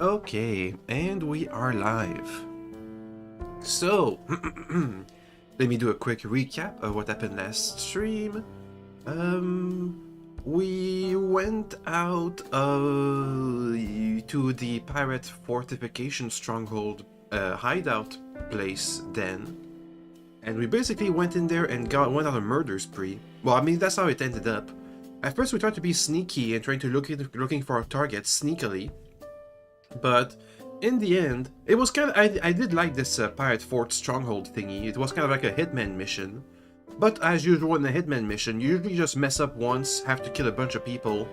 Okay, and we are live. So, let me do a quick recap of what happened last stream. We went out to the pirate fortification stronghold hideout place then, and we basically went in there and went on a murder spree. Well, I mean that's how it ended up. At first, we tried to be sneaky and trying to looking for our targets sneakily. But in the end, it was kind of I did like this pirate fort stronghold thingy. It was kind of like a hitman mission. But as usual in a hitman mission, you usually just mess up once, have to kill a bunch of people,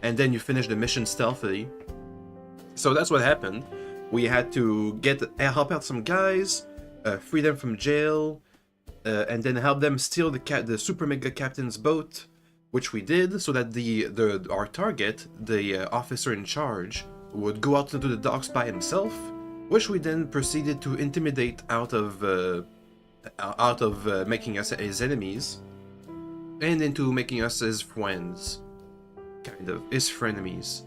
and then you finish the mission stealthily. So that's what happened. We had to help out some guys, free them from jail, and then help them steal the super mega captain's boat, which we did, so that our target, the officer in charge, would go out into the docks by himself, which we then proceeded to intimidate out of making us his enemies, and into making us his friends, kind of his frenemies.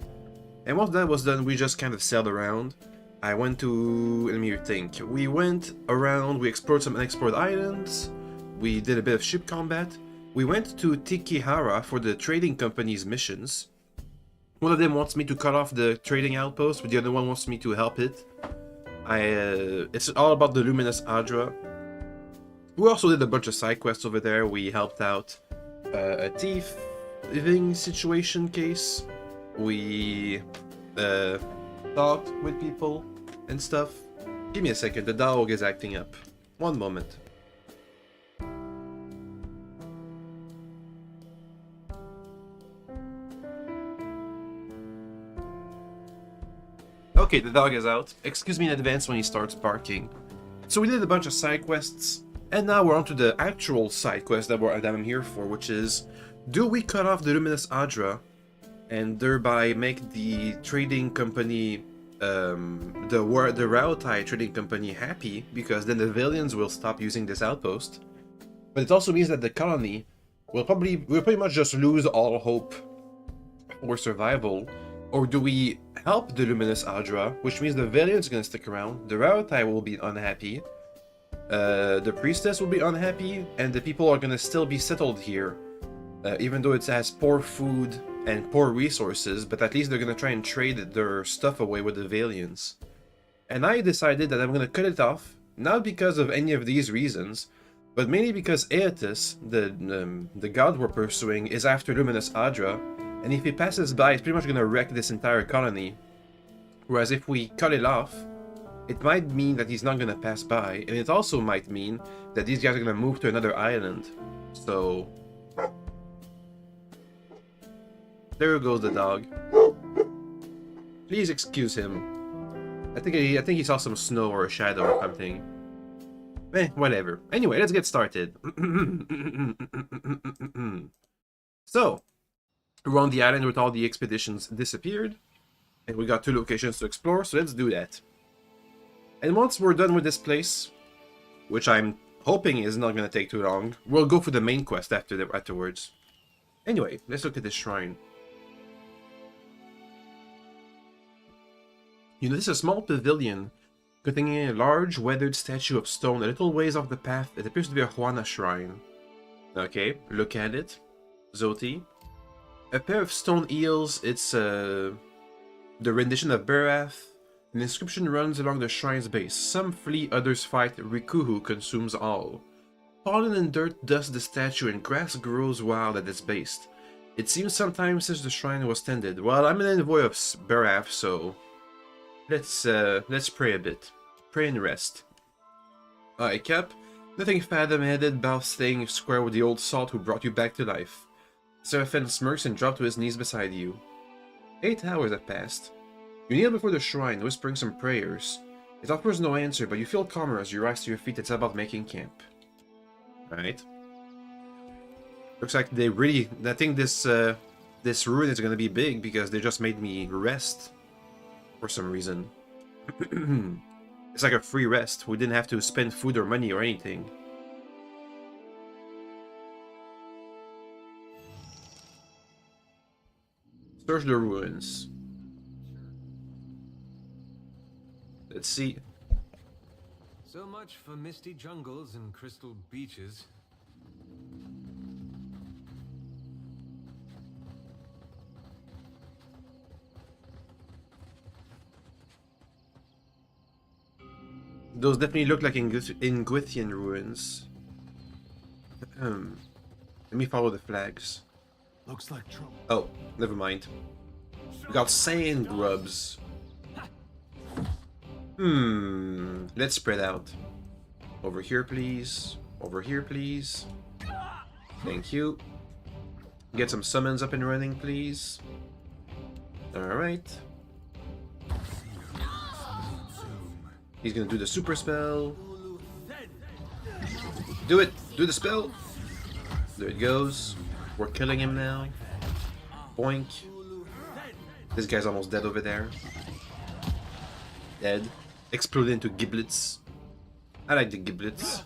And once that was done, we just kind of sailed around. I went to, let me think. We went around, we explored some unexplored islands, we did a bit of ship combat. We went to Tikihara for the trading company's missions. One of them wants me to cut off the trading outpost, but the other one wants me to help it. It's all about the Luminous Adra. We also did a bunch of side quests over there. We helped out a thieving situation case. We talked with people and stuff. Give me a second, the dog is acting up. One moment. Okay, the dog is out. Excuse me in advance when he starts barking. So we did a bunch of side quests, and now we're on to the actual side quest that I'm here for, which is, do we cut off the Luminous Adra and thereby make the trading company, the Rautai trading company happy, because then the Valians will stop using this outpost. But it also means that the colony will pretty much just lose all hope for survival. Or do we help the Luminous Adra, which means the Valiant's gonna stick around, the Rautai will be unhappy, the Priestess will be unhappy, and the people are gonna still be settled here, even though it has poor food and poor resources, but at least they're gonna try and trade their stuff away with the Valiants. And I decided that I'm gonna cut it off, not because of any of these reasons, but mainly because Aetus, the god we're pursuing, is after Luminous Adra, and if he passes by, it's pretty much gonna wreck this entire colony. Whereas if we cut it off, it might mean that he's not gonna pass by, and it also might mean that these guys are gonna move to another island. So there goes the dog. Please excuse him. I think he saw some snow or a shadow or something. Whatever. Anyway, let's get started. So, we're on the island with all the expeditions disappeared, and we got 2 locations to explore, so let's do that. And once we're done with this place, which I'm hoping is not going to take too long, we'll go for the main quest afterwards. Anyway, let's look at this shrine. You notice a small pavilion containing a large weathered statue of stone a little ways off the path. It appears to be a Juana shrine. Okay, look at it. Zoti. A pair of stone eels, it's the rendition of Berath. An inscription runs along the shrine's base. Some flee, others fight. Rikuhu consumes all. Pollen and dirt dust the statue, and grass grows wild at its base. It seems sometime since the shrine was tended. Well, I'm an envoy of Berath, so let's pray a bit. Pray and rest. Aye, Cap. Nothing fathom-headed about staying square with the old salt who brought you back to life. Seraphin smirks and drops to his knees beside you. 8 hours have passed. You kneel before the shrine, whispering some prayers. It offers no answer, but you feel calmer as you rise to your feet. It's about making camp. Alright. Looks like they really... I think this ruin is going to be big, because they just made me rest. For some reason. It's like a free rest. We didn't have to spend food or money or anything. Search the ruins. Let's see. So much for misty jungles and crystal beaches. Those definitely look like Ingwithian ruins. Let me follow the flags. Looks like trouble. Oh, never mind. We got sand grubs. Let's spread out. Over here, please. Over here, please. Thank you. Get some summons up and running, please. Alright. He's gonna do the super spell. Do it! Do the spell! There it goes. We're killing him now. Boink. This guy's almost dead over there. Dead. Exploded into giblets. I like the giblets.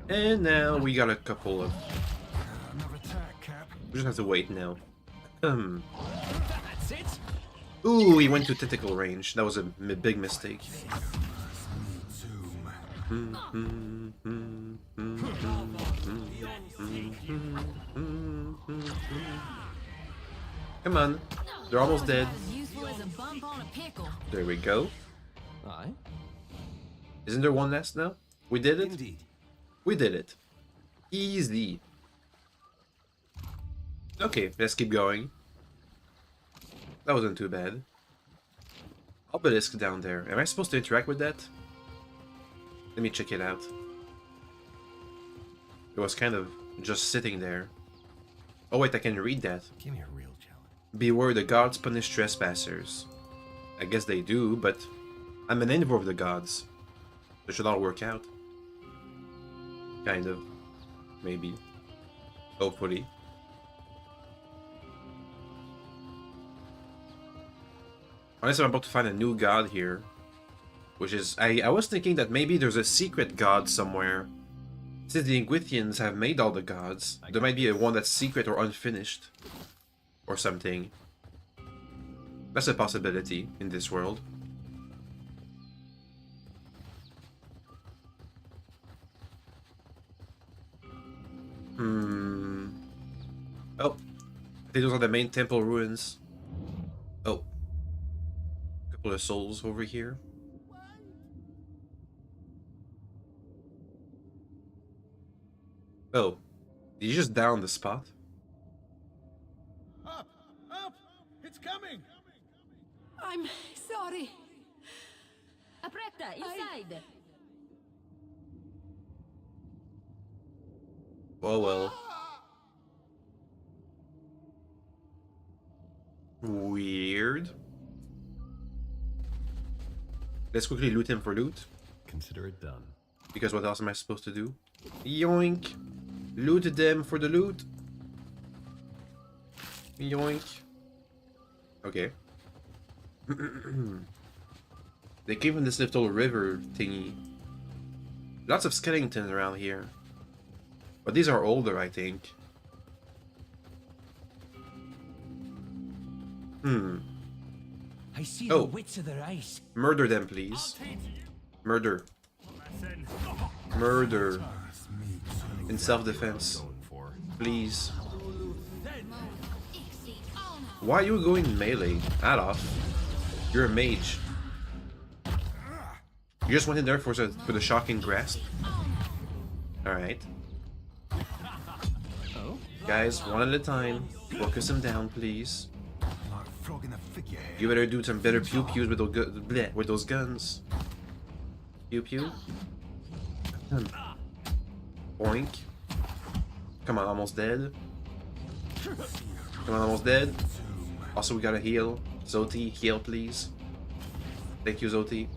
And now we got a couple of... We just have to wait now. Ooh, he went to tentacle range. That was a big mistake. Come on. They're almost dead. There we go. Aye. Isn't there one last now? We did it? Indeed. We did it. Easy. Okay, let's keep going. That wasn't too bad. Obelisk down there. Am I supposed to interact with that? Let me check it out. It was kind of just sitting there. Oh wait, I can read that. Give me a real challenge. Beware, the gods punish trespassers. I guess they do, but I'm an envoy of the gods. It should all work out. Kind of. Maybe. Hopefully. Unless I'm about to find a new god here. Which is... I was thinking that maybe there's a secret god somewhere. Since the Ingwithians have made all the gods, there might be one that's secret or unfinished. Or something. That's a possibility in this world. Oh. I think those are the main temple ruins. Oh. Couple of souls over here. Oh. Did you just die on the spot? Up! Up! It's coming! I'm sorry. Apretta, inside. Oh well. Weird. Let's quickly loot him for loot. Consider it done. Because what else am I supposed to do? Yoink! Loot them for the loot. Yoink. Okay. They came from this little river thingy. Lots of skeletons around here. But these are older, I think. I see Oh. the wits of their eyes. Murder them, please. Murder. Murder. In self-defense. Going for. Please. Why are you going melee? Adolf? You're a mage. You just went in there for the shocking grasp? Alright. Oh? Guys, one at a time. Focus him down, please. Like frog in a figurehead. You better do some better pew-pews with those guns. Pew-pew. Boink. Come on, almost dead. Come on, almost dead. Also, we gotta heal. Zoti, heal, please. Thank you, Zoti.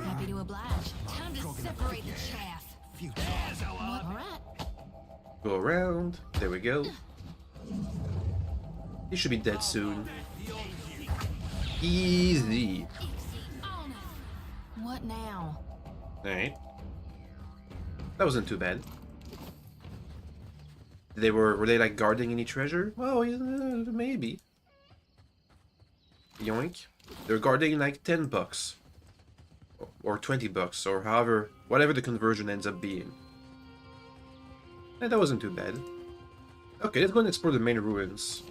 Happy to oblige. Time to separate the chaff. Alright. Go around. There we go. He should be dead soon. Easy. What now? Alright. That wasn't too bad. Were they like guarding any treasure? Well, yeah, maybe. Yoink. They're guarding like $10. Or $20, or however, whatever the conversion ends up being. And that wasn't too bad. Okay, let's go and explore the main ruins.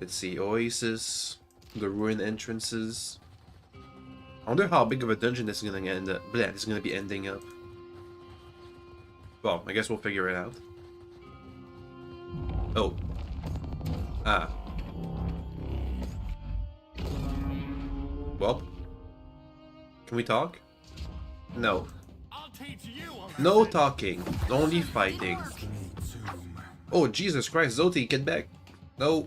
Let's see, Oasis, the ruin entrances. I wonder how big of a dungeon this is gonna end up. This is gonna be ending up. Well, I guess we'll figure it out. Oh. Ah. Well. Can we talk? No. No talking. Only fighting. Oh, Jesus Christ, Zoti, get back. No.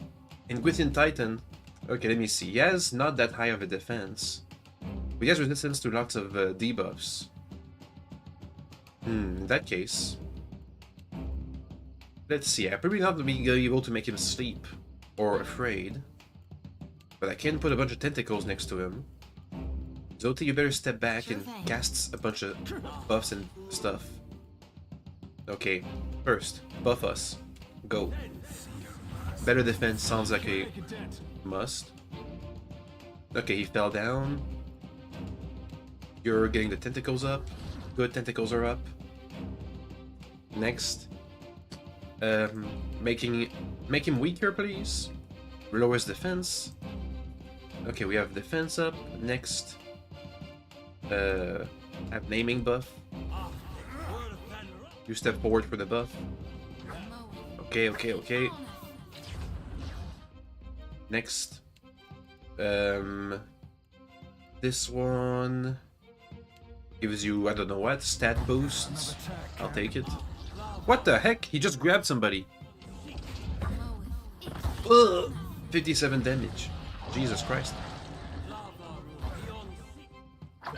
Inguithian Titan. Okay, let me see. He has not that high of a defense. But he has resistance to lots of debuffs. In that case. Let's see. I'm probably not be able to make him sleep. Or afraid. But I can put a bunch of tentacles next to him. Zoti, you better step back and casts a bunch of buffs and stuff. Okay, first, buff us. Go. Better defense sounds like a must. Okay, he fell down. You're getting the tentacles up. Good, tentacles are up. Next. Make him weaker, please. Lower his defense. Okay, we have defense up. Next. Have naming buff. You step forward for the buff. Okay, okay, okay. Next. This one gives you, I don't know what, stat boosts. I'll take it. What the heck? He just grabbed somebody. Ugh. 57 damage. Jesus Christ.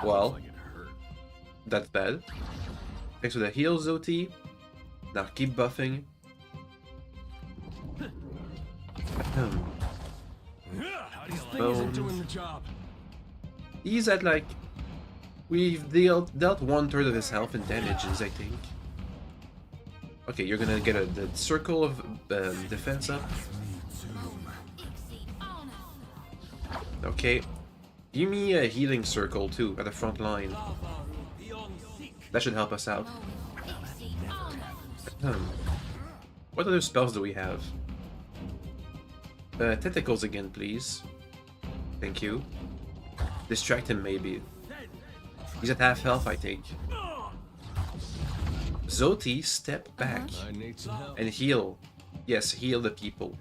Well, that's bad. Thanks for the heal, Zoti. Now keep buffing. He's at like... We've dealt 1/3 of his health in damages, I think. Okay, you're gonna get the circle of defense up. Okay. Give me a healing circle too at the front line. That should help us out. What other spells do we have? Tentacles again, please. Thank you. Distract him, maybe. He's at half health, I think. Zoti, step back and heal. Yes, heal the people.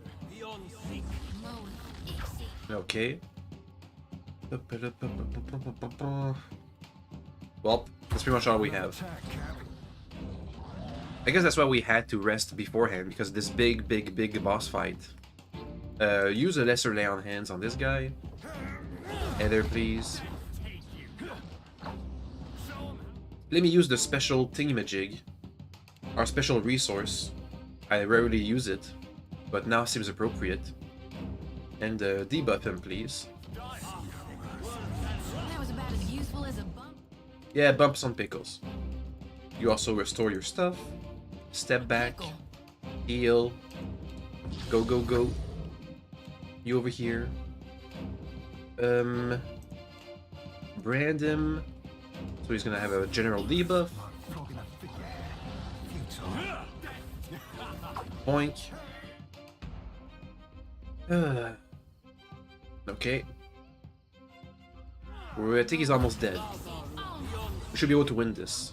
Okay. Well, that's pretty much all we have. I guess that's why we had to rest beforehand, because this big boss fight. Use a lesser lay on hands on this guy. Heather, please. Let me use the special thingamajig. Our special resource. I rarely use it, but now seems appropriate. And debuff him, please. That was about as useful as a bump. Yeah, bumps on pickles. You also restore your stuff. Step back. Heal. Go, go, go. You over here. Brand him. So he's gonna have a general debuff. Boink. Okay. I think he's almost dead. We should be able to win this.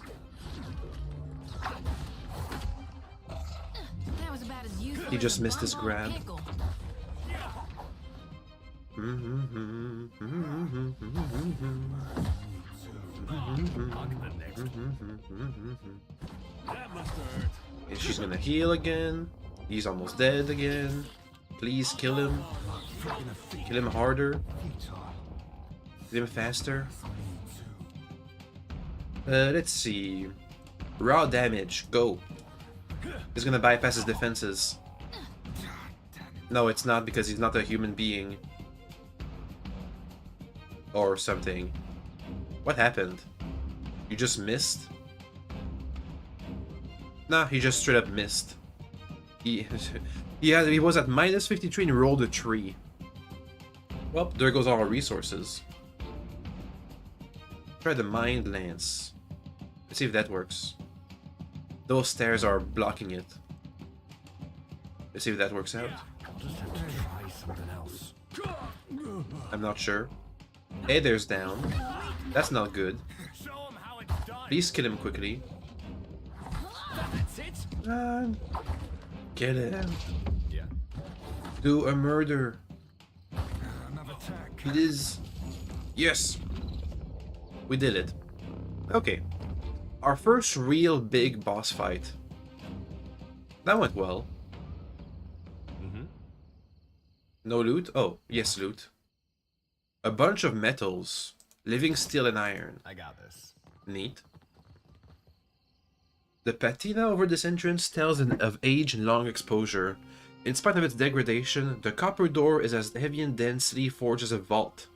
He just missed his grab. And she's gonna heal again. He's almost dead again. Please kill him. Kill him harder. Kill him faster. Let's see. Raw damage. Go. He's gonna bypass his defenses. No, it's not, because he's not a human being. Or something. What happened? You just missed? Nah, he just straight up missed. He, he was at minus 53 and rolled a 3. Well, there goes all our resources. Try the Mind Lance. Let's see if that works. Those stairs are blocking it. Let's see if that works out. I'll just have to try something else. I'm not sure. Hey, there's down. That's not good. Please kill him quickly. Kill him. Yeah. Do a murder. Another attack. Please. Yes. We did it. Okay. Our first real big boss fight. That went well. No loot? Oh, yes, loot. A bunch of metals. Living steel and iron. I got this. Neat. The patina over this entrance tells of age and long exposure. In spite of its degradation, the copper door is as heavy and densely forged as a vault.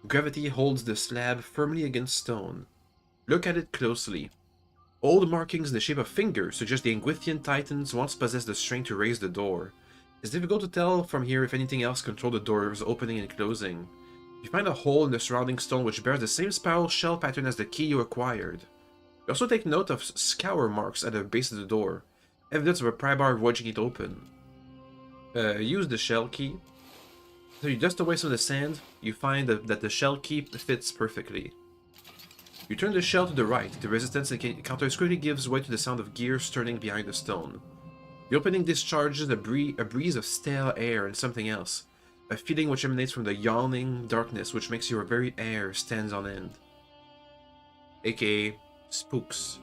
Gravity holds the slab firmly against stone. Look at it closely. Old markings in the shape of fingers suggest the Anguithian Titans once possessed the strength to raise the door. It's difficult to tell from here if anything else controlled the door's opening and closing. You find a hole in the surrounding stone which bears the same spiral shell pattern as the key you acquired. You also take note of scour marks at the base of the door, evidence of a pry bar wedging it open. Use the shell key. So you dust away some of the sand, you find that the shell key fits perfectly. You turn the shell to the right. The resistance it encounters quickly gives way to the sound of gears turning behind the stone. The opening discharges a breeze of stale air and something else. A feeling which emanates from the yawning darkness which makes your very air stands on end. AKA spooks.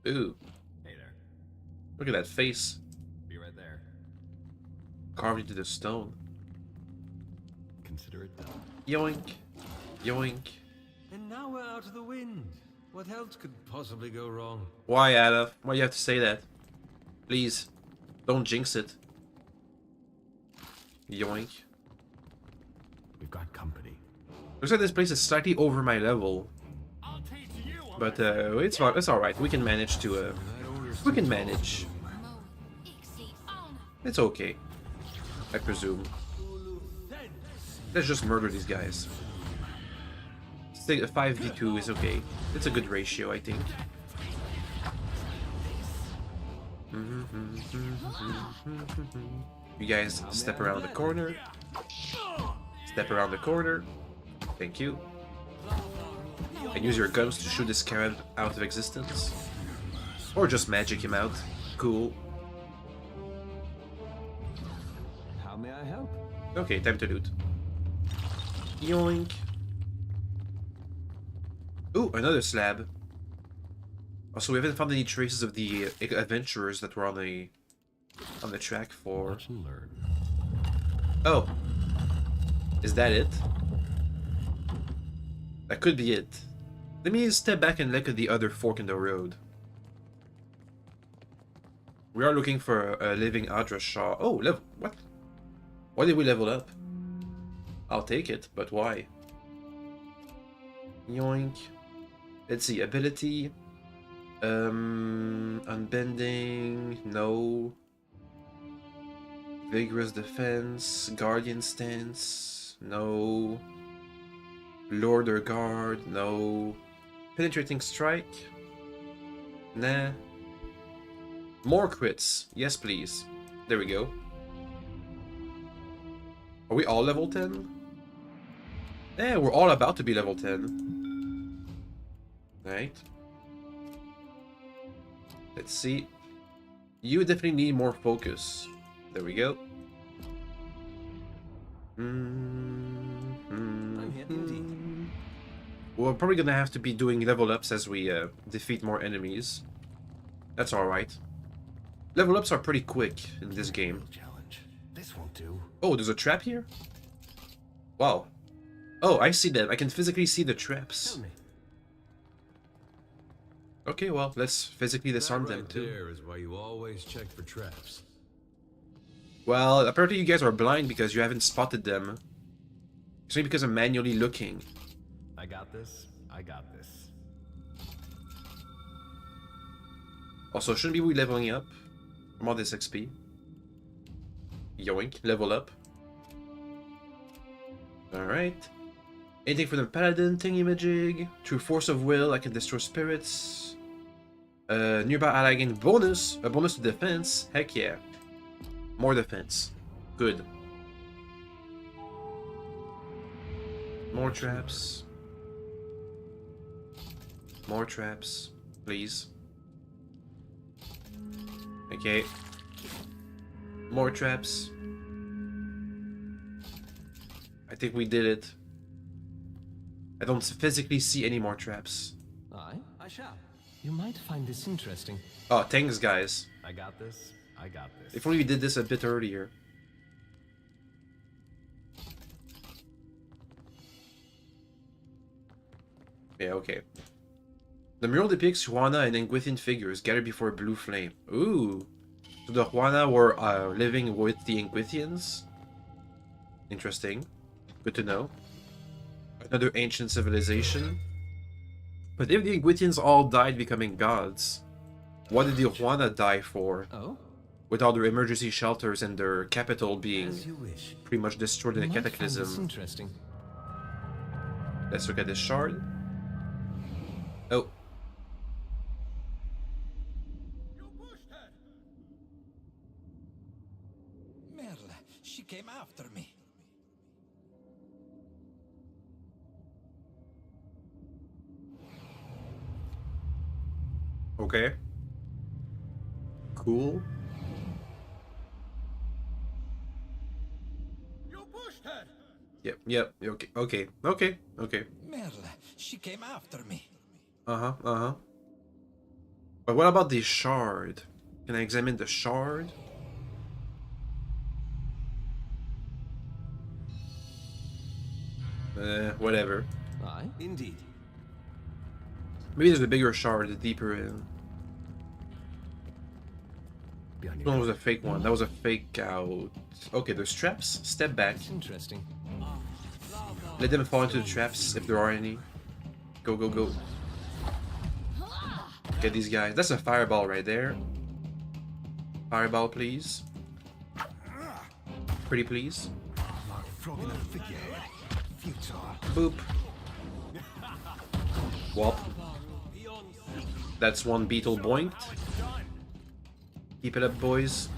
Ooh. Hey there. Look at that face. Be right there. Carved into the stone. Consider it done. Yoink. Yoink. And now we're out of the wind. What else could possibly go wrong? Why, Ada? Why do you have to say that? Please. Don't jinx it. Yoink. We've got company. Looks like this place is slightly over my level. But it's alright. We can manage to we can manage. It's okay. I presume. Let's just murder these guys. 5v2 is okay. It's a good ratio, I think. You guys step around the corner. Step around the corner. Thank you. And use your guns to shoot this scarab out of existence. Or just magic him out. Cool. How may I help? Okay, time to loot. Yoink. Ooh, another slab. Also, we haven't found any traces of the adventurers that were on the track for. Watch and learn. Oh, is that it? That could be it. Let me step back and look at the other fork in the road. We are looking for a living Adra Shah. Oh, what? Why did we level up? I'll take it, but why? Yoink. Let's see, ability. Unbending, no. Vigorous defense, guardian stance, no. Lord or guard, no. Penetrating strike, nah. More crits, yes please. There we go. Are we all level 10? Yeah, we're all about to be level 10. Right. Let's see. You definitely need more focus. There we go. I'm here indeed. We're probably gonna have to be doing level ups as we defeat more enemies. That's alright. Level ups are pretty quick in this game. Challenge. This won't do. Oh, there's a trap here? Wow. Oh, I see them. I can physically see the traps. Tell me. Okay, well, let's physically disarm That them right too. there is why you always check for traps. Well, apparently you guys are blind because you haven't spotted them. It's only because I'm manually looking. I got this. I got this. Also, shouldn't be we leveling up? I'm on this XP. Yoink, level up. Alright. Anything for the paladin thingy-majig. Through force of will, I can destroy spirits. Nearby ally gain bonus. A bonus to defense. Heck yeah. More defense. Good. More traps. More traps. Please. Okay. More traps. I think we did it. I don't physically see any more traps. I shall. You might find this interesting. Oh, thanks, guys. I got this. I got this. If only we did this a bit earlier. Yeah, okay. The mural depicts Juana and Engwithian figures gathered before a blue flame. Ooh. So the Juana were living with the Engwithians? Interesting. Good to know. Another ancient civilization. But if the Engwithians all died becoming gods, what did the Juana die for? Oh? With all their emergency shelters and their capital being As you wish. pretty much destroyed in You a might find this cataclysm. interesting. Let's look at this shard. Oh. Merle, she came after me. Okay. Cool. Yep, okay. Merle, she came after me. Uh-huh. But what about the shard? Can I examine the shard? Whatever. Aye? Indeed. Maybe there's a bigger shard, the deeper in. Behind That you. one was a fake one. That was a fake out. Okay, there's traps. Step back. It's interesting. Let them fall into the traps if there are any. Go. Get these guys. That's a fireball right there. Fireball, please. Pretty please. Like frog in a figurehead. Futile. Boop. Wop. That's one beetle boinked. Keep it up, boys.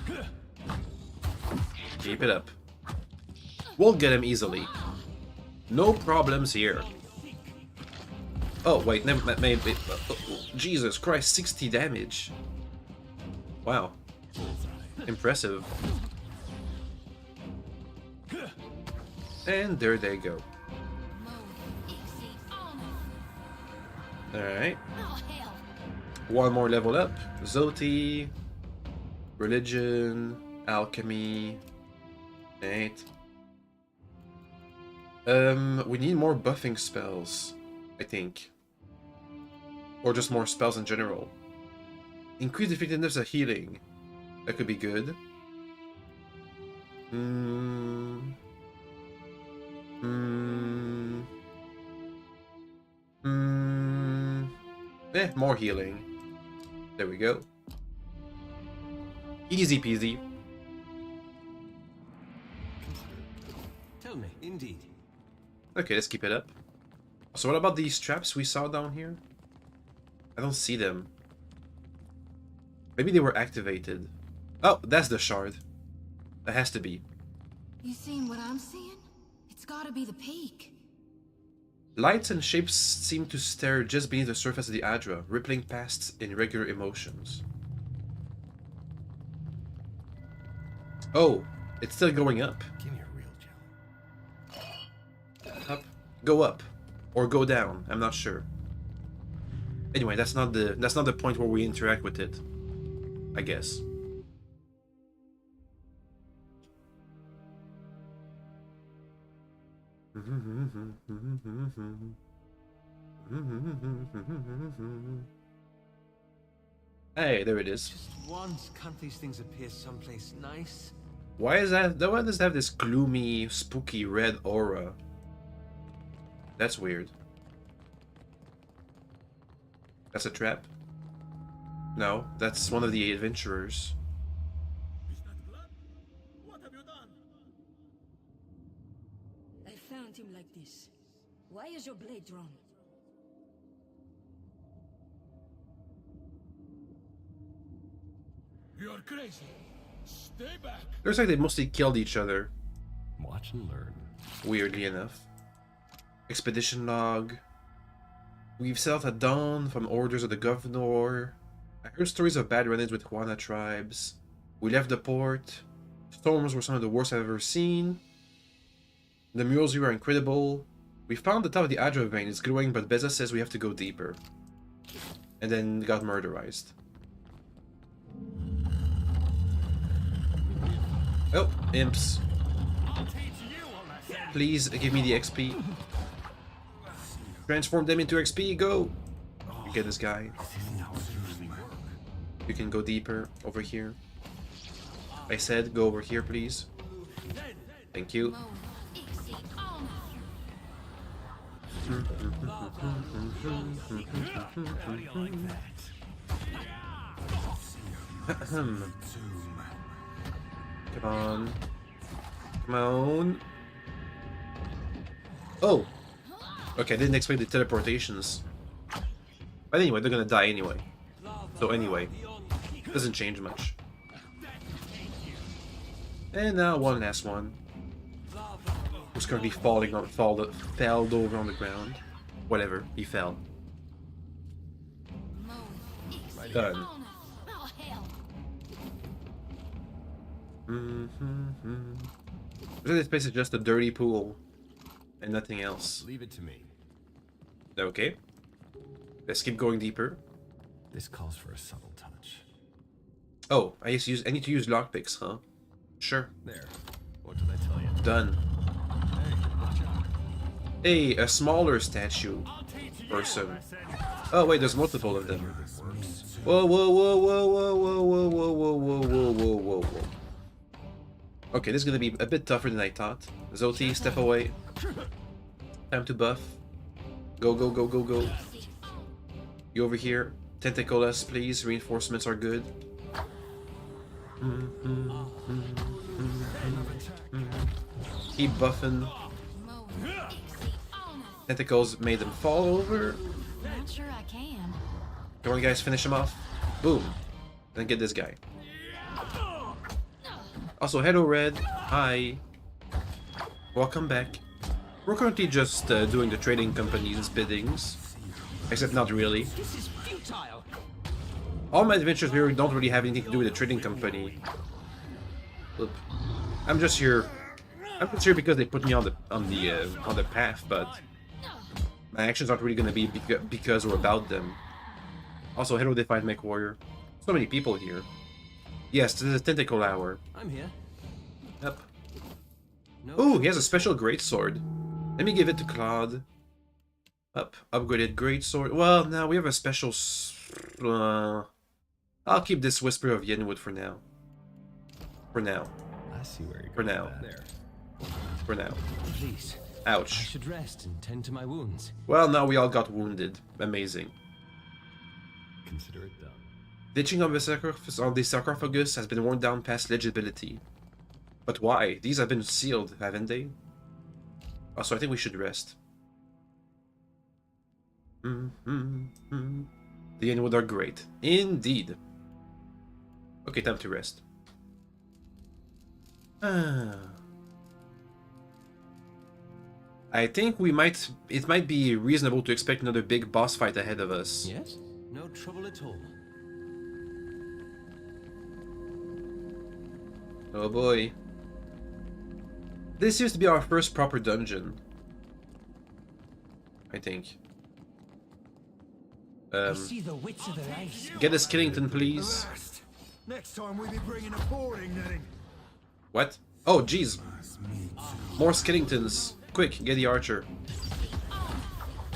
Keep it up. We'll get him easily. No problems here. Oh, wait, maybe. Jesus Christ, 60 damage. Wow. Impressive. And there they go. Alright. Oh, hell. One more level up. Zoti. Religion. Alchemy. Right. We need more buffing spells, I think. Or just more spells in general. Increase the effectiveness of healing. That could be good. More healing. There we go. Easy peasy. Tell me. Indeed. Okay, let's keep it up. So what about these traps we saw down here? I don't see them. Maybe they were activated. Oh, that's the shard. That has to be. You seeing what I'm seeing? It's gotta be the peak. Lights and shapes seem to stare just beneath the surface of the Adra, rippling past in regular emotions. Oh, it's still going up. Give me a real challenge. Up. Go up. Or go down. I'm not sure. Anyway, that's not the point where we interact with it. I guess. Hey, there it is. Just once, can't these things appear someplace nice? Why is that? Why does it have this gloomy, spooky red aura? That's weird. That's a trap. No, that's one of the adventurers. I found him like this. Why is your blade drawn? You're crazy. Stay back. Looks like they mostly killed each other, Watch and learn. weirdly enough. Expedition log. We've set out at dawn from orders of the governor. I heard stories of bad run-ins with Juana tribes. We left the port. Storms were some of the worst I've ever seen. The mules here are incredible. We found the top of the Adra vein. It's glowing, but Beza says we have to go deeper. And then got murderized. Oh, imps. Please give me the XP. Transform them into XP, go! Get this guy. You can go deeper over here. I said go over here, please. Thank you. Come on. Come on. Oh! Okay, I didn't expect the teleportations. But anyway, they're gonna die anyway. So anyway, doesn't change much. And now one last one. Who's currently fell over on the ground. Whatever, he fell. Done. This place is just a dirty pool. And nothing else. Leave it to me. Okay. Let's keep going deeper. This calls for a subtle touch. Oh, I need to use lockpicks, huh? Sure. There. What did I tell you? Done. Hey, watch out. Hey, a smaller statue person. Oh wait, there's multiple of them. Whoa, whoa, whoa, whoa, whoa, whoa, whoa, whoa, whoa, whoa, whoa, whoa, whoa. Okay, this is gonna be a bit tougher than I thought. Zoti, step away. Time to buff. Go, go, go, go, go. You over here. Tentacle us, please. Reinforcements are good. Keep buffing. Tentacles made them fall over. Not sure I can. Come on, guys, finish him off. Boom. Then get this guy. Also, hello, Red. Hi. Welcome back. We're currently just doing the trading company's biddings. Except not really. This is futile. All my adventures here don't really have anything to do with the trading company. Oop. I'm just here because they put me on the path, but my actions aren't really gonna be because or about them. Also, hello, Defiant Mech Warrior. So many people here. Yes, this is a tentacle hour. I'm here. Yep. No Ooh, he has a special greatsword. Let me give it to Claude. Up, upgraded greatsword. Well, now we have a special. I'll keep this Whisper of Yenwood for now. For now. I see where you're For going now. with that. There. For now. Please. I Ouch. should rest and tend to my wounds. Well, now we all got wounded. Amazing. Consider it done. Ditching on the sarcophagus has been worn down past legibility. But why? These have been sealed, haven't they? Also, I think we should rest. The Yenwood are great. Indeed. Okay, time to rest. I think it might be reasonable to expect another big boss fight ahead of us. Yes? No trouble at all. Oh boy. This used to be our first proper dungeon. I think. See the wits of their eyes. Get a Skellington, please. Next time we'll be bringing a boarding netting. What? Oh, jeez. More Skellingtons. Quick, get the archer.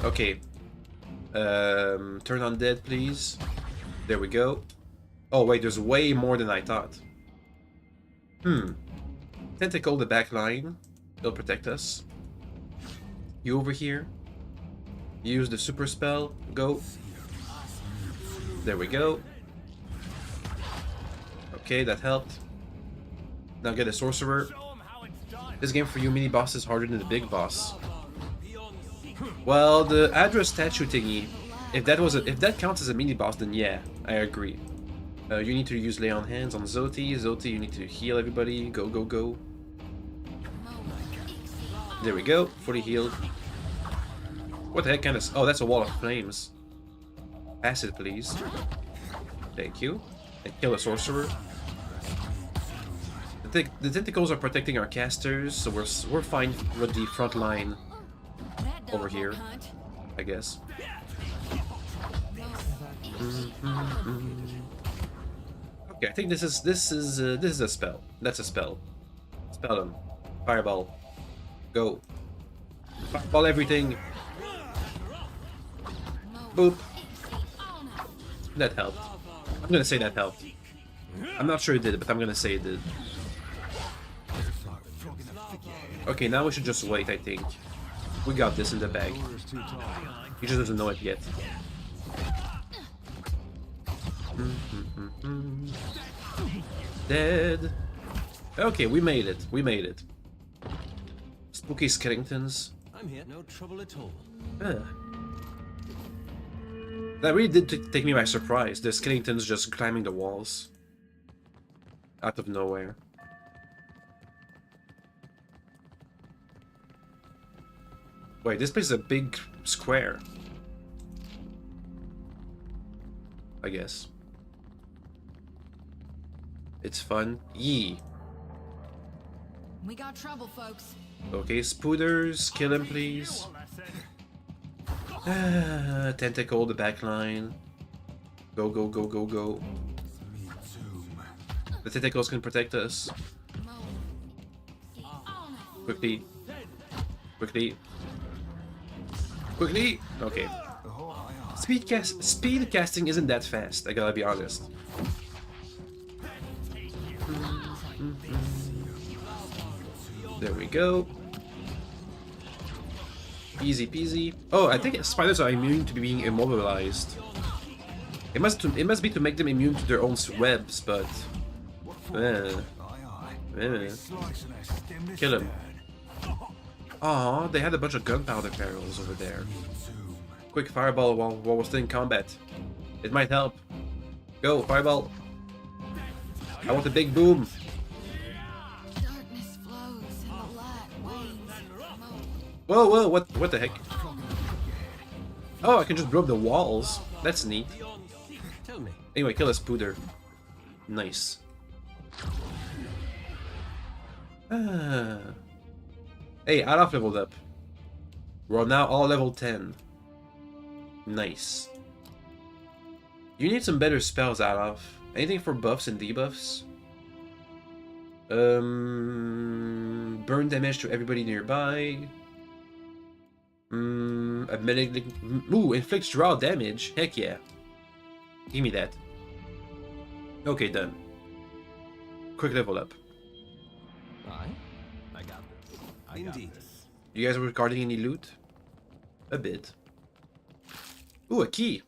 Okay. Turn on dead, please. There we go. Oh, wait, there's way more than I thought. Tentacle the back line. They'll protect us. You over here. Use the super spell. Go. There we go. Okay, that helped. Now get a sorcerer. This game for you mini boss is harder than the big boss. Well, the address statue thingy, if that counts as a mini boss, then yeah, I agree. You need to use lay on hands on Zoti. Zoti, you need to heal everybody. Go, go, go. There we go. Fully healed. What the heck kind of... Oh, that's a wall of flames. Pass it, please. Thank you. And kill a sorcerer. The tentacles are protecting our casters, so we're fine with the front line over here, I guess. Okay, I think this is a spell. That's a spell. Spell him. Fireball. Go. Fireball everything. Boop. That helped. I'm gonna say that helped. I'm not sure it did, but I'm gonna say it did. Okay, now we should just wait, I think. We got this in the bag. He just doesn't know it yet. Dead. Okay, we made it. We made it. Spooky skeletons. I'm here. No trouble at all. That really did take me by surprise. The skeletons just climbing the walls. Out of nowhere. Wait, this place is a big square. I guess. It's fun. Yee. We got trouble, folks. Okay, spooters, kill him please. Tentacle, the back line. Go, go, go, go, go. The tentacles can protect us. Quickly. Quickly. Quickly! Okay. Speed casting isn't that fast, I gotta be honest. There we go. Easy peasy. Oh, I think spiders are immune to being immobilized. It must be to make them immune to their own webs, but... Kill him. Aw, they had a bunch of gunpowder barrels over there. Quick fireball while we're still in combat. It might help. Go, fireball. I want a big boom. Darkness flows and the light wanes. Whoa, whoa, what the heck? Oh, I can just blow up the walls. That's neat. Tell me. Anyway, kill a spooder. Nice. Hey, Adolf leveled up. We're now all level 10. Nice. You need some better spells, Adolf. Anything for buffs and debuffs? Burn damage to everybody nearby. A medic. Ooh, inflicts draw damage. Heck yeah. Give me that. Okay, done. Quick level up. I got this. Indeed. You guys were guarding any loot? A bit. Ooh, a key.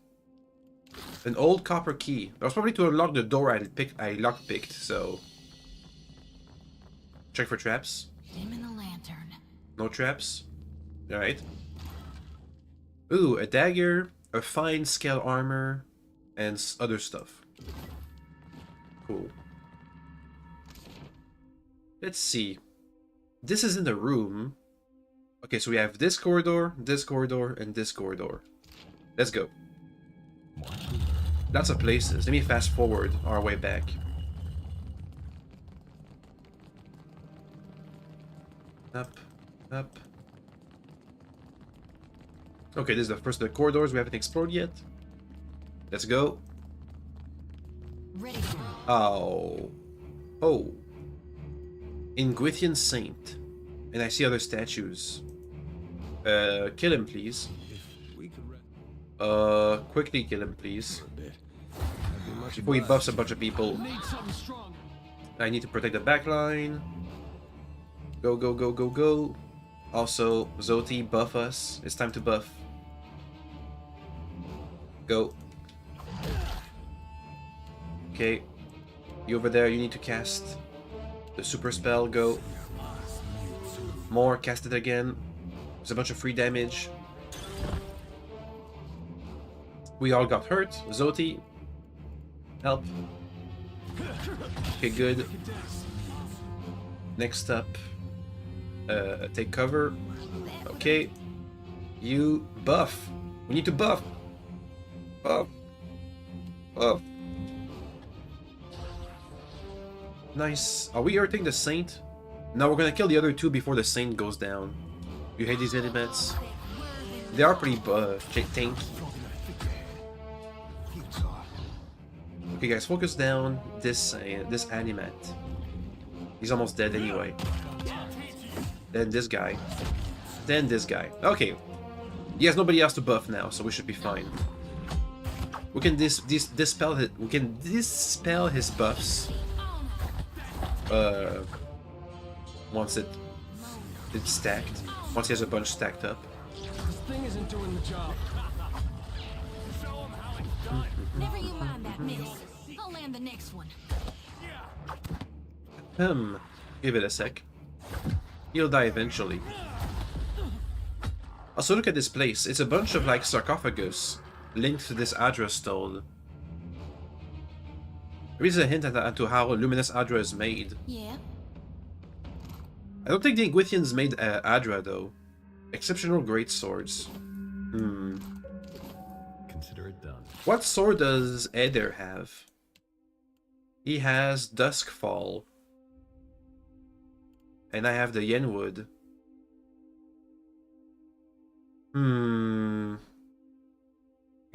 An old copper key. That was probably to unlock the door I lockpicked, so... Check for traps. Dim in the lantern. No traps. Alright. Ooh, a dagger, a fine scale armor, and other stuff. Cool. Let's see. This is in the room. Okay, so we have this corridor, and this corridor. Let's go. Lots of places. Let me fast forward our way back. Up, up. Okay, this is the first of the corridors we haven't explored yet. Let's go. Ready to go. Oh. Oh. Inguithian Saint. And I see other statues. Kill him, please. Quickly kill him, please. Before he buffs a bunch of people. I need to protect the back line. Go, go, go, go, go. Also, Zoti, buff us. It's time to buff. Go. Okay. You over there, you need to cast the super spell, go. More, cast it again. There's a bunch of free damage. We all got hurt. Zoti, help. Okay, good. Next up, take cover. Okay. You buff. We need to buff. Buff. Buff. Nice. Are we hurting the Saint? No, we're gonna kill the other two before the Saint goes down. You hate these elements? They are pretty tanky. Okay, guys, focus down this animat. He's almost dead anyway. Then this guy. Then this guy. Okay. He has nobody else to buff now, so we should be fine. We can dispel his buffs. Once it's stacked. Once he has a bunch stacked up. This thing isn't doing the job. Never you mind that miss. I'll land the next one. Give it a sec. He'll die eventually. Also, look at this place. It's a bunch of like sarcophagus linked to this Adra stone. There is a hint to how Luminous Adra is made. Yeah. I don't think the Iguithians made Adra though. Exceptional great swords. Consider it done. What sword does Eder have? He has Duskfall. And I have the Yenwood. You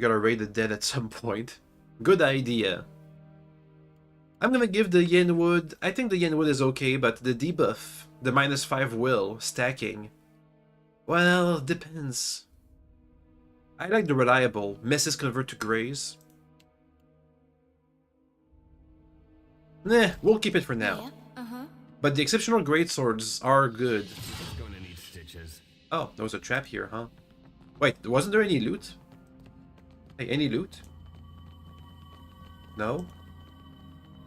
gotta raid the dead at some point. Good idea. I'm gonna give the Yenwood... I think the Yenwood is okay, but the debuff, the -5 will, stacking... Well, depends. I like the reliable. Misses convert to grays. Nah, we'll keep it for now. Yeah, But the exceptional great swords are good. It's gonna need stitches. Oh, there was a trap here, huh? Wait, wasn't there any loot? Hey, any loot? No?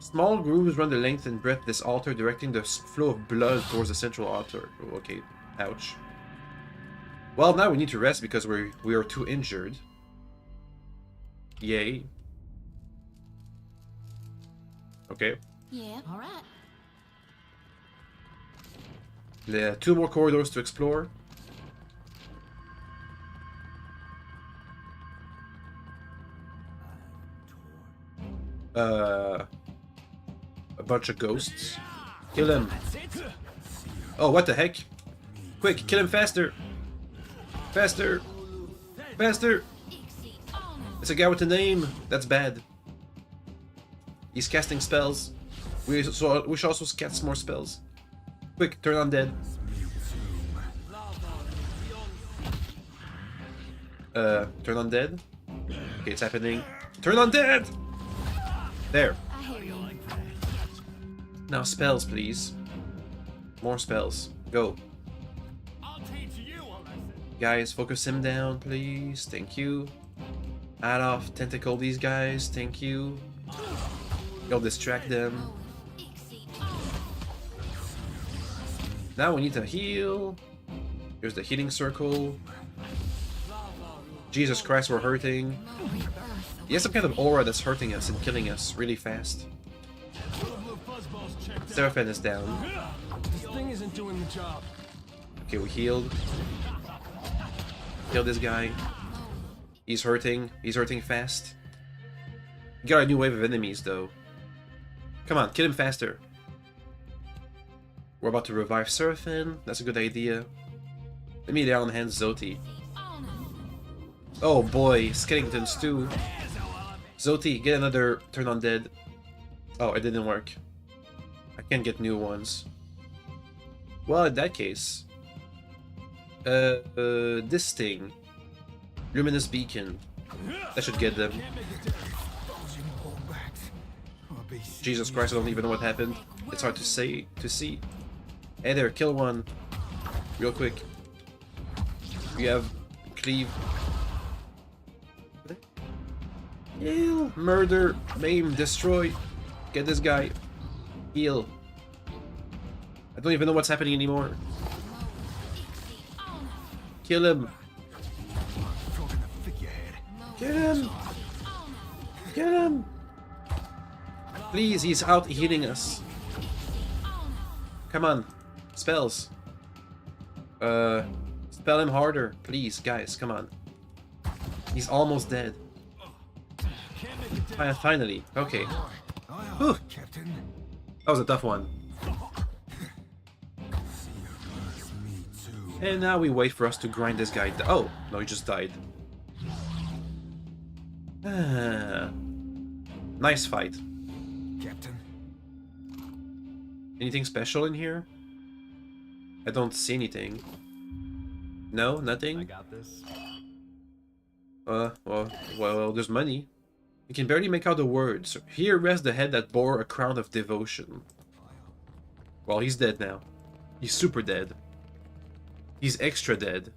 Small grooves run the length and breadth of this altar, directing the flow of blood towards the central altar. Oh, okay, ouch. Well, now we need to rest because we are too injured. Yay. Okay. yeah. All right. The 2 more corridors to explore. A bunch of ghosts. Kill him. Oh, what the heck? Quick, kill him faster. Faster. Faster. It's a guy with a name. That's bad. He's casting spells. We should also cast more spells. Quick, turn on dead. Turn on dead. Okay, it's happening. Turn on dead! There. I hear you. Now spells, please. More spells. Go. Guys, focus him down, please. Thank you. Add off tentacle these guys. Thank you. Go distract them. Now we need to heal. Here's the healing circle. Jesus Christ, we're hurting. He has some kind of aura that's hurting us and killing us really fast. Seraphim is down. This thing isn't doing the job. Okay, we healed. Kill this guy. He's hurting. He's hurting fast. We got a new wave of enemies, though. Come on, kill him faster. We're about to revive Seraphim. That's a good idea. Let me lay on hands Zoti. Oh boy, Skellingtons too. Zoti, get another turn on dead. Oh, it didn't work. I can't get new ones. Well, in that case... this thing. Luminous Beacon. That should get them. Jesus Christ, I don't even know what happened. It's hard to say, to see. Hey there, kill one. Real quick. We have cleave. Kill, murder, maim, destroy. Get this guy. Heal. I don't even know what's happening anymore. Kill him. Get him. Get him. Please, he's out healing us. Come on. Spells. Spell him harder. Please, guys, come on. He's almost dead. Finally. Okay. Whew. That was a tough one. And now we wait for us to grind this guy. Oh, no, he just died. Nice fight. Captain. Anything special in here? I don't see anything. No, nothing? I got this. Well, there's money. You can barely make out the words. Here rests the head that bore a crown of devotion. Well, he's dead now. He's super dead. He's extra dead.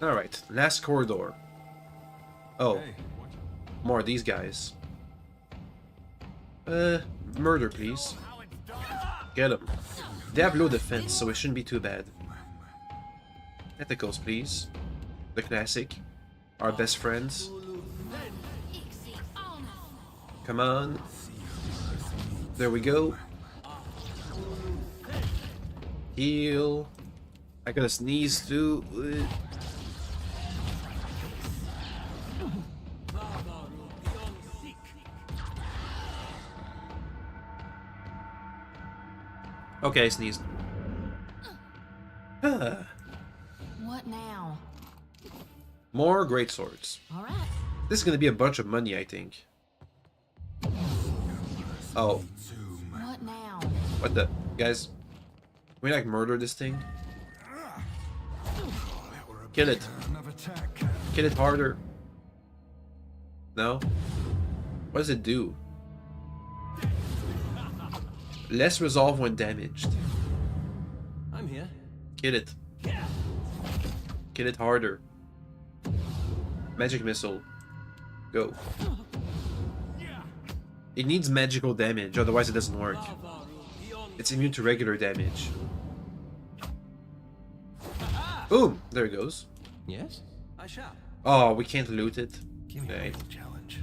Alright, last corridor. Oh, more of these guys. Murder, please. Get him. They have low defense, so it shouldn't be too bad. Tentacles, please. The classic. Our best friends. Come on. There we go. Heal. I gotta sneeze too. Okay, I sneezed. What now? More great swords. All right. This is gonna be a bunch of money, I think. Oh, What now? what the? Guys, can we like murder this thing? Kill it. Another attack. Kill it harder. No? What does it do? Less resolve when damaged. I'm here. Kill it. Kill it harder. Magic missile. Go. It needs magical damage, otherwise it doesn't work. It's immune to regular damage. Boom! There it goes. Yes, I shall. Oh, we can't loot it. Give me a Okay. little challenge.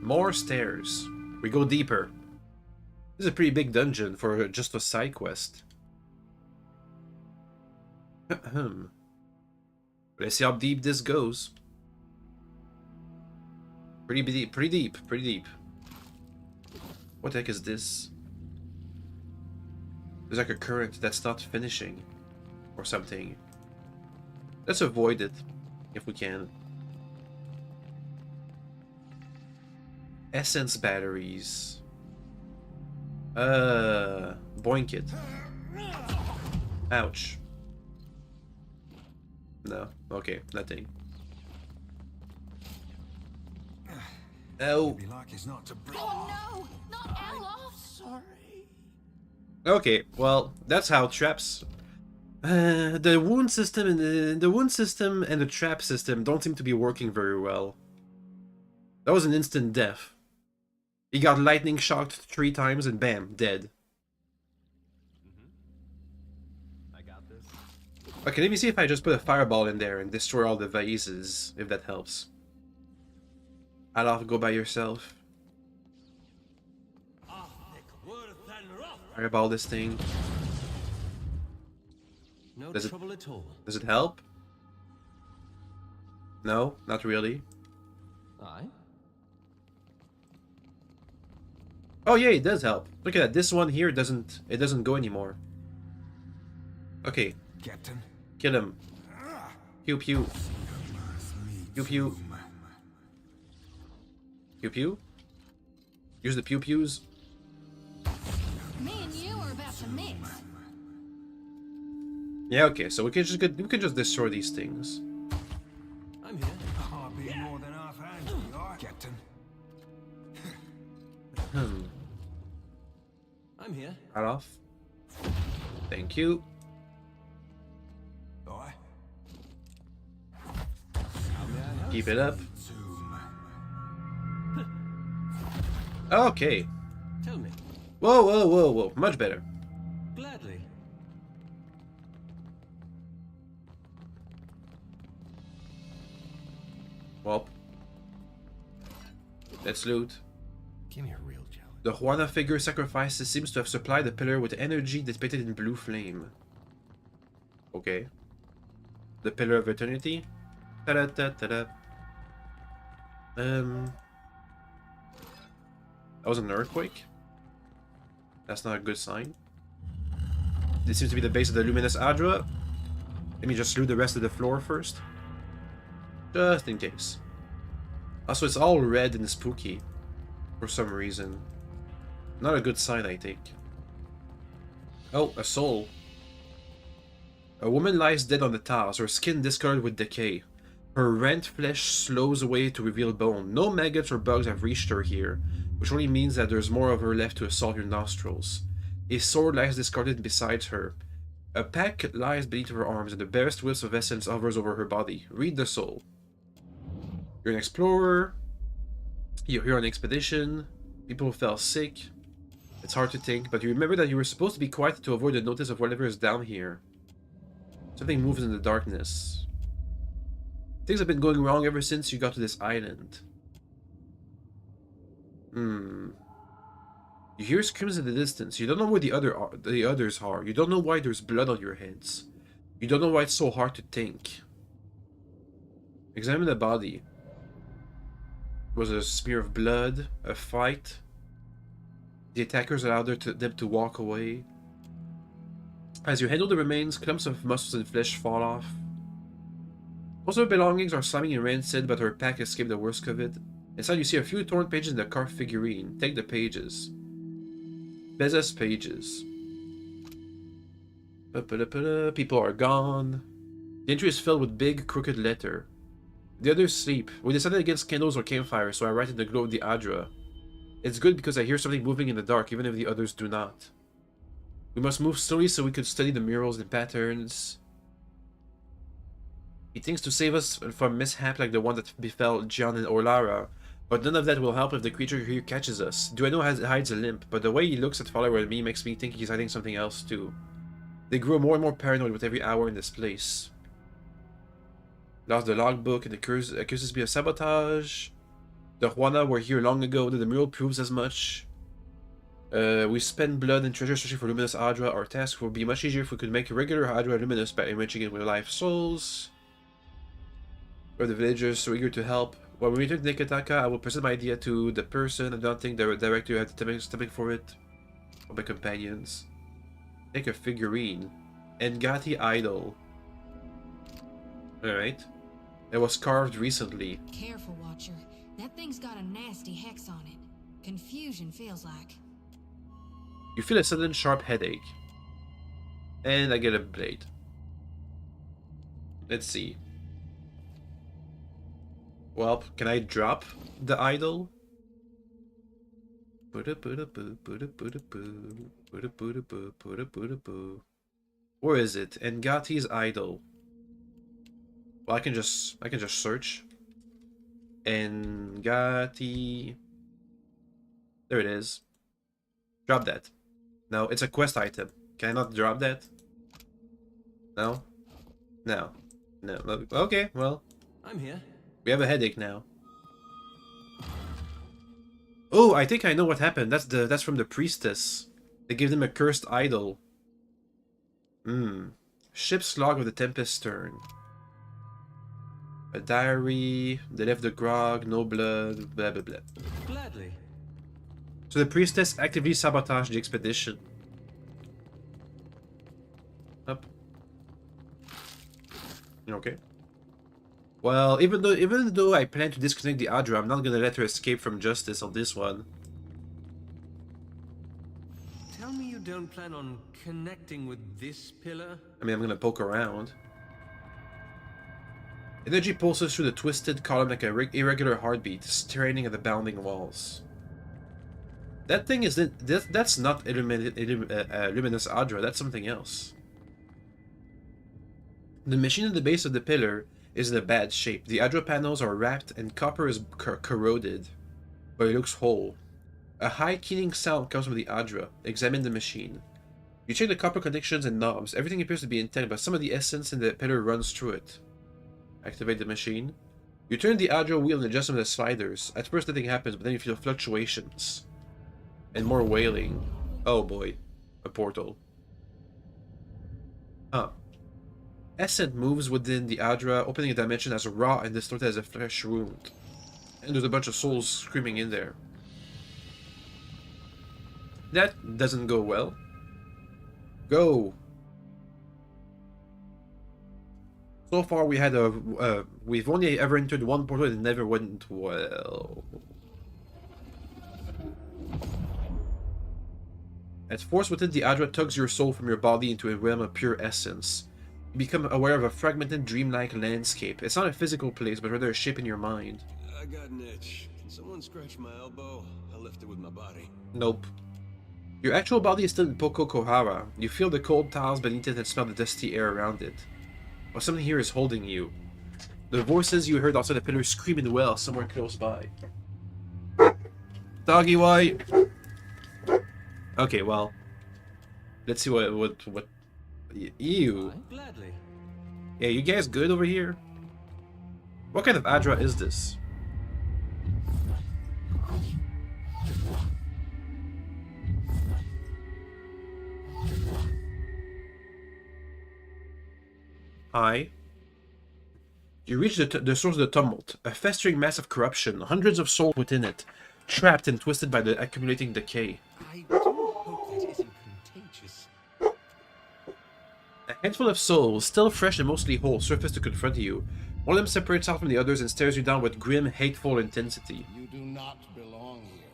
More stairs. We go deeper. This is a pretty big dungeon for just a side quest. Let's see how deep this goes. Pretty deep, pretty deep, pretty deep. What the heck is this? There's like a current that's not finishing. Or something. Let's avoid it, if we can. Essence batteries. Boink it. Ouch. No. Okay, nothing. Oh. Be like it's not to break. Oh no! Not Alof! Sorry. Okay, well, that's how traps. The wound system and the wound system and the trap system don't seem to be working very well. That was an instant death. He got lightning shocked 3 times and bam, dead. I got this. Okay, let me see if I just put a fireball in there and destroy all the vases, if that helps. I'll go by yourself. Fireball this thing. No Does it- trouble at all. Does it help? No, not really. Aye. Oh yeah, it does help. Look at that. This one here doesn't go anymore. Okay, Captain. kill him. Pew pew. Pew pew. Pew pew. Use the pew pews. Me and you are about to mix. Yeah, okay. So we can just destroy these things. I'm here. I'll be more than half hands, you are, Captain. Hmm. I'm here. Right off. Thank you. Aye. Keep it up. Okay. Tell me. Whoa, whoa, whoa, whoa. Much better. Gladly. Well. Let's loot. Give me a real challenge. The Juana figure sacrifices seems to have supplied the pillar with energy depicted in blue flame. Okay. The Pillar of Eternity. Ta-da, ta-da. That was an earthquake. That's not a good sign. This seems to be the base of the Luminous Adra. Let me just loot the rest of the floor first. Just in case. Also, it's all red and spooky. For some reason. Not a good sign, I think. Oh, a soul. A woman lies dead on the tiles, her skin discolored with decay. Her rent flesh slows away to reveal bone. No maggots or bugs have reached her here, which only means that there's more of her left to assault your nostrils. A sword lies discarded beside her. A pack lies beneath her arms, and the barest wisp of essence hovers over her body. Read the soul. You're an explorer. You're here on an expedition. People fell sick. It's hard to think, but you remember that you were supposed to be quiet to avoid the notice of whatever is down here. Something moves in the darkness. Things have been going wrong ever since you got to this island. You hear screams in the distance. You don't know where the others are. You don't know why there's blood on your heads. You don't know why it's so hard to think. Examine the body. Was a smear of blood, a fight. The attackers allowed them to walk away. As you handle the remains, clumps of muscles and flesh fall off. Most of her belongings are slimy and rancid, but her pack escaped the worst of it. Inside you see a few torn pages in the carved figurine. Take the pages. Beza's pages. People are gone. The entry is filled with big, crooked letter. The others sleep. We decided against candles or campfires, so I write in the glow of the Adra. It's good because I hear something moving in the dark, even if the others do not. We must move slowly so we could study the murals and patterns. He thinks to save us from mishap like the one that befell Gian and Orlara, but none of that will help if the creature here catches us. Do I know hides a limp, but the way he looks at Follower and me makes me think he's hiding something else too. They grow more and more paranoid with every hour in this place. Lost the logbook and accuses me of sabotage. The Juana were here long ago, the mural proves as much. We spend blood and treasure searching for Luminous Adra. Our task would be much easier if we could make a regular Adra luminous by enriching it with life souls. We're the villagers so eager to help. When we return to Nekataka, I will present my idea to the person. I don't think the director had the stomach for it. Or my companions. Take a figurine. Engati idol. Alright. It was carved recently. Careful, Watcher. That thing's got a nasty hex on it. Confusion feels like. You feel a sudden sharp headache. And I get a blade. Let's see. Well, can I drop the idol? Where is it? Engati's idol. Well, I can just search. Engati. There it is. Drop that. No, it's a quest item. Can I not drop that? No? No. No. Okay, well. I'm here. We have a headache now. Oh, I think I know what happened. That's from the priestess. They gave them a cursed idol. Ship's log of the Tempest Stern. A diary. They left the grog, no blood, blah blah blah. Gladly. So the priestess actively sabotaged the expedition. Up. Okay. Well, even though I plan to disconnect the Adra, I'm not gonna let her escape from justice on this one. Tell me you don't plan on connecting with this pillar? I mean, I'm gonna poke around. Energy pulses through the twisted column like a irregular heartbeat, straining at the bounding walls. That thing is that's not Luminous Adra, that's something else. The machine at the base of the pillar is in a bad shape. The Adra panels are wrapped and copper is corroded, but it looks whole. A high keening sound comes from the Adra. Examine the machine. You check the copper connections and knobs. Everything appears to be intact, but some of the essence in the pillar runs through it. Activate the machine. You turn the Adra wheel and adjust some of the sliders. At first nothing happens, but then you feel fluctuations. And more wailing. Oh boy. A portal. Huh. Essence moves within the Adra, opening a dimension as raw and distorted as a flesh wound. And there's a bunch of souls screaming in there. That doesn't go well. Go! So far we had we've only ever entered one portal and it never went well. As force within the Adra tugs your soul from your body into a realm of pure essence. You become aware of a fragmented, dreamlike landscape. It's not a physical place, but rather a shape in your mind. I got an itch. Can someone scratch my elbow? I'll lift it with my body. Nope. Your actual body is still in Poko Kohara. You feel the cold tiles beneath it and smell the dusty air around it. But something here is holding you. The voices you heard outside the pillar scream in well somewhere close by. Doggy white! Okay, well. Let's see what ew. Gladly. Yeah, you guys good over here? What kind of Adra is this? Hi. You reach the source of the tumult, a festering mass of corruption, hundreds of souls within it, trapped and twisted by the accumulating decay. I do hope that isn't contagious. A handful of souls, still fresh and mostly whole, surface to confront you. One of them separates out from the others and stares you down with grim, hateful intensity. You do not belong here.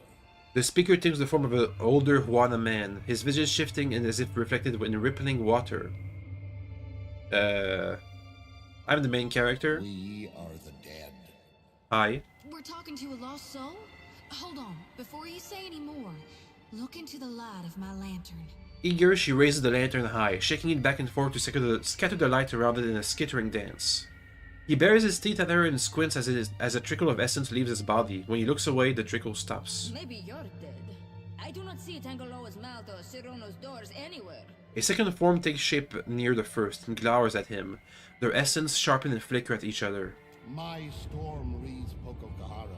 The speaker takes the form of an older Huana man, his visage shifting and as if reflected in rippling water. I'm the main character. We are the dead. Hi. We're talking to a lost soul? Hold on, before you say any more, look into the light of my lantern. Eager, she raises the lantern high, shaking it back and forth to scatter the light around it in a skittering dance. He bares his teeth at her and squints as a trickle of essence leaves his body. When he looks away, the trickle stops. Maybe you're dead. I do not see Tangaloa's mouth or Sirono's doors anywhere. A second form takes shape near the first and glowers at him. Their essence sharpen and flicker at each other. My storm reads Pococahara.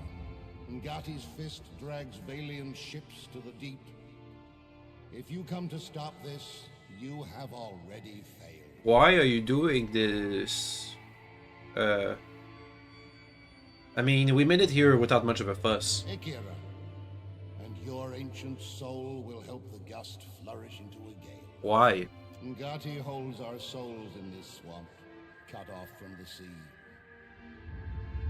Ngati's fist drags Valian ships to the deep. If you come to stop this, you have already failed. Why are you doing this? I mean, we made it here without much of a fuss. Ikira, and your ancient soul will help the gust flourish into a gale. Why? Ngati holds our souls in this swamp, cut off from the sea.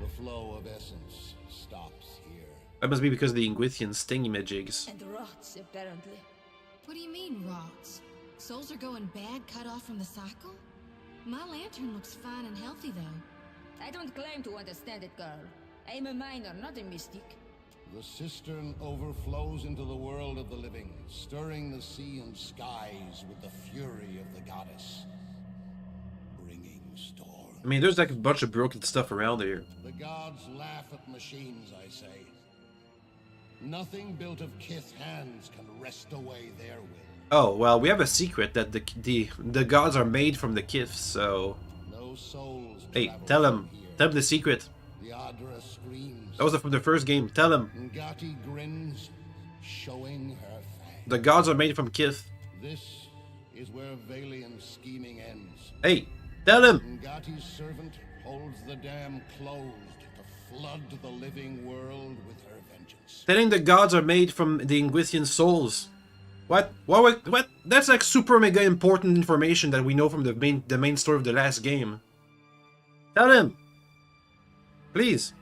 The flow of essence stops here. That must be because of the Ingwithian sting images. And rots, apparently. What do you mean, rots? Souls are going bad, cut off from the cycle? My lantern looks fine and healthy, though. I don't claim to understand it, girl. I am a miner, not a mystic. The cistern overflows into the world of the living, stirring the sea and skies with the fury of the goddess. Bringing storm. I mean, there's like a bunch of broken stuff around here. The gods laugh at machines, I say. Nothing built of Kith hands can wrest away their will. Oh, well, we have a secret that the gods are made from the Kiths, so... No souls. Hey, tell him. Tell him the secret. The Adra screams. That was from the first game. Tell him. Ngati grins, showing her fangs. The gods are made from Kith. This is where Valian scheming ends. Hey, tell him. Ngati's servant holds the dam closed to flood the living world with her vengeance. Telling the gods are made from the Ingwithian souls. What? What? That's like super mega important information that we know from the main story of the last game. Tell him. Please.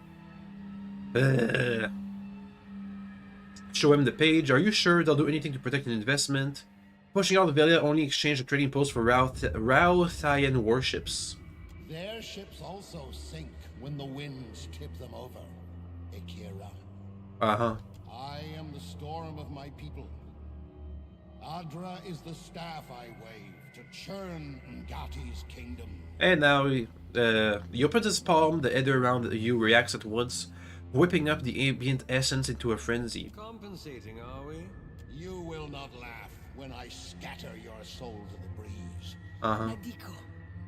Show him the page. Are you sure they'll do anything to protect an investment? Pushing out Velia only exchanged a trading post for Rauthayan warships. Their ships also sink when the winds tip them over. Ikira. Uh-huh. I am the storm of my people. Adra is the staff I wave to churn Ngati's kingdom. And now he opens his palm, the ether around you reacts at once, whipping up the ambient essence into a frenzy. Compensating, are we? You will not laugh when I scatter your soul to the breeze. Uh-huh. Adiko,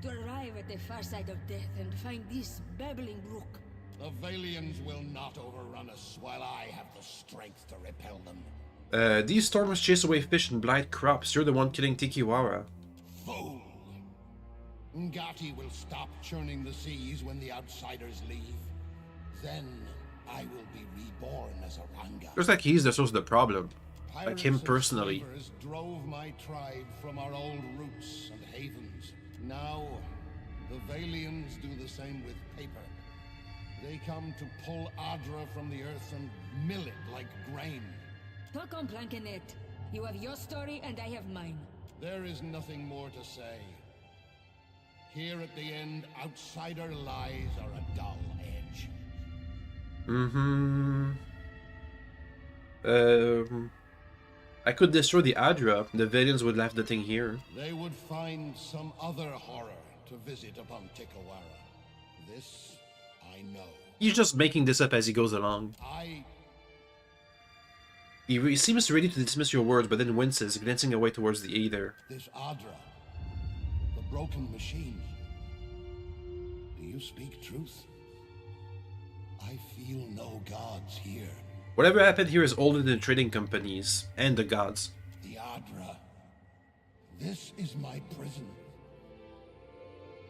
to arrive at the far side of death and find this babbling brook. The Valians will not overrun us while I have the strength to repel them. These storms chase away fish and blight crops. You're the one killing Tikiwara. Fool! Ngati will stop churning the seas when the outsiders leave. Then I will be reborn as a Ranga. Looks like he's the source of the problem. Like him Pirates and personally. slavers drove my tribe from our old roots and havens. Now, the Valians do the same with paper. They come to pull Adra from the earth and mill it like grain. Talk on Plankenet. You have your story and I have mine. There is nothing more to say. Here at the end, outsider lies are a dull edge. I could destroy the Adra. The Valians would left the thing here. They would find some other horror to visit upon Tikawara. This, I know. He's just making this up as he goes along. He seems ready to dismiss your words, but then winces, glancing away towards the ether. This Adra, the broken machine. Do you speak truth? I feel no gods here. Whatever happened here is older than trading companies and the gods. The Adra. This is my prison.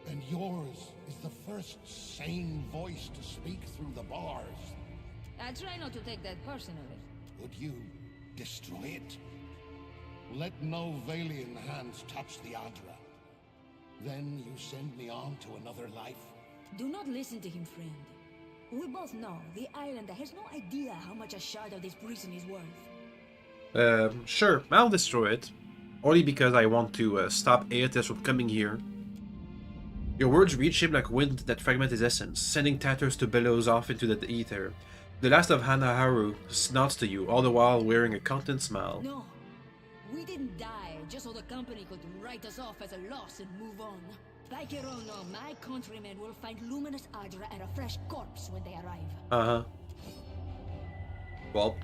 And yours is the first sane voice to speak through the bars. I try not to take that personally. Would you destroy it? Let no Valian hands touch the Adra. Then you send me on to another life. Do not listen to him, friend. We both know the island has no idea how much a shard of this prison is worth. Sure, I'll destroy it. Only because I want to stop Aetus from coming here. Your words reach him like wind that fragment his essence, sending tatters to bellows off into the ether. The last of Hanaharu nods to you, all the while wearing a content smile. No, we didn't die just so the company could write us off as a loss and move on. Like you all know, my countrymen will find luminous Adra and a fresh corpse when they arrive. Uh-huh. Well,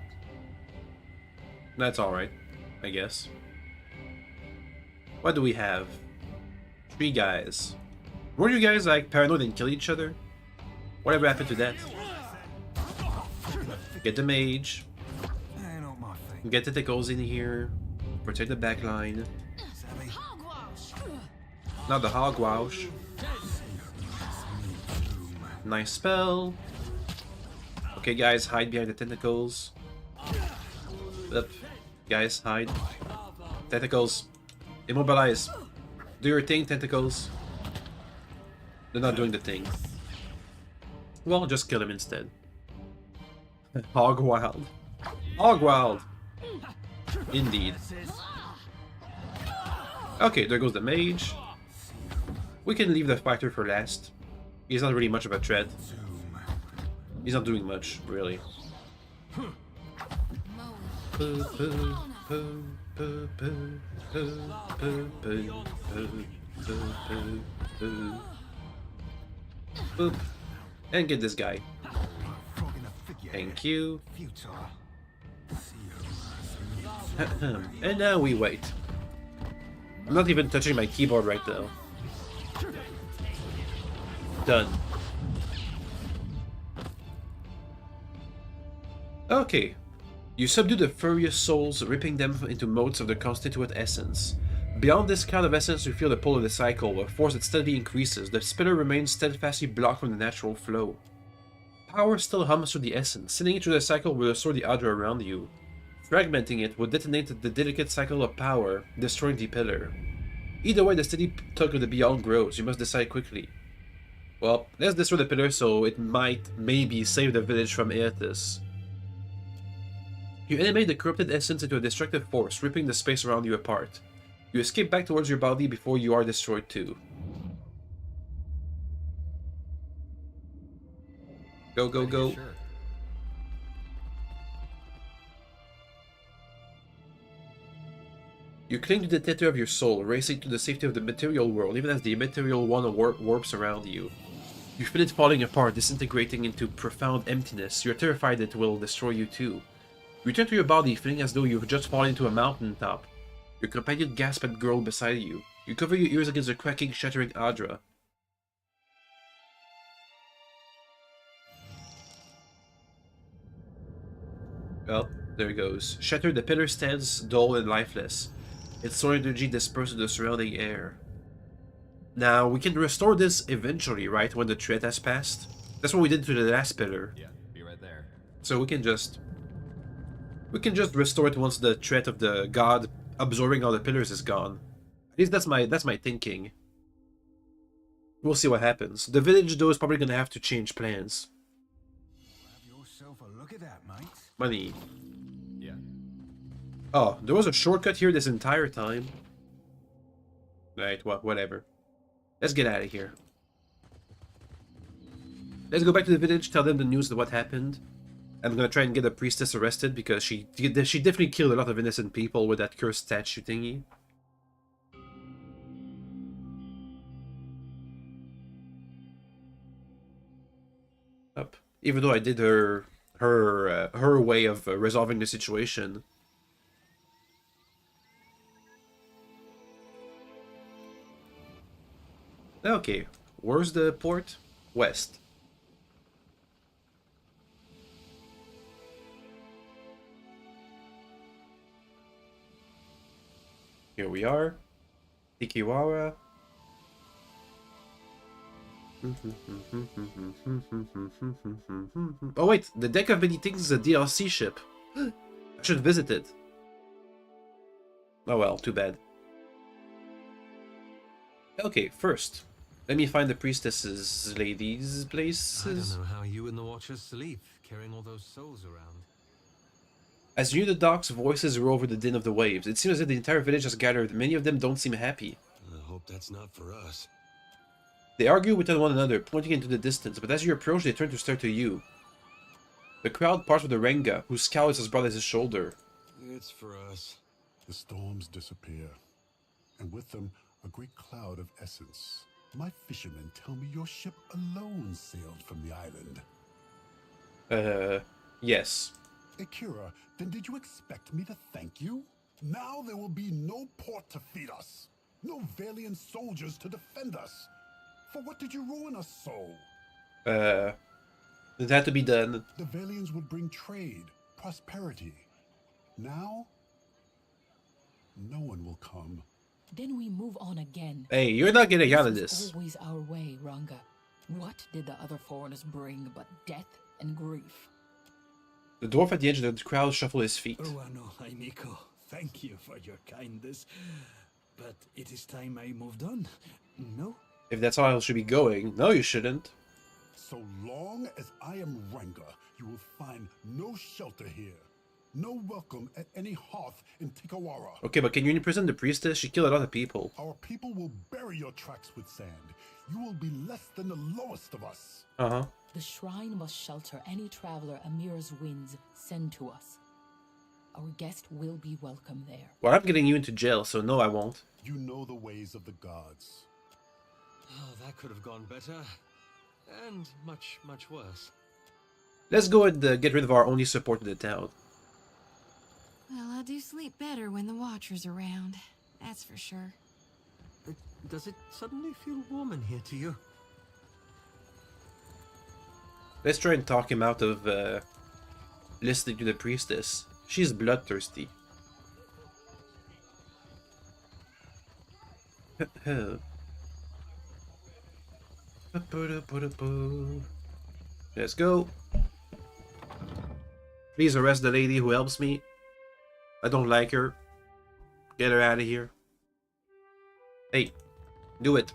that's alright, I guess. What do we have? 3 guys. Were you guys like paranoid and kill each other? Whatever happened to that? Get the mage. Get the tentacles in here. Protect the backline. Not the hogwash. Nice spell. Okay, guys, hide behind the tentacles. Up. Guys, hide. Tentacles. Immobilize. Do your thing, tentacles. They're not doing the thing. Well, just kill him instead. Hogwild. Hogwild! Indeed. Okay, there goes the mage. We can leave the fighter for last. He's not really much of a threat. He's not doing much, really. Boop. And get this guy. Thank you. And now we wait. I'm not even touching my keyboard right now. Done. Okay. You subdue the furious souls, ripping them into motes of the constituent essence. Beyond this cloud of essence, you feel the pull of the cycle, a force that steadily increases. The spiller remains steadfastly blocked from the natural flow. Power still hums through the essence. Sending it through the cycle will restore the Adra around you. Fragmenting it would detonate the delicate cycle of power, destroying the pillar. Either way, the steady tug of the beyond grows. You must decide quickly. Well, let's destroy the pillar so it might, maybe, save the village from Aetus. You animate the corrupted essence into a destructive force, ripping the space around you apart. You escape back towards your body before you are destroyed too. Go, go, go. You cling to the tether of your soul, racing to the safety of the material world, even as the immaterial one warps around you. You feel it falling apart, disintegrating into profound emptiness. You're terrified it will destroy you too. You return to your body, feeling as though you've just fallen into a mountain top. Your companion gasps at the girl beside you. You cover your ears against the cracking, shattering Adra. Well, there it goes. Shattered, the pillar stands dull and lifeless. Its solar energy dispersed in the surrounding air. Now, we can restore this eventually, right? When the threat has passed? That's what we did to the last pillar. Yeah, be right there. So we can just restore it once the threat of the god absorbing all the pillars is gone. At least that's my thinking. We'll see what happens. The village, though, is probably gonna have to change plans. Have yourself a look at that, mate. Money. Yeah. Oh, there was a shortcut here this entire time. Right, well, whatever. Let's get out of here. Let's go back to the village, tell them the news of what happened. I'm gonna try and get the priestess arrested because she definitely killed a lot of innocent people with that cursed statue thingy. Up. Even though I did her way of resolving the situation. Okay, where's the port? West. Here we are. Ikiwara. Oh wait, the Deck of Many Things is a DLC ship. I should visit it. Oh well, too bad. Okay, first, let me find the priestess's ladies' places. I don't know how you and the Watchers sleep, carrying all those souls around. As you near the docks, voices roar over the din of the waves. It seems as if the entire village has gathered. Many of them don't seem happy. I hope that's not for us. They argue with one another, pointing into the distance, but as you approach, they turn to stare to you. The crowd parts with the Renga, whose scowl is as broad as his shoulder. It's for us. The storms disappear, and with them a great cloud of essence. My fishermen tell me your ship alone sailed from the island. Yes. Akira, then did you expect me to thank you? Now there will be no port to feed us, no Valiant soldiers to defend us. For what did you ruin us so? It had to be done. The Valians would bring trade, prosperity. Now, no one will come. Then we move on again. Hey, you're not getting out of this. Always our way, Ranga. What did the other foreigners bring but death and grief? The dwarf at the edge of the crowd shuffled his feet. Ruano Haimiko, thank you for your kindness. But it is time I moved on, no? If that's how I should be going, no, you shouldn't. So long as I am Ranga, you will find no shelter here. No welcome at any hearth in Tikawara. Okay, but can you imprison the priestess? She killed a lot of people. Our people will bury your tracks with sand. You will be less than the lowest of us. Uh-huh. The shrine must shelter any traveler Amir's winds send to us. Our guest will be welcome there. Well, I'm getting you into jail, so no, I won't. You know the ways of the gods. Oh, that could have gone better. And much, much worse. Let's go and get rid of our only support in the town. Well, I do sleep better when the Watcher's around. That's for sure. But does it suddenly feel warm in here to you? Let's try and talk him out of listening to the priestess. She's bloodthirsty. Let's go. Please arrest the lady who helps me. I don't like her. Get her out of here. Hey, do it.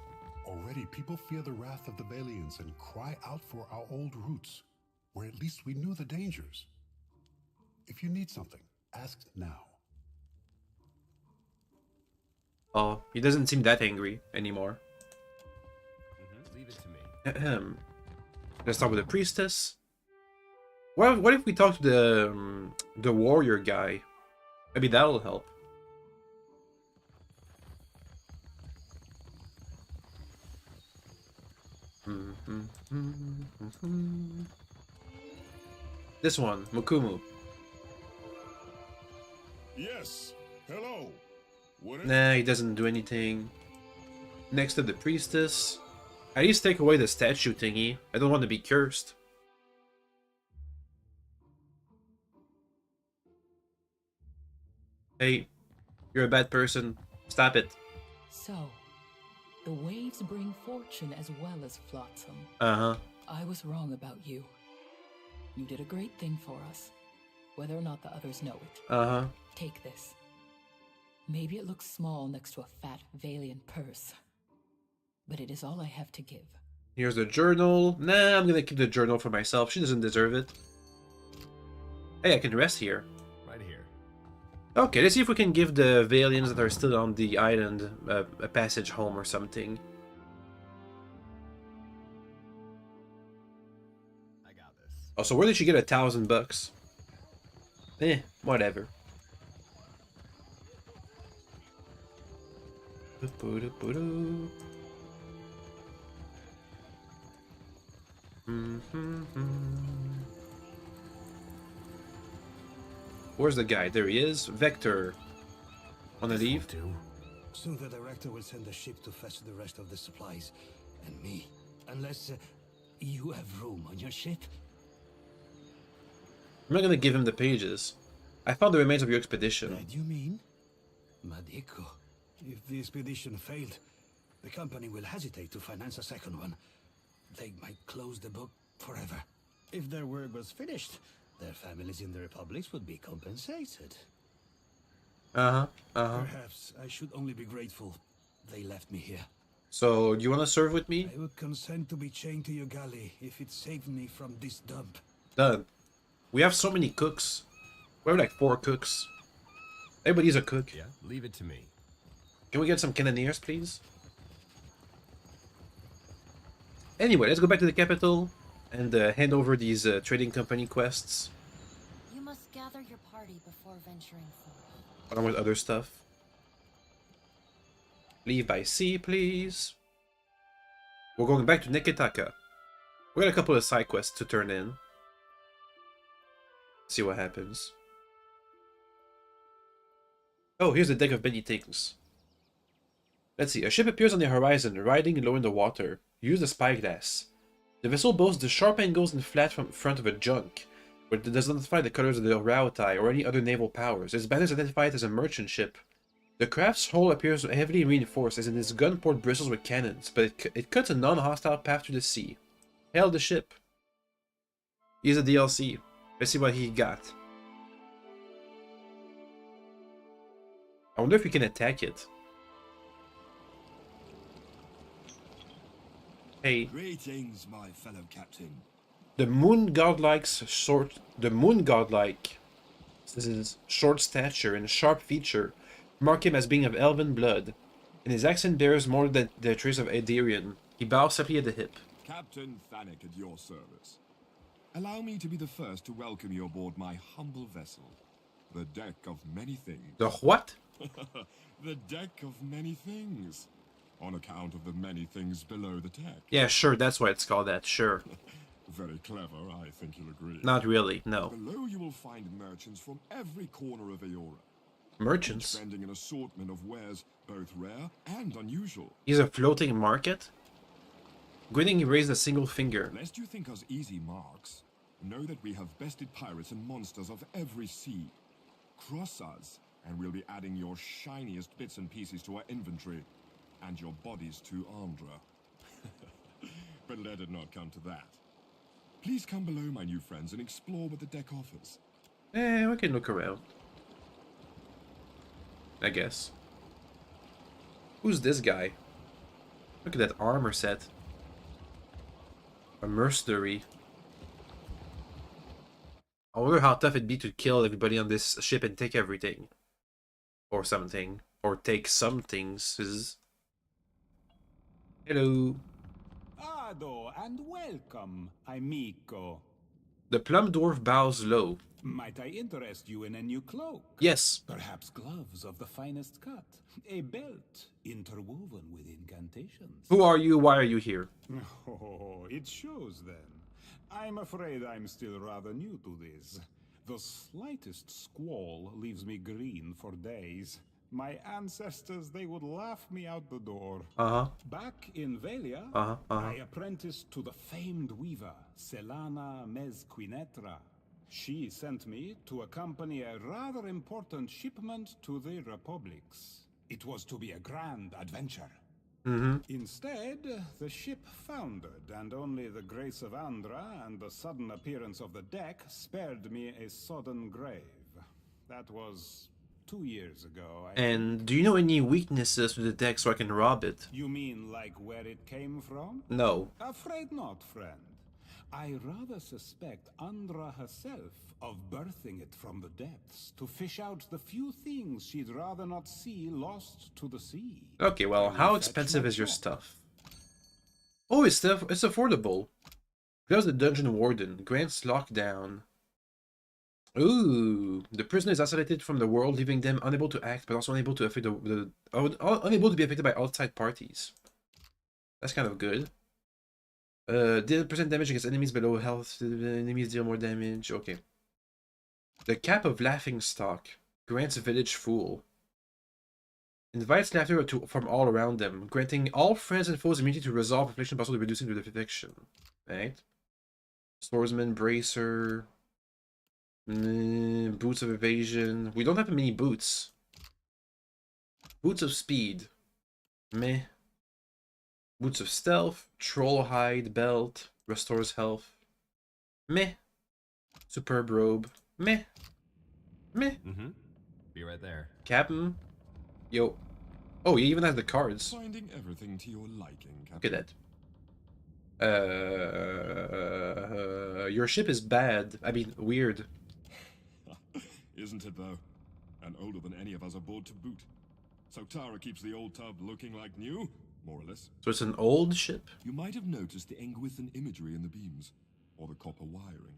Already people fear the wrath of the Valians and cry out for our old roots, where at least we knew the dangers. If you need something, ask now. Oh, he doesn't seem that angry anymore. Leave it to me. Ahem. Let's start with the priestess. What if we talk to the warrior guy? Maybe that'll help. This one, Mukumu. Yes. Hello. What Nah, he doesn't do anything. Next to the priestess. At least take away the statue thingy. I don't want to be cursed. Hey, you're a bad person. Stop it. So, the waves bring fortune as well as flotsam. Uh-huh. I was wrong about you. You did a great thing for us, whether or not the others know it. Uh-huh. Take this. Maybe it looks small next to a fat Valiant purse, but it is all I have to give. Here's the journal. Nah, I'm gonna keep the journal for myself. She doesn't deserve it. Hey, I can rest here. Right here. Okay, let's see if we can give the Valiants that are still on the island a passage home or something. I got this. Oh, so where did she get $1,000? Whatever. Where's the guy? There he is. Vector. Wanna leave? Soon the director will send a ship to fetch the rest of the supplies. And me. Unless you have room on your ship. I'm not gonna give him the pages. I found the remains of your expedition. What do you mean? Madiko. If the expedition failed, the company will hesitate to finance a second one. They might close the book forever. If their work was finished, their families in the republics would be compensated. Perhaps I should only be grateful they left me here. So, do you want to serve with me? I would consent to be chained to your galley if it saved me from this dump. Done. We have so many cooks. We have like 4 cooks. Everybody's a cook. Yeah, leave it to me. Can we get some cannoneers, please? Anyway, let's go back to the capital and hand over these trading company quests. You must gather your party before venturing forth. Along with other stuff. Leave by sea, please. We're going back to Neketaka. We got a couple of side quests to turn in. See what happens. Oh, here's the deck of many things. Let's see. A ship appears on the horizon, riding low in the water. Use the spyglass. The vessel boasts the sharp angles and flat front of a junk, but it does not identify the colors of the Rautai or any other naval powers. Its banner is identified as a merchant ship. The craft's hull appears heavily reinforced, as in its gun port bristles with cannons, but it cuts a non-hostile path to the sea. Hail the ship. Here's a DLC. Let's see what he got. I wonder if we can attack it. Hey. Greetings, my fellow captain. The moon godlike this is short stature and sharp feature mark him as being of elven blood, and his accent bears more than the trace of Aderian. He bows simply at the hip. Captain Thanik at your service. Allow me to be the first to welcome you aboard my humble vessel, the deck of many things. The what? The deck of many things. On account of the many things below the deck. Yeah, sure, that's why it's called that, sure. Very clever, I think you'll agree. Not really, no. Below you will find merchants from every corner of Aora. Merchants? Spending an assortment of wares both rare and unusual. He's a floating market? Grinning raised a single finger. Lest you think us easy marks, know that we have bested pirates and monsters of every sea. Cross us, and we'll be adding your shiniest bits and pieces to our inventory. And your bodies to Andra. But let it not come to that. Please come below, my new friends, and explore what the deck offers. We can look around. I guess. Who's this guy? Look at that armor set. A mercenary. I wonder how tough it'd be to kill everybody on this ship and take everything. Or something. Or take some things. Hello. Ado, and welcome, amico. The plum dwarf bows low. Might I interest you in a new cloak? Yes. Perhaps gloves of the finest cut. A belt interwoven with incantations. Who are you? Why are you here? Oh, it shows then. I'm afraid I'm still rather new to this. The slightest squall leaves me green for days. My ancestors, they would laugh me out the door. Back in Velia, I apprenticed to the famed weaver, Selana Mezquinetra. She sent me to accompany a rather important shipment to the Republics. It was to be a grand adventure. Instead, the ship foundered, and only the grace of Andra and the sudden appearance of the deck spared me a sodden grave. That was 2 years ago. And do you know any weaknesses with the deck so I can rob it? You mean like where it came from? No. Afraid not, friend. I rather suspect Andra herself of birthing it from the depths to fish out the few things she'd rather not see lost to the sea. Okay, well, how expensive is your stuff? Oh, it's affordable. Gloves the Dungeon Warden. Grants lockdown. Ooh, the prisoner is isolated from the world, leaving them unable to act, but also unable to affect unable to be affected by outside parties. That's kind of good. Deal percent damage against enemies below health. Enemies deal more damage. Okay. The Cap of Laughing Stock grants Village Fool. Invites laughter from all around them, granting all friends and foes immunity to resolve affliction, possibly reducing to affliction. Right. Swordsman, Bracer. Boots of Evasion. We don't have many boots. Boots of Speed. Meh. Boots of Stealth. Troll Hide Belt. Restores health. Meh. Superb Robe. Meh. Meh. Be right there. Captain. Yo. Oh, he even has the cards. Finding everything to your liking, Captain. Look at that. Your ship is bad. I mean, weird. Isn't it, though? And older than any of us aboard to boot. So Tara keeps the old tub looking like new, more or less. So it's an old ship? You might have noticed the Engwithan imagery in the beams, or the copper wiring.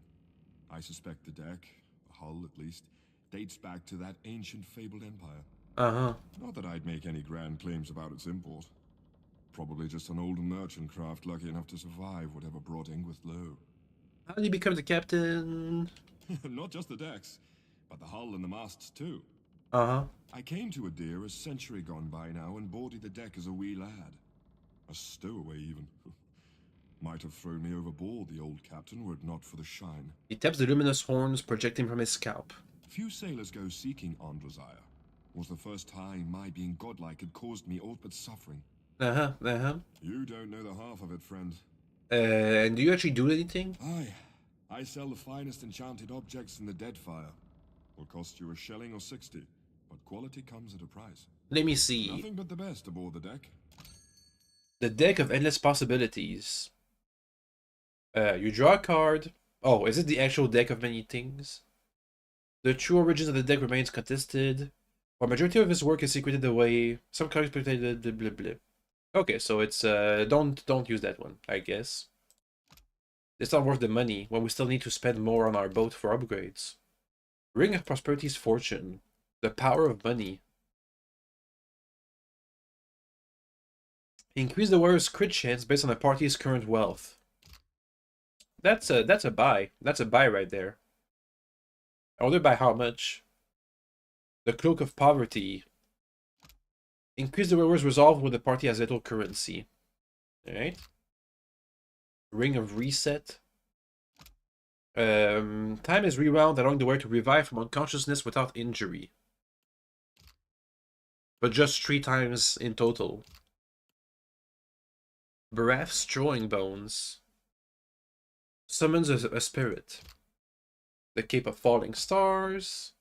I suspect the deck, the hull at least, dates back to that ancient fabled empire. Not that I'd make any grand claims about its import. Probably just an old merchant craft lucky enough to survive whatever brought Engwith low. How did he become the captain? Not just the decks, but the hull and the masts too. I came to Adir a century gone by now and boarded the deck as a wee lad. A stowaway even. Might have thrown me overboard, the old captain, were it not for the shine. He taps the luminous horns projecting from his scalp. Few sailors go seeking Androzaya. Was the first time my being godlike had caused me aught but suffering. You don't know the half of it, friend. And do you actually do anything? Aye. I sell the finest enchanted objects in the Deadfire. Will cost you a shilling or 60, but quality comes at a price. Let me see. Nothing but the best aboard the deck. The Deck of Endless Possibilities. You draw a card. Oh, is it the actual deck of many things? The true origins of the deck remains contested. While majority of his work is secreted away, some cards protected. Blah blah. Okay, so it's don't use that one, I guess. It's not worth the money when we still need to spend more on our boat for upgrades. Ring of Prosperity's Fortune. The power of money. Increase the warrior's crit chance based on the party's current wealth. That's a buy. That's a buy right there. I wonder by how much. The Cloak of Poverty. Increase the warrior's resolve when the party has little currency. Alright. Ring of Reset. Time is rewound along the way to revive from unconsciousness without injury. But just 3 times in total. Barath's Throwing Bones. Summons a spirit. The Cape of Falling Stars.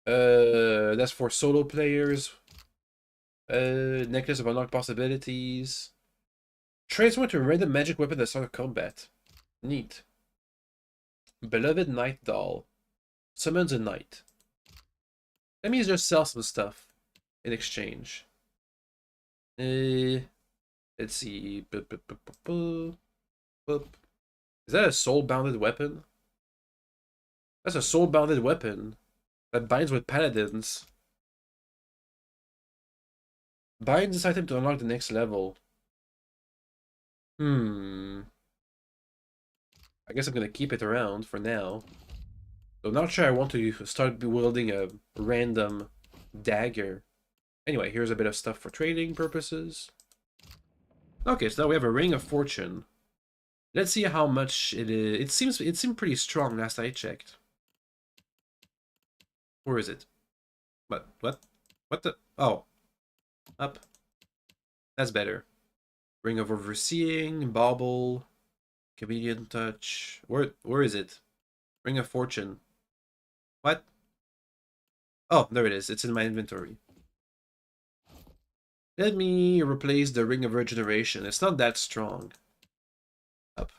That's for solo players. Necklace of Unlocked Possibilities. Transform to a random magic weapon at the start of combat. Neat. Beloved Night Doll. Summons a knight. Let me just sell some stuff in exchange. Let's see. Is that a soul-bounded weapon? That's a soul-bounded weapon that binds with paladins. Bind this item to unlock the next level. I guess I'm gonna keep it around for now. So not sure I want to start wielding a random dagger. Anyway, here's a bit of stuff for trading purposes. Okay, so now we have a Ring of Fortune. Let's see how much it is. It seemed pretty strong last I checked. Where is it? What the? Oh. Up. That's better. Ring of Overseeing, Bauble, Chameleon Touch. Where is it? Ring of Fortune. What? Oh, there it is. It's in my inventory. Let me replace the Ring of Regeneration. It's not that strong. Up.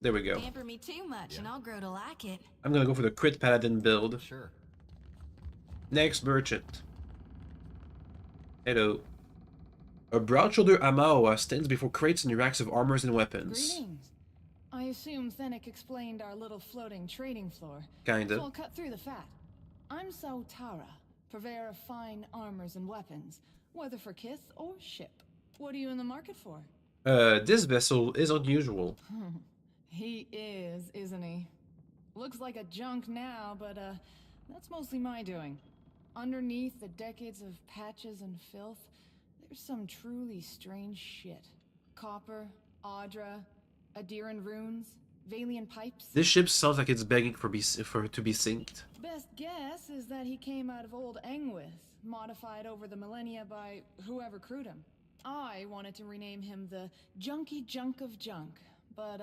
There we go. Pamper me too much and I'll grow to like it. I'm gonna go for the Crit Paladin build. Sure. Next merchant. Hello. A broad-shouldered Amaoa stands before crates and racks of armors and weapons. Greetings. I assume Thenic explained our little floating trading floor. Kinda. So I'll cut through the fat. I'm Sautara, purveyor of fine armors and weapons, whether for kith or ship. What are you in the market for? This vessel is unusual. He is, isn't he? Looks like a junk now, but that's mostly my doing. Underneath the decades of patches and filth, there's some truly strange shit. Copper, Audra, Adiran runes, Valian pipes. This ship sounds like it's begging for to be synced. Best guess is that he came out of old Engwith, modified over the millennia by whoever crewed him. I wanted to rename him the Junky Junk of Junk, but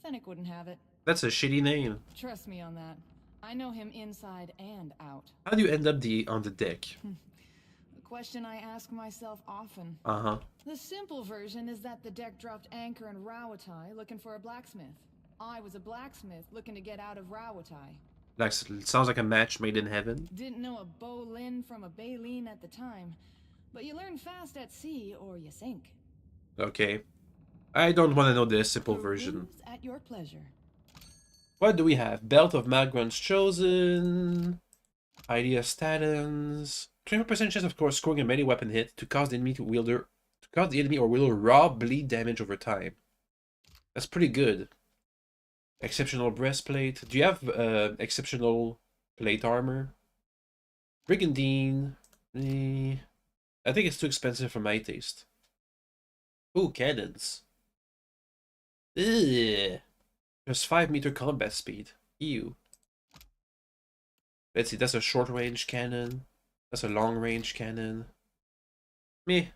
Thenic wouldn't have it. That's a shitty name. Trust me on that. I know him inside and out. How do you end up on the deck? A question I ask myself often. Uh-huh. The simple version is that the deck dropped anchor in Rawatai looking for a blacksmith. I was a blacksmith looking to get out of Rawatai. Like, sounds like a match made in heaven. Didn't know a Bolin from a Baleen at the time, but you learn fast at sea or you sink. Okay. I don't want to know the simple version. At your pleasure. What do we have? Belt of Malgrun's Chosen. Idea statins. 20% chance of course scoring a melee weapon hit to cause the enemy or wielder raw bleed damage over time. That's pretty good. Exceptional breastplate. Do you have exceptional plate armor? Brigandine. I think it's too expensive for my taste. Ooh, cannons. Ugh. There's 5-meter combat speed. Ew. Let's see, that's a short-range cannon. That's a long-range cannon. Meh.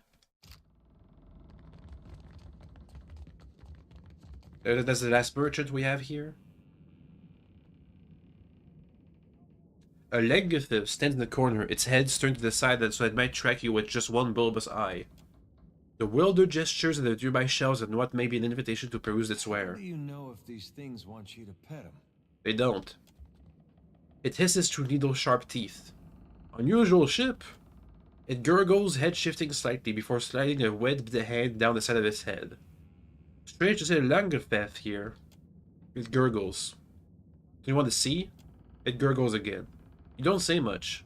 That's the last merchant we have here. A Legathith stands in the corner, its head turned to the side so it might track you with just one bulbous eye. The wielder gestures at the nearby shelves and what may be an invitation to peruse its wear. How do you know if these things want you to pet them? They don't. It hisses through needle-sharp teeth. Unusual ship. It gurgles, head shifting slightly before sliding a webbed hand down the side of its head. Strange to say Langerfeth here. It gurgles. Do you want to see? It gurgles again. You don't say much.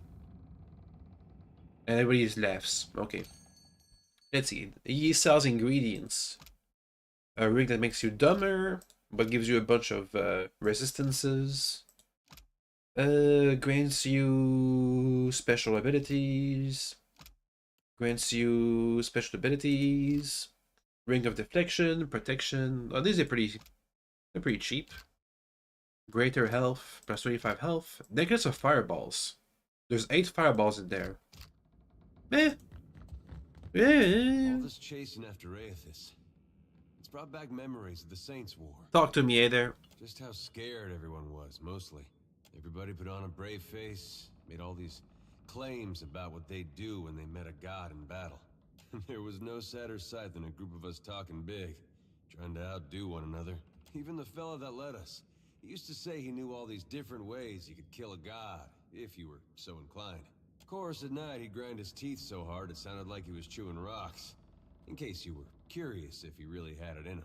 And everybody just laughs. Okay. Let's see. He sells ingredients. A rig that makes you dumber, but gives you a bunch of resistances. Grants you special abilities. Grants you special abilities. Ring of Deflection, Protection. Oh, these are they're pretty cheap. Greater health, plus 25 health. Necklace of Fireballs. There's 8 fireballs in there. Meh. All this chasing after Aethys. It's brought back memories of the Saints' War. Talk to me, eh, there. Just how scared everyone was, mostly. Everybody put on a brave face, made all these claims about what they'd do when they met a god in battle. There was no sadder sight than a group of us talking big, trying to outdo one another. Even the fella that led us. He used to say he knew all these different ways you could kill a god, if you were so inclined. Of course, at night he'd grind his teeth so hard it sounded like he was chewing rocks. In case you were curious if he really had it in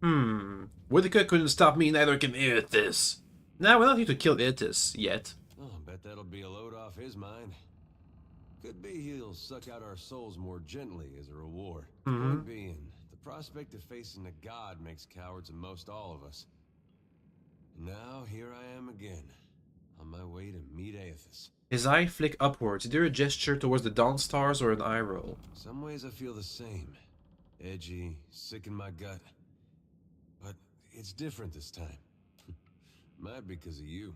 him. Whitaker couldn't stop me, neither can Aethys. Nah, we don't need to kill Aethys yet. Oh, I bet that'll be a load off his mind. Could be he'll suck out our souls more gently as a reward. Point being, the prospect of facing a god makes cowards of most all of us. Now, here I am again, on my way to meet Aethys. His eye flick upwards, either a gesture towards the dawn stars or an eye roll. Some ways I feel the same. Edgy, sick in my gut. But it's different this time. Might be because of you.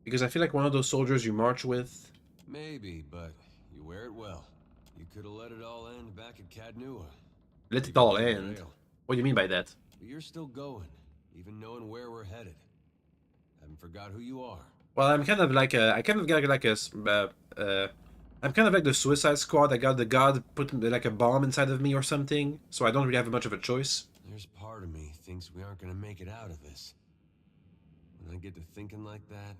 Because I feel like one of those soldiers you march with. Maybe, but you wear it well. You could have let it all end back at Cadnua. Let it all end? What do you mean by that? But you're still going, even knowing where we're headed. Haven't forgot who you are. Well, I'm kind of like I'm kind of like the Suicide Squad. I got the god put like a bomb inside of me or something, so I don't really have much of a choice. There's part of me thinks we aren't gonna make it out of this. When I get to thinking like that,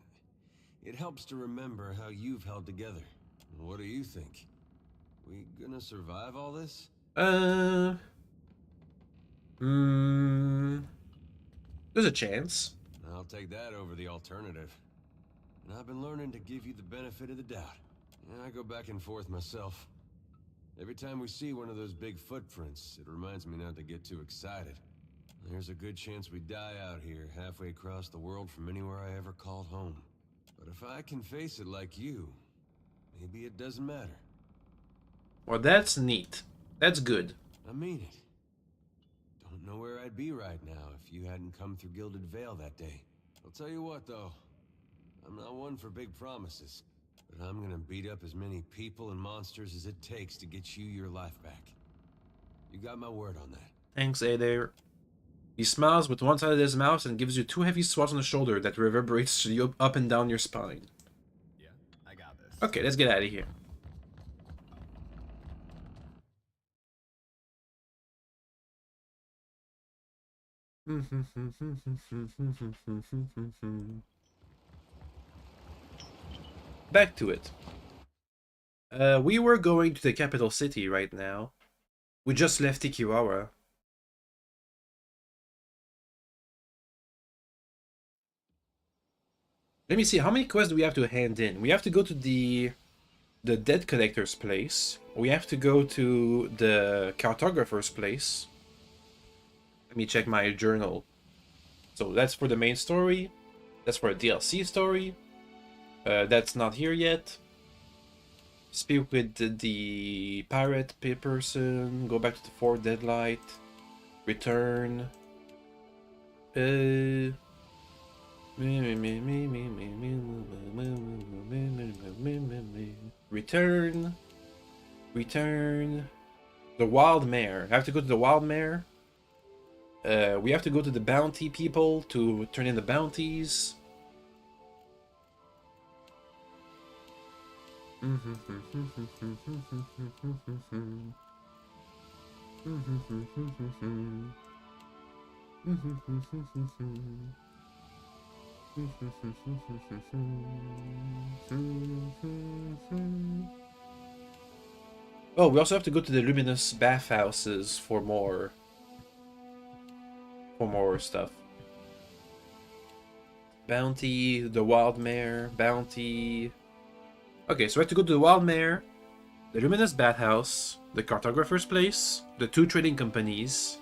it helps to remember how you've held together. What do you think? We gonna survive all this? There's a chance. I'll take that over the alternative. And I've been learning to give you the benefit of the doubt. And I go back and forth myself. Every time we see one of those big footprints, it reminds me not to get too excited. There's a good chance we die out here, halfway across the world from anywhere I ever called home. But if I can face it like you, maybe it doesn't matter. Well, that's neat. That's good. I mean it. Don't know where I'd be right now if you hadn't come through Gilded Vale that day. I'll tell you what, though. I'm not one for big promises, but I'm gonna beat up as many people and monsters as it takes to get you your life back. You got my word on that. Thanks, Adair. He smiles with one side of his mouth and gives you 2 heavy swats on the shoulder that reverberates to you up and down your spine. Yeah, I got this. Okay, let's get out of here. Back to it. We were going to the capital city right now. We just left Ikiwara. Let me see, how many quests do we have to hand in? We have to go to the dead collector's place. We have to go to the cartographer's place. Let me check my journal. So that's for the main story. That's for a DLC story. That's not here yet. Speak with the pirate person. Go back to the Fort Deadlight. Return. Return. The Wild Mare. I have to go to the Wild Mare. We have to go to the bounty people to turn in the bounties. Oh, we also have to go to the luminous bathhouses for more stuff. Bounty, the Wild Mare, bounty. Okay, so we have to go to the Wild Mare, the luminous bathhouse, the cartographer's place, the 2 trading companies.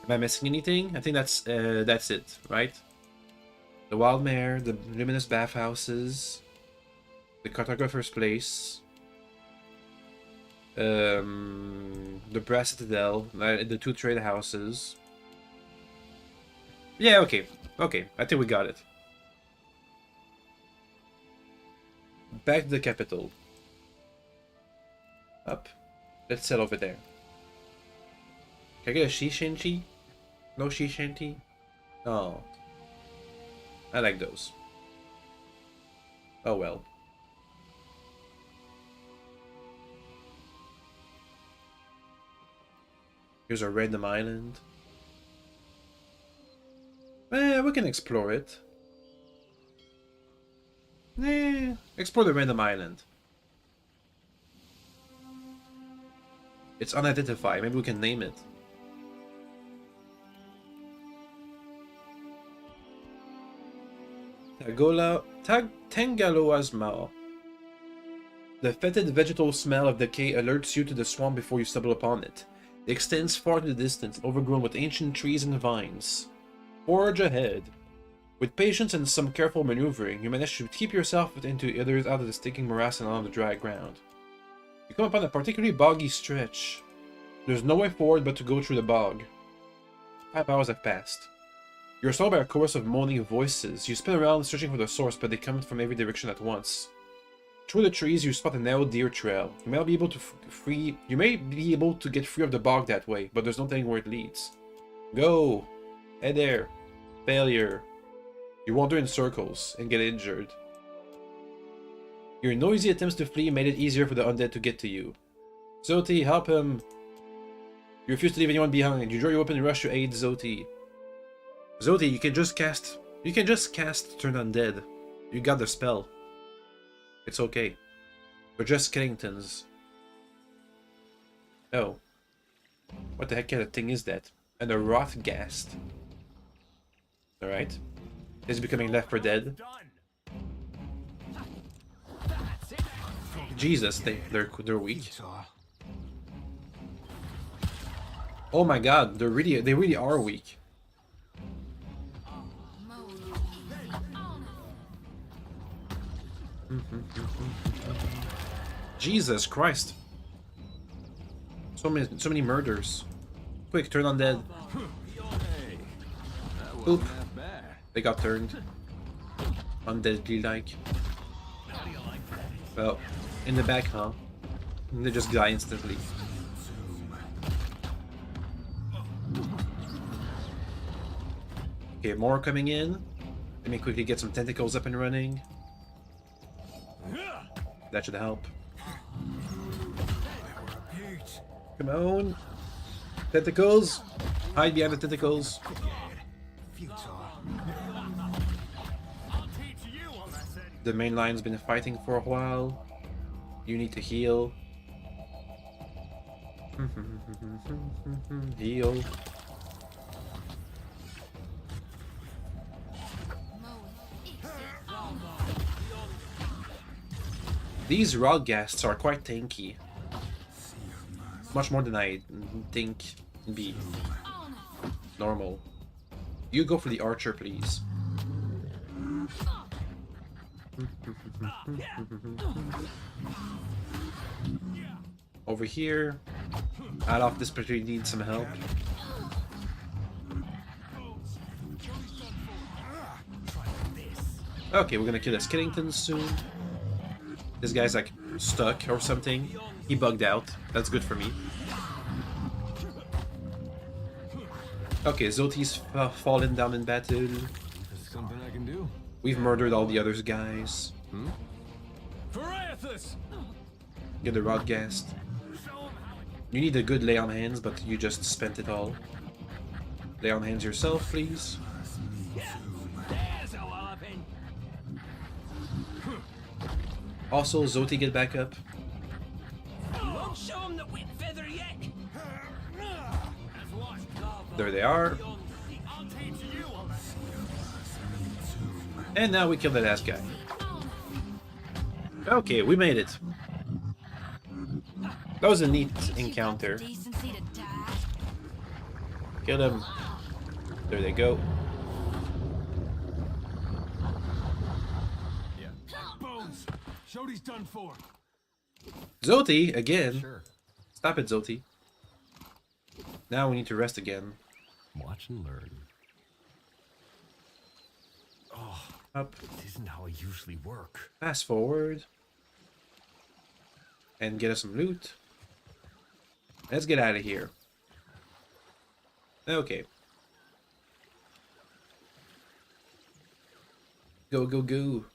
Am I missing anything? I think that's it, right? The Wild Mare, the luminous bathhouses, the cartographer's place, the Brass Citadel, the 2 trade houses. Yeah, okay, I think we got it. Back to the capital. Up. Let's set over there. Can I get a Shishinchi? No Shishinchi? Oh. I like those. Oh well. Here's a random island. We can explore it. Explore the random island. It's unidentified. Maybe we can name it. Tangaloa's Mao. The fetid vegetal smell of decay alerts you to the swamp before you stumble upon it. It extends far to the distance, overgrown with ancient trees and vines. Forge ahead. With patience and some careful maneuvering, you manage to keep yourself into others out of the stinking morass and on the dry ground. You come upon a particularly boggy stretch. There's no way forward but to go through the bog. 5 hours have passed. You're assaulted by a chorus of moaning voices. You spin around searching for the source, but they come from every direction at once. Through the trees, you spot a narrow deer trail. You may be able to get free of the bog that way, but there's no telling where it leads. Go! Head there. Failure. You wander in circles and get injured. Your noisy attempts to flee made it easier for the undead to get to you. Zoti, help him! You refuse to leave anyone behind. You draw your weapon and rush to aid Zoti. Zoti, you can just cast Turn Undead. You got the spell. It's okay. We're just Killingtons. Oh. What the heck kind of thing is that? And a Rothgast. Alright. Is becoming Left 4 Dead. Jesus, they're weak. Oh my god, they really are weak. Jesus Christ. So many murders. Quick, turn undead. Oop. They got turned. Undeadly like. Well, in the back, huh? And they just die instantly. Okay, more coming in. Let me quickly get some tentacles up and running. That should help. Come on. Tentacles. Hide behind the tentacles. The main line's been fighting for a while. You need to heal. Heal. These Rodghasts are quite tanky. Much more than I think would be normal. You go for the archer, please. Over here. Adolf desperately needs some help. Okay, we're gonna kill the Skellingtons soon. This guy's like stuck or something. He bugged out. That's good for me. Okay, Zoti's fallen down in battle. There's something I can do. We've murdered all the other guys. Get the Rodghast. You need a good lay on hands, but you just spent it all. Lay on hands yourself, please. Also, Zoti, get back up. There they are. And now we kill that ass guy. Okay, we made it. That was a neat encounter. Kill them. There they go. Bones. Shodi's done for. Zoti again. Sure. Stop it, Zoti. Now we need to rest again. Watch and learn. Oh, up. This isn't how I usually work. Fast forward. And get us some loot. Let's get out of here. Okay. Go, go, go.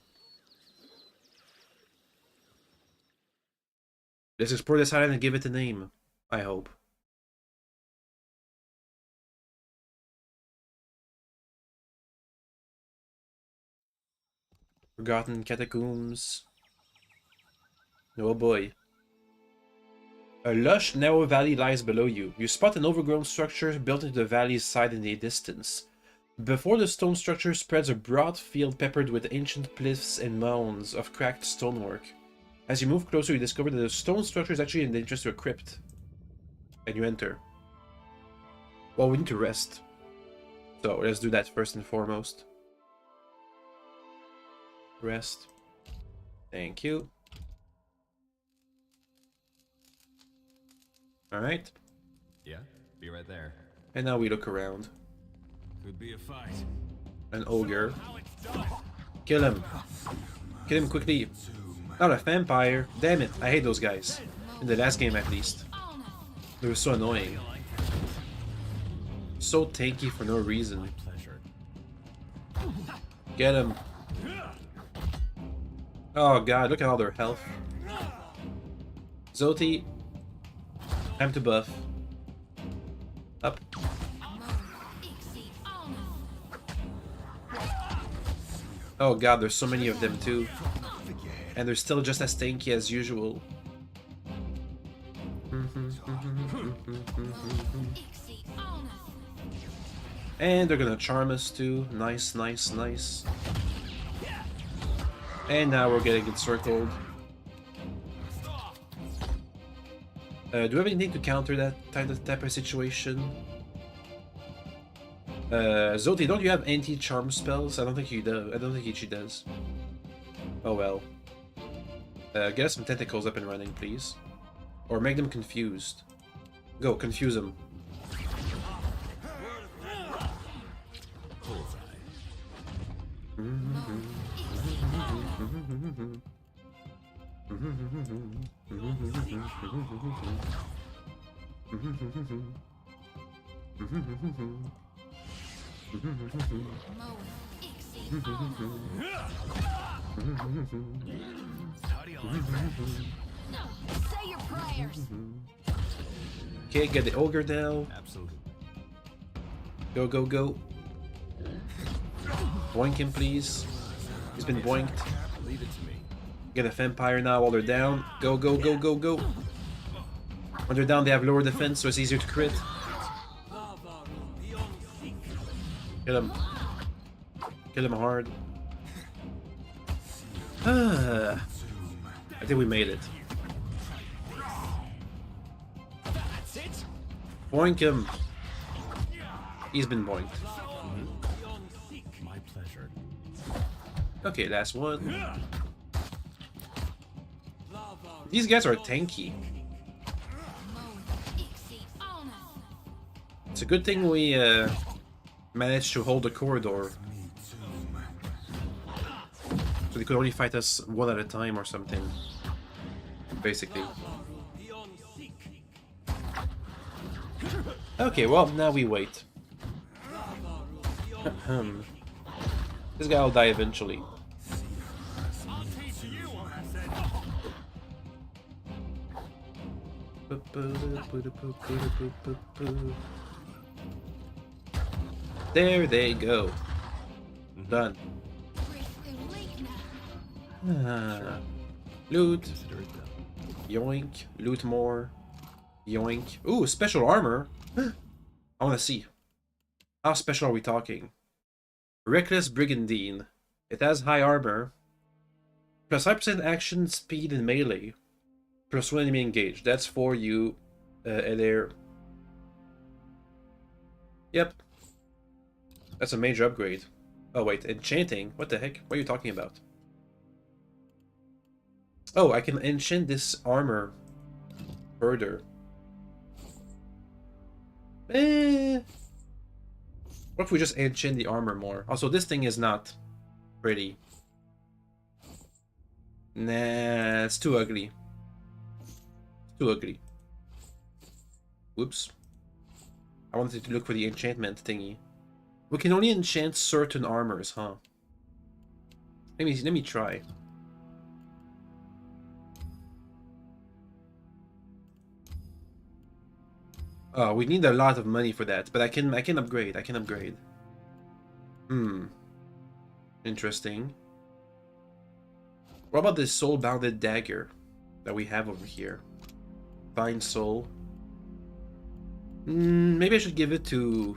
Let's explore this island and give it a name. I hope. Forgotten catacombs. Oh boy. A lush, narrow valley lies below you. You spot an overgrown structure built into the valley's side in the distance. Before the stone structure spreads a broad field peppered with ancient cliffs and mounds of cracked stonework. As you move closer, you discover that the stone structure is actually in the entrance to a crypt. And you enter. Well, we need to rest. So let's do that first and foremost. Rest. Thank you. Alright. Yeah, be right there. And now we look around. Could be a fight. An ogre. Kill him. Kill him quickly. Not a vampire. Damn it, I hate those guys. In the last game at least. They were so annoying. So tanky for no reason. Get him. Oh god, look at all their health. Zoti. Time to buff. Up. Oh god, there's so many of them too. And they're still just as tanky as usual. And they're gonna charm us too. Nice, nice, nice. And now we're getting encircled. Do we have anything to counter that type of situation? Zoti, don't you have anti-charm spells? I don't think he does. I don't think she does. Oh well. Get us some tentacles up and running, please. Or make them confused. Go, confuse them. Say your prayers. Okay, get the ogre now. Absolutely. Go, go, go. Boink him, please. He's been boinked. Leave it to me. Get a vampire now while they're down. Go, go, go, go, go. When they're down, they have lower defense, so it's easier to crit. Kill him. Kill him hard. I think we made it. Boink him. He's been boinked. My pleasure. Okay, last one. These guys are tanky. It's a good thing we managed to hold the corridor. So they could only fight us one at a time or something. Basically. Okay, well, now we wait. This guy will die eventually. There they go. Done. Loot. Yoink. Loot more. Yoink. Ooh, special armor. I want to see. How special are we talking? Reckless Brigandine. It has high armor. Plus 5% action, speed, and melee. Plus 1 enemy engaged. That's for you, Elair. Yep. That's a major upgrade. Oh wait, enchanting? What the heck? What are you talking about? Oh, I can enchant this armor further. What if we just enchant the armor more? Also, this thing is not pretty. Nah, it's too ugly. Too ugly. Whoops. I wanted to look for the enchantment thingy. We can only enchant certain armors, huh? Let me try. Oh, we need a lot of money for that, but I can upgrade. I can upgrade. Interesting. What about this soul-bounded dagger that we have over here? Fine soul. Maybe I should give it to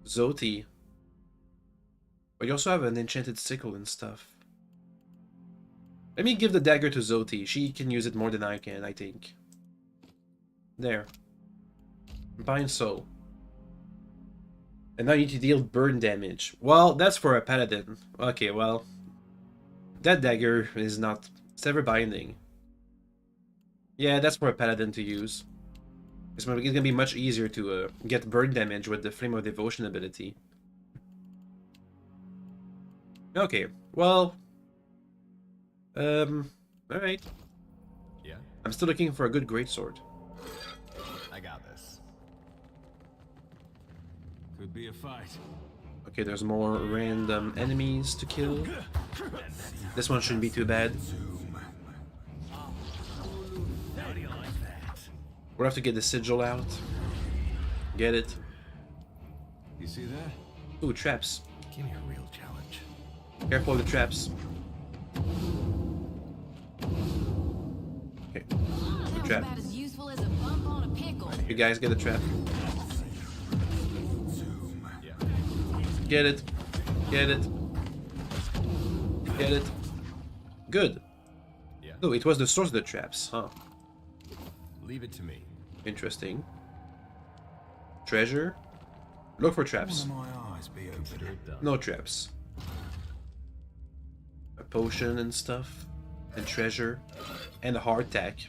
Zoti. But you also have an enchanted sickle and stuff. Let me give the dagger to Zoti. She can use it more than I can, I think. There. Bind Soul. And now you need to deal burn damage. Well, that's for a paladin. Okay, well. That dagger is not sever binding. Yeah, that's for a paladin to use. It's gonna be much easier to get burn damage with the Flame of Devotion ability. Okay, well... alright. Yeah? I'm still looking for a good greatsword. I got this. Could be a fight. Okay, there's more random enemies to kill. This one shouldn't be too bad. We'll have to get the sigil out. Get it. You see that? Ooh, traps. Give me a real challenge. Careful of the traps. Okay. Good trap. About as useful as a bump on a pickle. You guys get a trap. Get it. Get it. Get it. Good. Yeah. Oh, it was the source of the traps, huh? Leave it to me. Interesting. Treasure. Look for traps. My eyes be open. No traps. A potion and stuff. And treasure. And a hardtack.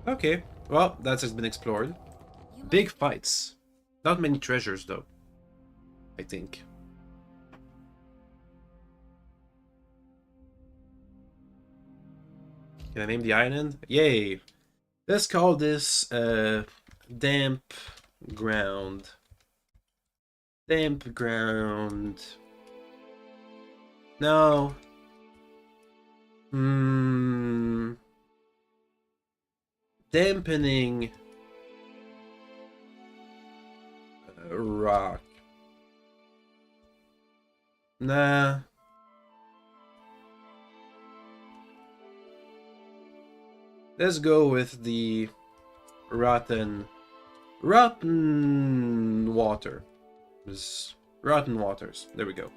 Okay, well, that has been explored. Big fights. Not many treasures, though. I think. Can I name the island? Yay! Let's call this Damp Ground. Damp Ground. No. Dampening rock. Nah. Let's go with the rotten water. Rotten waters. There we go.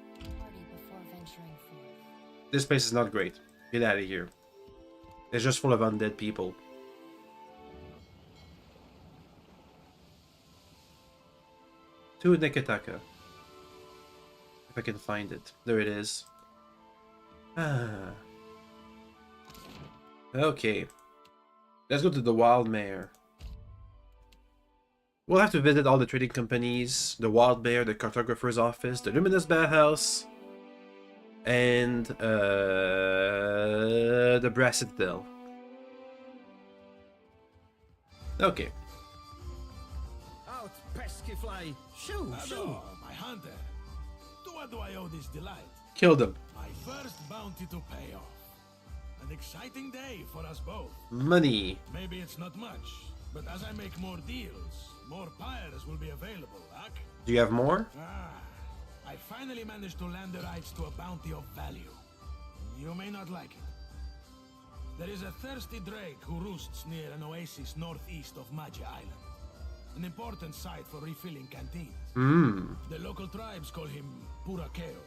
This place is not great. Get out of here. It's just full of undead people. To Neketaka. If I can find it. There it is. Ah. Okay. Let's go to the Wild Mare. We'll have to visit all the trading companies, the Wild Mare, the Cartographer's Office, the Luminous Bathhouse, and the Brass Citadel. Okay. Out, pesky fly! Shoo, shoo! My hunter! To what do I owe this delight? Kill them. My first bounty to pay off. An exciting day for us both. Money. Maybe it's not much, but as I make more deals, more pyres will be available, Ak? Do you have more? I finally managed to land the rights to a bounty of value. You may not like it. There is a thirsty drake who roosts near an oasis northeast of Magi Island. An important site for refilling canteens. The local tribes call him Purakeo,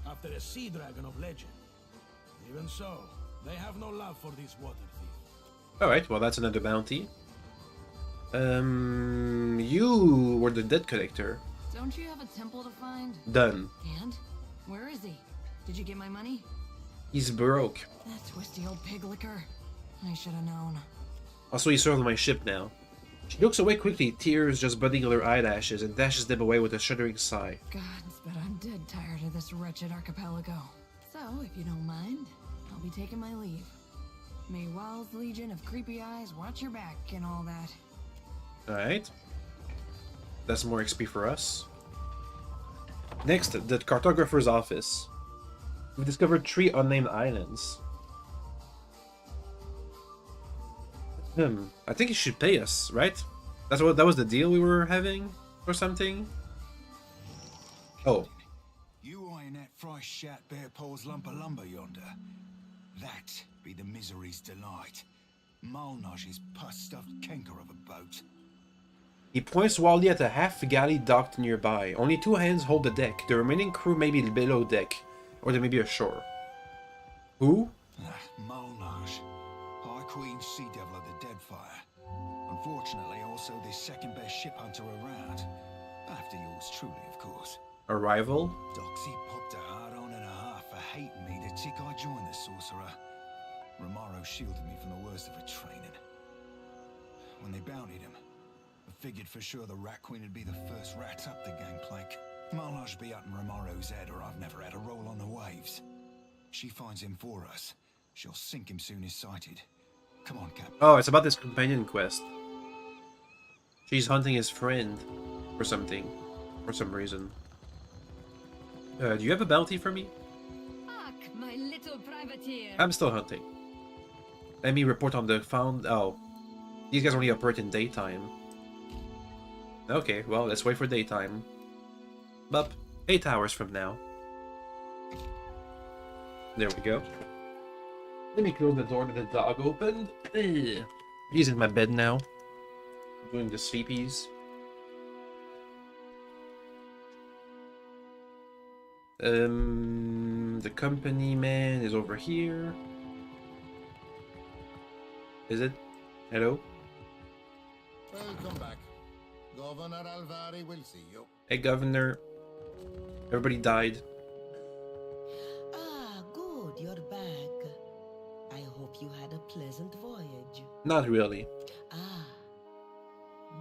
after a sea dragon of legend. Even so, they have no love for this water thief. Alright, well that's another bounty. You were the debt collector. Don't you have a temple to find? Done. And? Where is he? Did you get my money? He's broke. That twisty old pig licker. I should have known. Also, he's on my ship now. She looks away quickly, tears just budding on her eyelashes, and dashes them away with a shuddering sigh. Gods, but I'm dead tired of this wretched archipelago. So, if you don't mind, I'll be taking my leave. May Wild's Legion of Creepy Eyes watch your back and all that. Alright. That's more XP for us. Next, the Cartographer's Office. We've discovered 3 unnamed islands. I think he should pay us, right? That was the deal we were having, or something. Oh. You eyeing that fresh shat bare paws lump of lumber yonder? That be the misery's delight. Malnage is pus-stuffed canker of a boat. He points wildly at a half-galley docked nearby. Only 2 hands hold the deck. The remaining crew may be below deck, or they may be ashore. Who? Malnage, High Queen Sea Devil of the Deadfire. Unfortunately, also the second-best ship hunter around. After yours truly, of course. A rival? Doxy popped a hard-on and a half for hating me the tick I joined the sorcerer. Romaro shielded me from the worst of her training. When they bountied him, I figured for sure the Rat Queen would be the first rat up the gangplank. Malnage be up in Romaro's head, or I've never had a roll on the waves. She finds him for us. She'll sink him soon as sighted. Come on, Cap. Oh, it's about this companion quest. She's hunting his friend for something, for some reason. Do you have a bounty for me? Fuck, my little privateer. I'm still hunting. Let me report on the found... Oh. These guys only operate in daytime. Okay, well, let's wait for daytime. Up 8 hours from now. There we go. Let me close the door that the dog opened. Ugh. He's in my bed now. Doing the sleepies. The company man is over here. Is it? Hello? Welcome back. Governor Alvari will see you. Hey, Governor. Everybody died. Ah, good, you're back. I hope you had a pleasant voyage. Not really. Ah,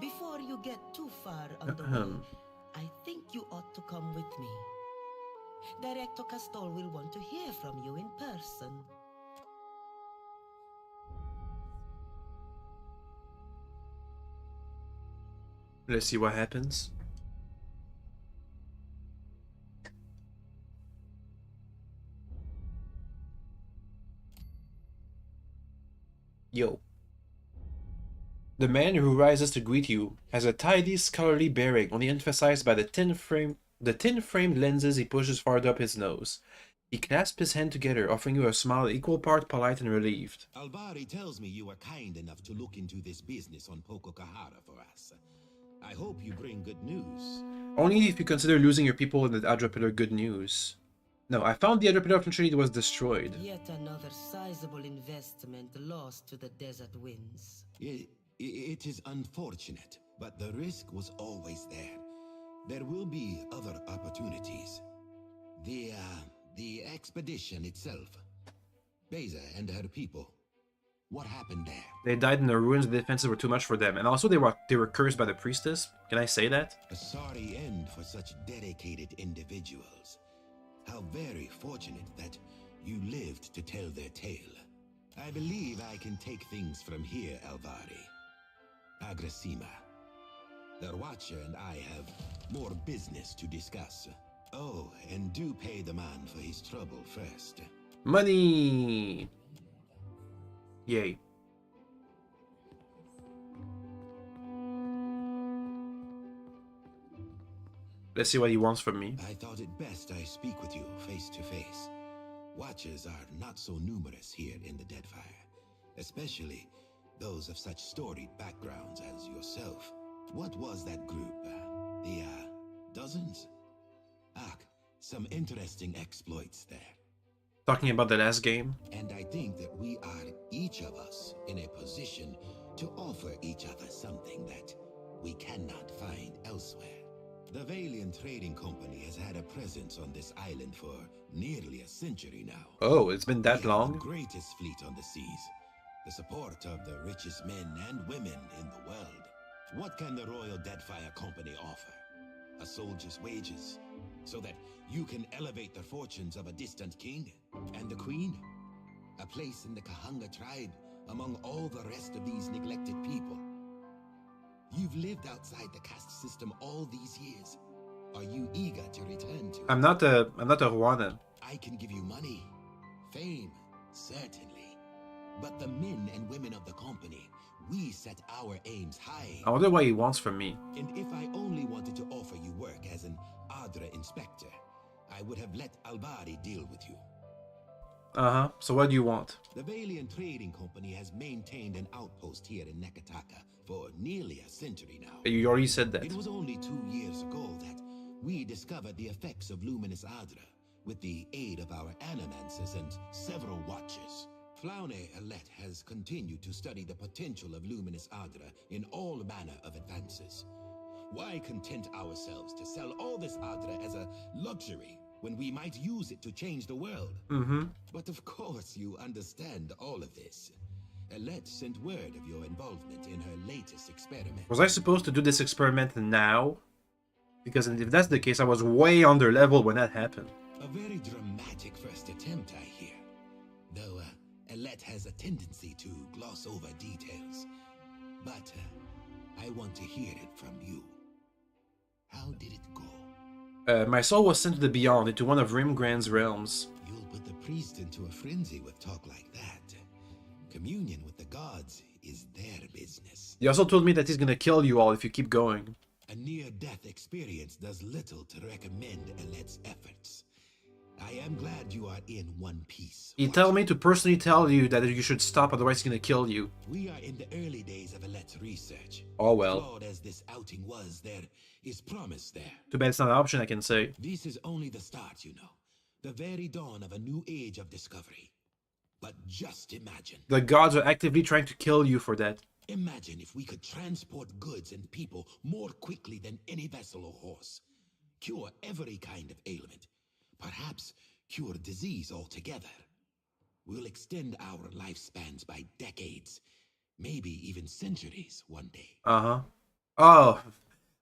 before you get too far on the way, I think you ought to come with me. Director Castol will want to hear from you in person. Let's see what happens. Yo. The man who rises to greet you has a tidy, scholarly bearing, only emphasized by the tin-framed lenses he pushes farther up his nose. He clasps his hands together, offering you a smile equal part polite and relieved. Albari tells me you were kind enough to look into this business on Pococahara for us. I hope you bring good news. Only if you consider losing your people in the Adra Pillar good news. No, I found the Adra Pillar eventually was destroyed. Yet another sizable investment lost to the desert winds. It is unfortunate, but the risk was always there. There will be other opportunities. The expedition itself. Beza and her people. What happened there? They died in the ruins, the defenses were too much for them. And also they were cursed by the priestess. Can I say that? A sorry end for such dedicated individuals. How very fortunate that you lived to tell their tale. I believe I can take things from here, Alvari. Agrasima. The Watcher and I have more business to discuss. Oh, and do pay the man for his trouble first. Money! Yay. Let's see what he wants from me. I thought it best I speak with you face to face. Watchers are not so numerous here in the Deadfire, especially those of such storied backgrounds as yourself. What was that group? The dozens? Some interesting exploits there. Talking about the last game? And I think that we are, each of us, in a position to offer each other something that we cannot find elsewhere. The Valiant Trading Company has had a presence on this island for nearly a century now. Oh, it's been that We have long? the greatest fleet on the seas, the support of the richest men and women in the world. What can the Royal Deadfire Company offer? A soldier's wages, so that you can elevate the fortunes of a distant king and the queen? A place in the Kahanga tribe among all the rest of these neglected people? You've lived outside the caste system all these years. Are you eager to return to it? I'm not a Rwanda. I can give you money, fame, certainly. But the men and women of the company, we set our aims high. I wonder what he wants from me. And if I only wanted to offer you work as an Adra inspector, I would have let Albari deal with you. Uh-huh. So what do you want? The Valiant Trading Company has maintained an outpost here in Nekataka for nearly a century now. You already said that. It was only 2 years ago that we discovered the effects of Luminous Adra with the aid of our animancers and several watchers. Flaune Alette has continued to study the potential of Luminous Adra in all manner of advances. Why content ourselves to sell all this Adra as a luxury when we might use it to change the world? Mm-hmm. But of course you understand all of this. Alette sent word of your involvement in her latest experiment. Was I supposed to do this experiment now? Because if that's the case, I was way under level when that happened. A very dramatic first attempt, I hear. Though Alette has a tendency to gloss over details. But I want to hear it from you. How did it go? My soul was sent to the Beyond, into one of Rimgrand's realms. You'll put the priest into a frenzy with talk like that. Communion with the gods is their business. He also told me that he's gonna kill you all if you keep going. A near-death experience does little to recommend Alette's efforts. I am glad you are in one piece. He told me to personally tell you that you should stop, otherwise he's gonna kill you. We are in the early days of Alette's research. Oh well. Flawed as this outing was, there is promise there. Too bad it's not an option, I can say. This is only the start, you know. The very dawn of a new age of discovery. But just imagine. The gods are actively trying to kill you for that. Imagine if we could transport goods and people more quickly than any vessel or horse. Cure every kind of ailment. Perhaps cure disease altogether. We'll extend our lifespans by decades, maybe even centuries one day. Uh-huh. Oh,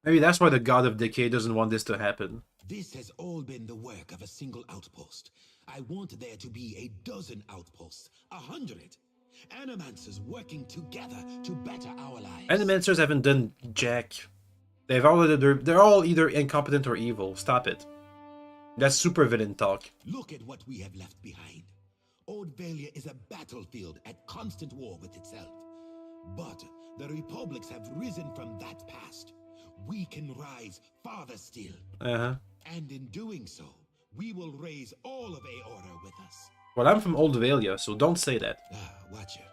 maybe that's why the God of Decay doesn't want this to happen. This has all been the work of a single outpost. I want there to be a dozen outposts, 100. Animancers working together to better our lives. Animancers haven't done jack. They're all either incompetent or evil. Stop it. That's super villain talk. Look at what we have left behind. Old Valia is a battlefield at constant war with itself. But the republics have risen from that past. We can rise farther still. Uh-huh. And in doing so, we will raise all of Aora with us. Well, I'm from Old Valia, so don't say that. Watcher.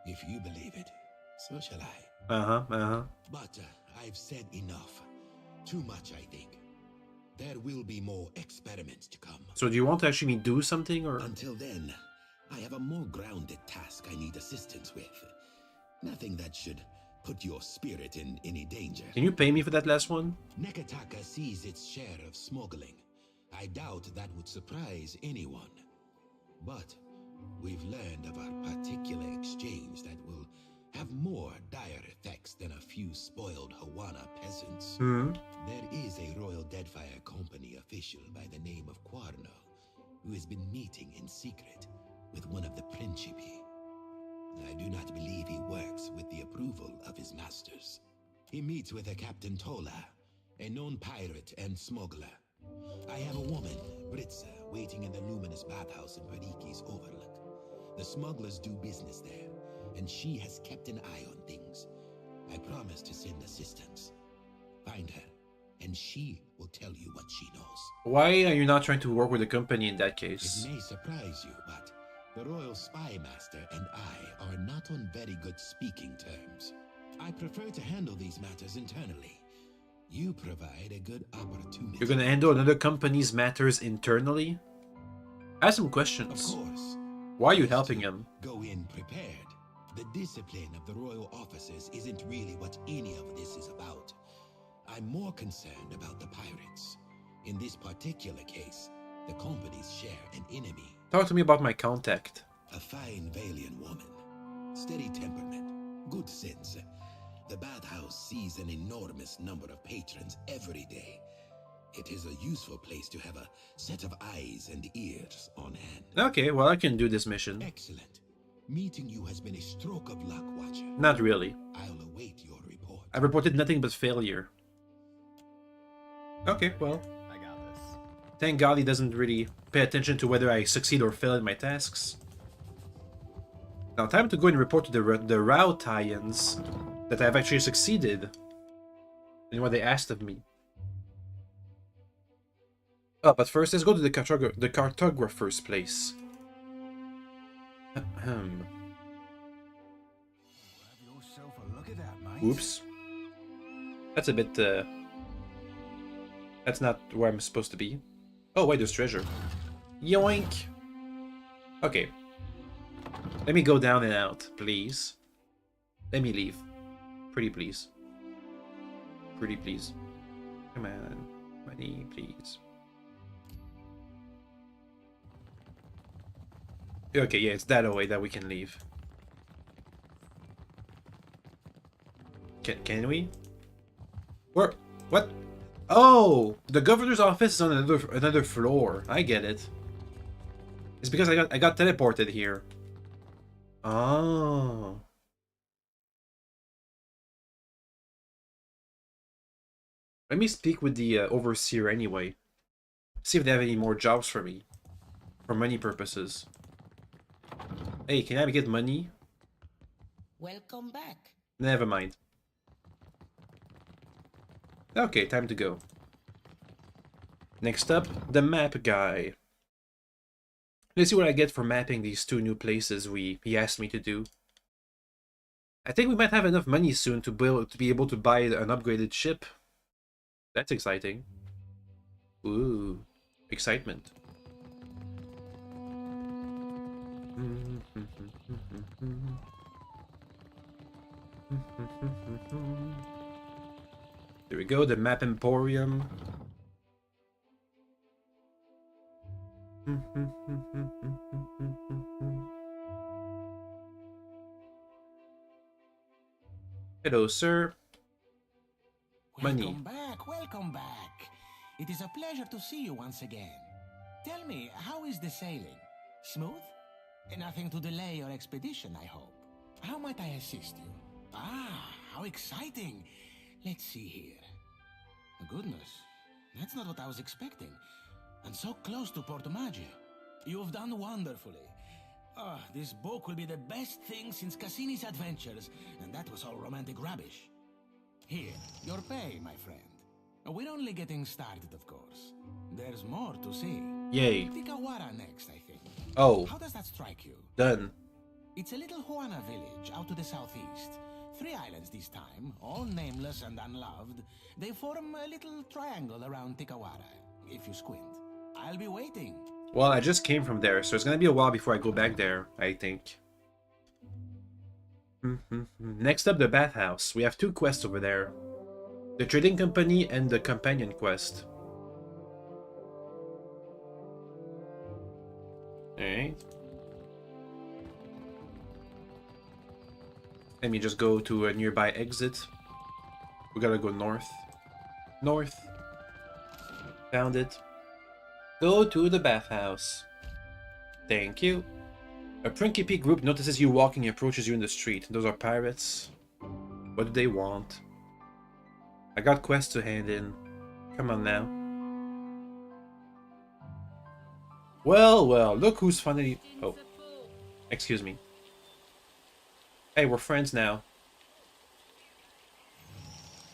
If you believe it, so shall I. Uh-huh, uh-huh. But I've said enough. Too much, I think. There will be more experiments to come. So do you want to actually do something, or...? Until then, I have a more grounded task I need assistance with. Nothing that should put your spirit in any danger. Can you pay me for that last one? Nekataka sees its share of smuggling. I doubt that would surprise anyone. But we've learned of a particular exchange that will have more dire effects than a few spoiled Hawana peasants. There is a Royal Deadfire Company official by the name of Quarno who has been meeting in secret with one of the Principi. I do not believe he works with the approval of his masters. He meets with a Captain Tola, a known pirate and smuggler. I have a woman, Britza, waiting in the luminous bathhouse in Periki's Overlook. The smugglers do business there, and she has kept an eye on things. I promise to send assistance. Find her, and she will tell you what she knows. Why are you not trying to work with the company in that case? It may surprise you, but the Royal Spy Master and I are not on very good speaking terms. I prefer to handle these matters internally. You provide a good opportunity. You're gonna handle another company's matters internally? I have some questions. Of course. Why are you helping him? Go in prepared. The discipline of the royal officers isn't really what any of this is about. I'm more concerned about the pirates. In this particular case, the companies share an enemy. Talk to me about my contact. A fine Valian woman. Steady temperament. Good sense. The bathhouse sees an enormous number of patrons every day. It is a useful place to have a set of eyes and ears on hand. Okay, well, I can do this mission. Excellent. Meeting you has been a stroke of luck, Watcher. Not really. I'll await your report. I've reported nothing but failure. Okay, well. I got this. Thank God he doesn't really pay attention to whether I succeed or fail in my tasks. Now, time to go and report to the Rautaians that I've actually succeeded in what they asked of me. Oh, but first, let's go to the cartographer's place. Ahem. Have yourself a look at that, mate. Oops. That's a bit, that's not where I'm supposed to be. Oh, wait, there's treasure. Yoink! Okay. Let me go down and out, please. Let me leave. Pretty please. Pretty please. Come on. Money, please. Okay, yeah, it's that way that we can leave. Can we? Where? What? Oh, the governor's office is on another floor. I get it. It's because I got teleported here. Oh. Let me speak with the overseer anyway. See if they have any more jobs for me. For money purposes. Hey, can I get money? Welcome back. Never mind. Okay, time to go. Next up, the map guy. Let's see what I get for mapping these two new places he asked me to do. I think we might have enough money soon to be able to buy an upgraded ship. That's exciting. Ooh, excitement. There we go, the map emporium. Hello, sir. Money. Welcome back. It is a pleasure to see you once again. Tell me, how is the sailing? Smooth? Nothing to delay your expedition, I hope. How might I assist you? Ah, how exciting. Let's see here. Goodness, that's not what I was expecting. And so close to Porto Maggi. You've done wonderfully. Ah, this book will be the best thing since Cassini's adventures, and that was all romantic rubbish. Here, your pay, my friend. We're only getting started, of course. There's more to see. Yay. Tikawara next, I think. Oh. How does that strike you? Done. It's a little Juana village out to the southeast. 3 islands this time, all nameless and unloved. They form a little triangle around Tikawara, if you squint. I'll be waiting. Well, I just came from there, so it's gonna be a while before I go back there, I think. Next up, the bathhouse. We have 2 quests over there. The trading company and the companion quest. Alright. Let me just go to a nearby exit. We gotta go north. North. Found it. Go to the bathhouse. Thank you. A Principe group notices you walking and approaches you in the street. Those are pirates. What do they want? I got quests to hand in. Come on now. Well, well, look who's finally... Oh. Excuse me. Hey, we're friends now.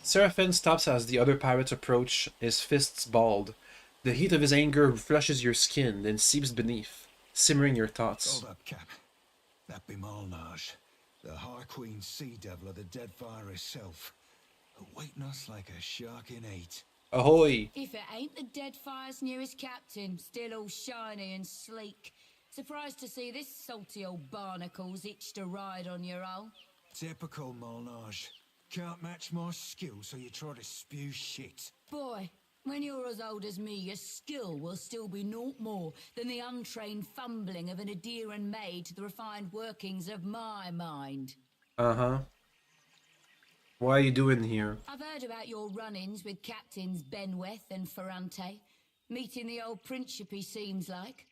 Seraphin stops as the other pirates approach, his fists balled. The heat of his anger flushes your skin, then seeps beneath, simmering your thoughts. Hold up, Cap. That be Malnage, the High Queen Sea Devil of the Deadfire herself, awaiting us like a shark in heat. Ahoy! If it ain't the Deadfire's newest captain, still all shiny and sleek. Surprised to see this salty old barnacle's itched to ride on your hull. Typical Malnage. Can't match my skill, so you try to spew shit. Boy, when you're as old as me, your skill will still be naught more than the untrained fumbling of an Adeiran maid to the refined workings of my mind. Uh-huh. What are you doing here? I've heard about your run-ins with Captains Benweth and Ferrante. Meeting the old Principe seems like.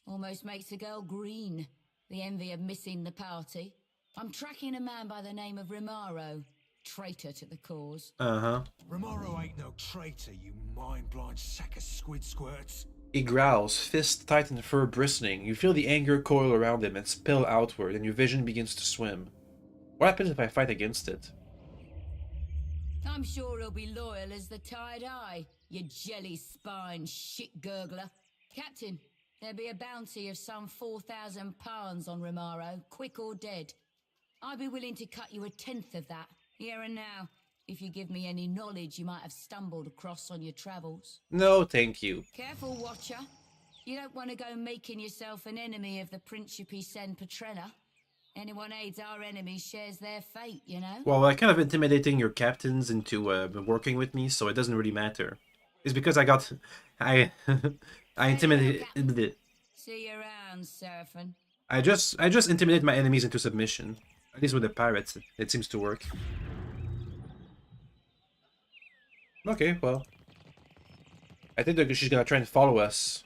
Almost makes a girl green. The envy of missing the party. I'm tracking a man by the name of Rimaro. Traitor to the cause. Uh-huh. Romaro ain't no traitor, you mind-blind sack of squid squirts. He growls, fist tight and fur bristling. You feel the anger coil around him and spill outward, and your vision begins to swim. What happens if I fight against it? I'm sure he'll be loyal as the tide eye, you jelly-spine shit gurgler. Captain, There'll be a bounty of some 4,000 pounds on Romaro, quick or dead. I'd be willing to cut you 1/10 of that, here and now, if you give me any knowledge you might have stumbled across on your travels. No, thank you. Careful, Watcher. You don't want to go making yourself an enemy of the Principe Sen Patrena. Anyone aids our enemies shares their fate, you know? Well, I kind of intimidating your captains into working with me, so it doesn't really matter. It's because I intimidated. See you around, Seraphin. I just intimidate my enemies into submission. At least with the pirates, it seems to work. Okay, well, I think that she's gonna try and follow us,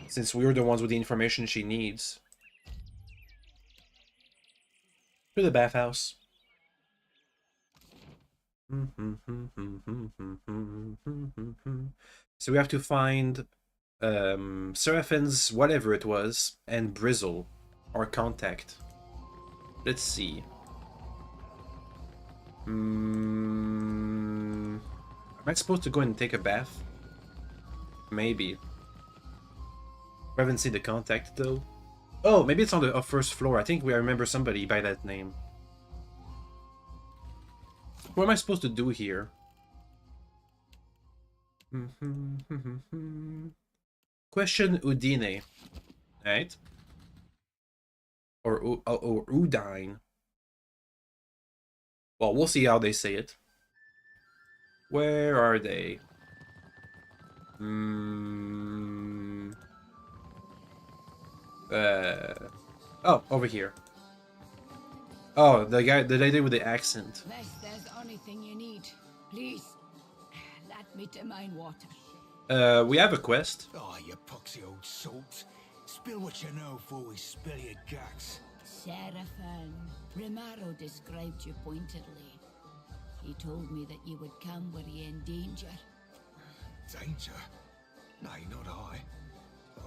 since we're the ones with the information she needs. To the bathhouse. So we have to find Seraphin's whatever it was and Brizzle, our contact. Let's see. Am I supposed to go and take a bath? Maybe. We haven't seen the contact though. Oh, maybe it's on the first floor. I think I remember somebody by that name. What am I supposed to do here? Question Udine. Right? Or Udine. Well, we'll see how they say it. Where are they? Oh, over here. Oh, the lady with the accent. There's anything you need. Please, let me to mine water. We have a quest. Oh, you poxy old salt. Spill what you know before we spill your guts. Seraphin, Romaro described you pointedly. He told me that you would come were you in danger. Danger? Nay, not I.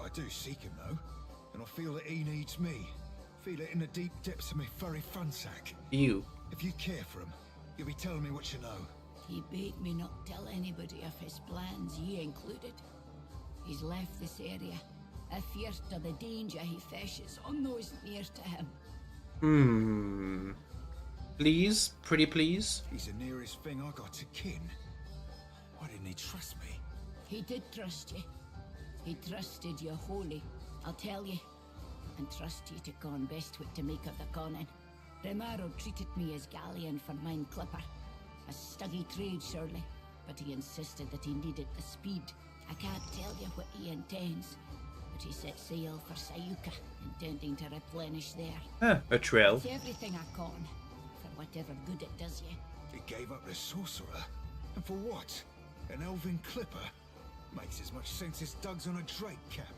I do seek him, though. And I feel that he needs me. Feel it in the deep depths of my furry front sack. You. If you care for him, you'll be telling me what you know. He bade me not tell anybody of his plans, ye included. He's left this area, afeard of the danger he fishes on those near to him. Please, pretty please. He's the nearest thing I got to kin. Why didn't he trust me? He did trust you. He trusted you wholly, I'll tell you. And trust you to con best what to make of the conning. Romaro treated me as galleon for mine clipper. A stuggy trade, surely, but he insisted that he needed the speed. I can't tell you what he intends, but he set sail for Sayuka, intending to replenish there. A trail. It's everything I con, for whatever good it does you. He gave up the sorcerer? And for what? An elven clipper? Makes as much sense as Doug's on a drake cap.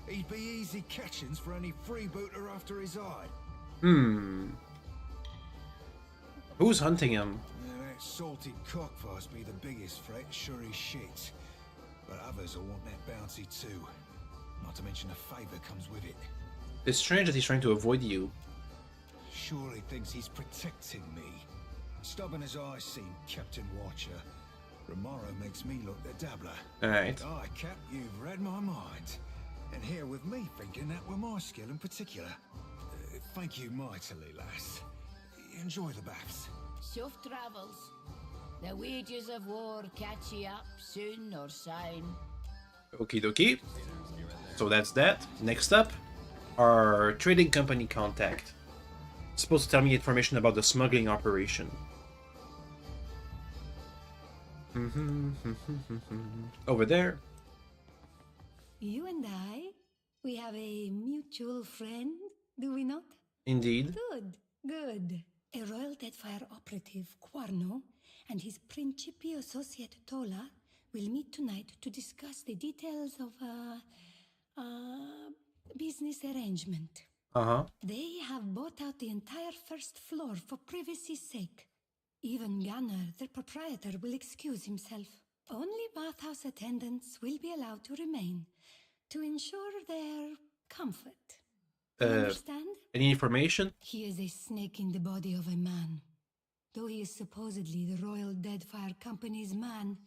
He'd be easy catchings for any freebooter after his eye. Who's hunting him? That salted cockfarce be the biggest threat, sure as shit. But others will want that bounty too. Not to mention the favour comes with it. It's strange that he's trying to avoid you. Surely thinks he's protecting me. Stubborn as I seem, Captain Watcher. Romaro makes me look the dabbler. Alright. Aye, Cap, you've read my mind. And here with me thinking that were my skill in particular. Thank you mightily, lass. Enjoy the baths. Safe travels. The wages of war catch ye up soon or soon. Okie dokie. So that's that. Next up, our trading company contact. Supposed to tell me information about the smuggling operation. Over there. You and I, we have a mutual friend, do we not? Indeed. Good, good. A Royal Deadfire operative, Quarno, and his Principe associate, Tola, will meet tonight to discuss the details of a business arrangement. They have bought out the entire first floor for privacy's sake. Even Gunnar, the proprietor, will excuse himself. Only bathhouse attendants will be allowed to remain, to ensure their comfort. Understand? Any information? He is a snake in the body of a man. Though he is supposedly the Royal Deadfire Company's man,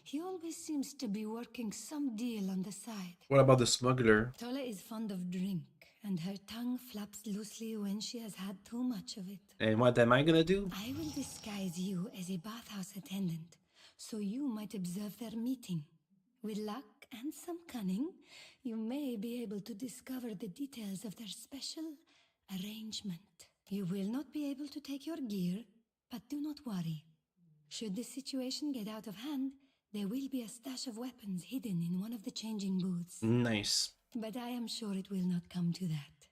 He always seems to be working some deal on the side. What about the smuggler? Tola is fond of drink, and her tongue flaps loosely when she has had too much of it. And what am I gonna do? I will disguise you as a bathhouse attendant, so you might observe their meeting. With luck and some cunning, you may be able to discover the details of their special arrangement. You will not be able to take your gear, but do not worry. Should the situation get out of hand, there will be a stash of weapons hidden in one of the changing booths. Nice. But I am sure it will not come to that.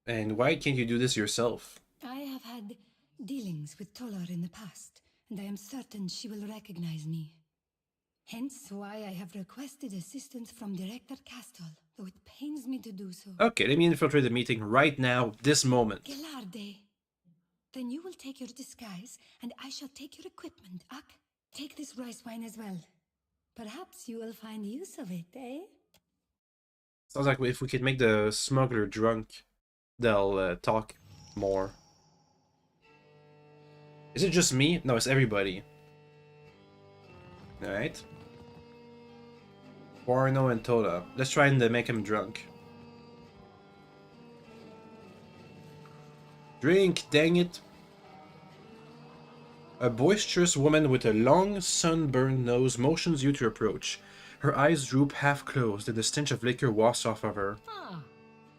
And why can't you do this yourself? I have had dealings with Tolar in the past, and I am certain she will recognize me. Hence why I have requested assistance from Director Castle, though it pains me to do so. Okay, let me infiltrate the meeting right now, this moment. Gelarde. Then you will take your disguise, and I shall take your equipment. Ak, take this rice wine as well. Perhaps you will find use of it, eh? Sounds like if we could make the smuggler drunk, they'll talk more. Is it just me? No, it's everybody. Alright. Warno and Tola. Let's try and make him drunk. Drink, dang it. A boisterous woman with a long, sunburned nose motions you to approach. Her eyes droop half-closed, and the stench of liquor wafts off of her. Ah,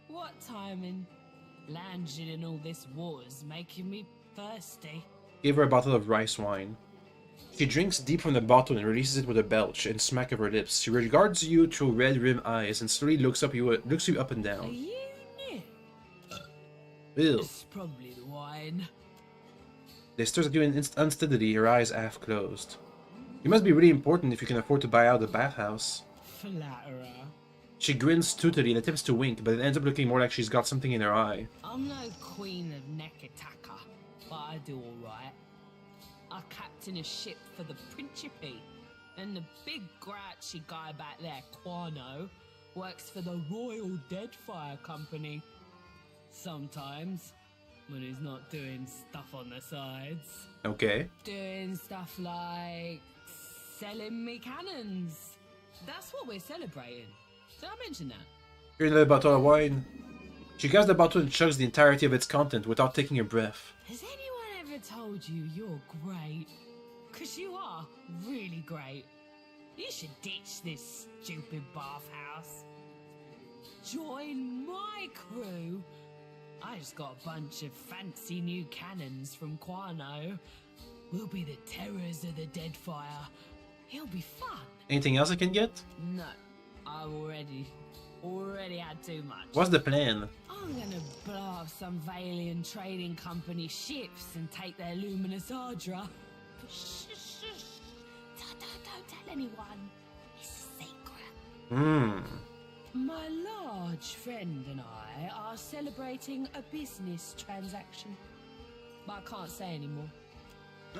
what timing. Landing in all this water's making me thirsty. Give her a bottle of rice wine. She drinks deep from the bottle and releases it with a belch and smack of her lips. She regards you through red-rimmed eyes and slowly looks you up and Are down. you new? Ew. It's probably the wine. They stare at you unsteadily, her eyes half-closed. You must be really important if you can afford to buy out the bathhouse. Flatterer. She grins tootily and attempts to wink, but it ends up looking more like she's got something in her eye. I'm no queen of Nekataka, but I do alright. I captain a ship for the Principe, and the big grouchy guy back there, Quano, works for the Royal Deadfire Company. Sometimes, when he's not doing stuff on the sides. Okay. Doing stuff like selling me cannons. That's what we're celebrating. Did I mention that? Here's another bottle of wine. She grabs the bottle and chugs the entirety of its content without taking a breath. Has anyone ever told you you're great? 'Cause you are really great. You should ditch this stupid bathhouse. Join my crew. I just got a bunch of fancy new cannons from Quano. We'll be the terrors of the Deadfire. It'll be fun. Anything else I can get? No, I've already had too much. What's the plan? I'm gonna blow up some Valian trading company ships and take their luminous Ardra. Shh, shh, shh. Don't tell anyone. It's a secret. My large friend and I are celebrating a business transaction. But I can't say anymore.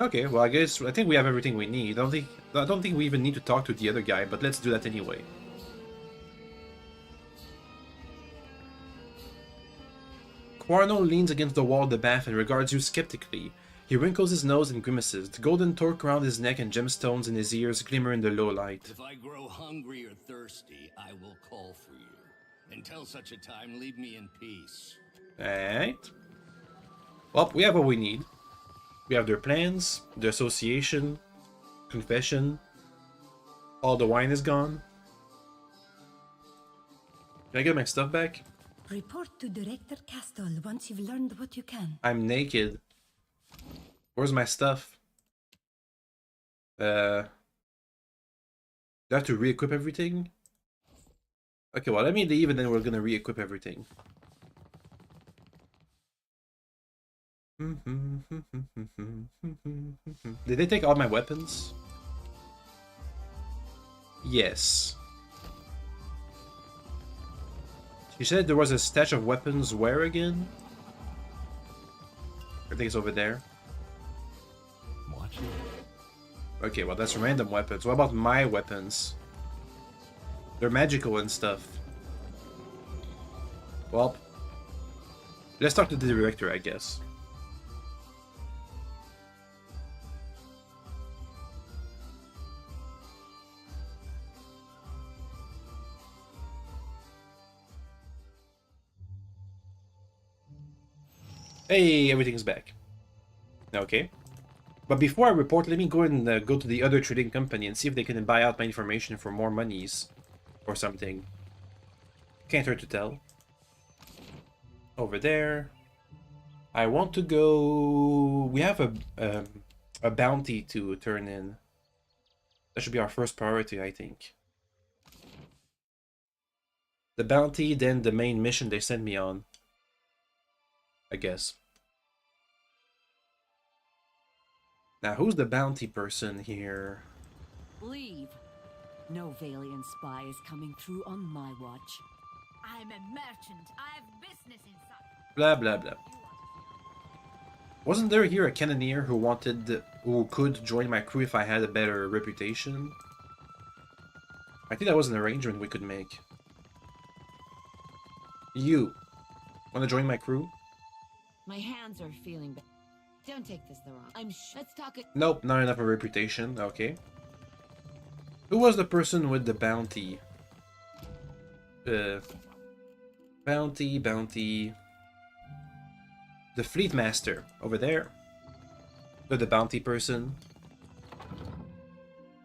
Okay, well I think we have everything we need. I don't think we even need to talk to the other guy, but let's do that anyway. Quarno leans against the wall of the bath and regards you skeptically. He wrinkles his nose and grimaces. The golden torque around his neck and gemstones in his ears glimmer in the low light. If I grow hungry or thirsty, I will call for you. Until such a time, leave me in peace. Alright. Well, we have what we need. We have their plans, the association, confession. All the wine is gone. Can I get my stuff back? Report to Director Castle once you've learned what you can. I'm naked. Where's my stuff? Do I have to re-equip everything? Okay, well let me leave and then we're gonna re-equip everything. Did they take all my weapons? Yes. She said there was a stash of weapons where again? I think it's over there. Watch it. Okay, well that's random weapons. What about my weapons? They're magical and stuff. Well, let's talk to the director, I guess. Hey, everything's back. Okay. But before I report, let me go and go to the other trading company and see if they can buy out my information for more monies or something. Can't hurt to tell. Over there. I want to go... We have a bounty to turn in. That should be our first priority, I think. The bounty, then the main mission they sent me on. I guess. Now, who's the bounty person here? Leave. No Valiant spy is coming through on my watch. I'm a merchant. I have business inside. Blah, blah, blah. Wasn't there here a cannoneer who could join my crew if I had a better reputation? I think that was an arrangement we could make. You, wanna join my crew? My hands are feeling bad. Don't take this the wrong. Let's talk it. Nope, not enough of a reputation. Okay. Who was the person with the bounty? Bounty. The fleet master over there. The bounty person.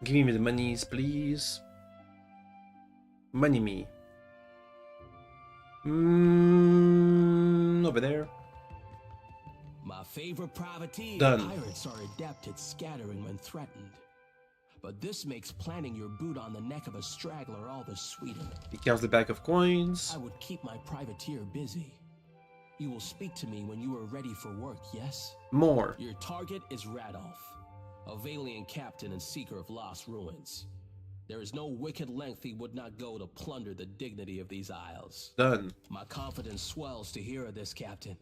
Give me the monies, please. Money me. Over there. My favorite privateer. Done. Pirates are adept at scattering when threatened. But this makes planting your boot on the neck of a straggler all the sweeter. He counts the back of coins. I would keep my privateer busy. You will speak to me when you are ready for work, yes? More. Your target is Radolf, a Valiant captain and seeker of lost ruins. There is no wicked length he would not go to plunder the dignity of these isles. Done. My confidence swells to hear of this, Captain.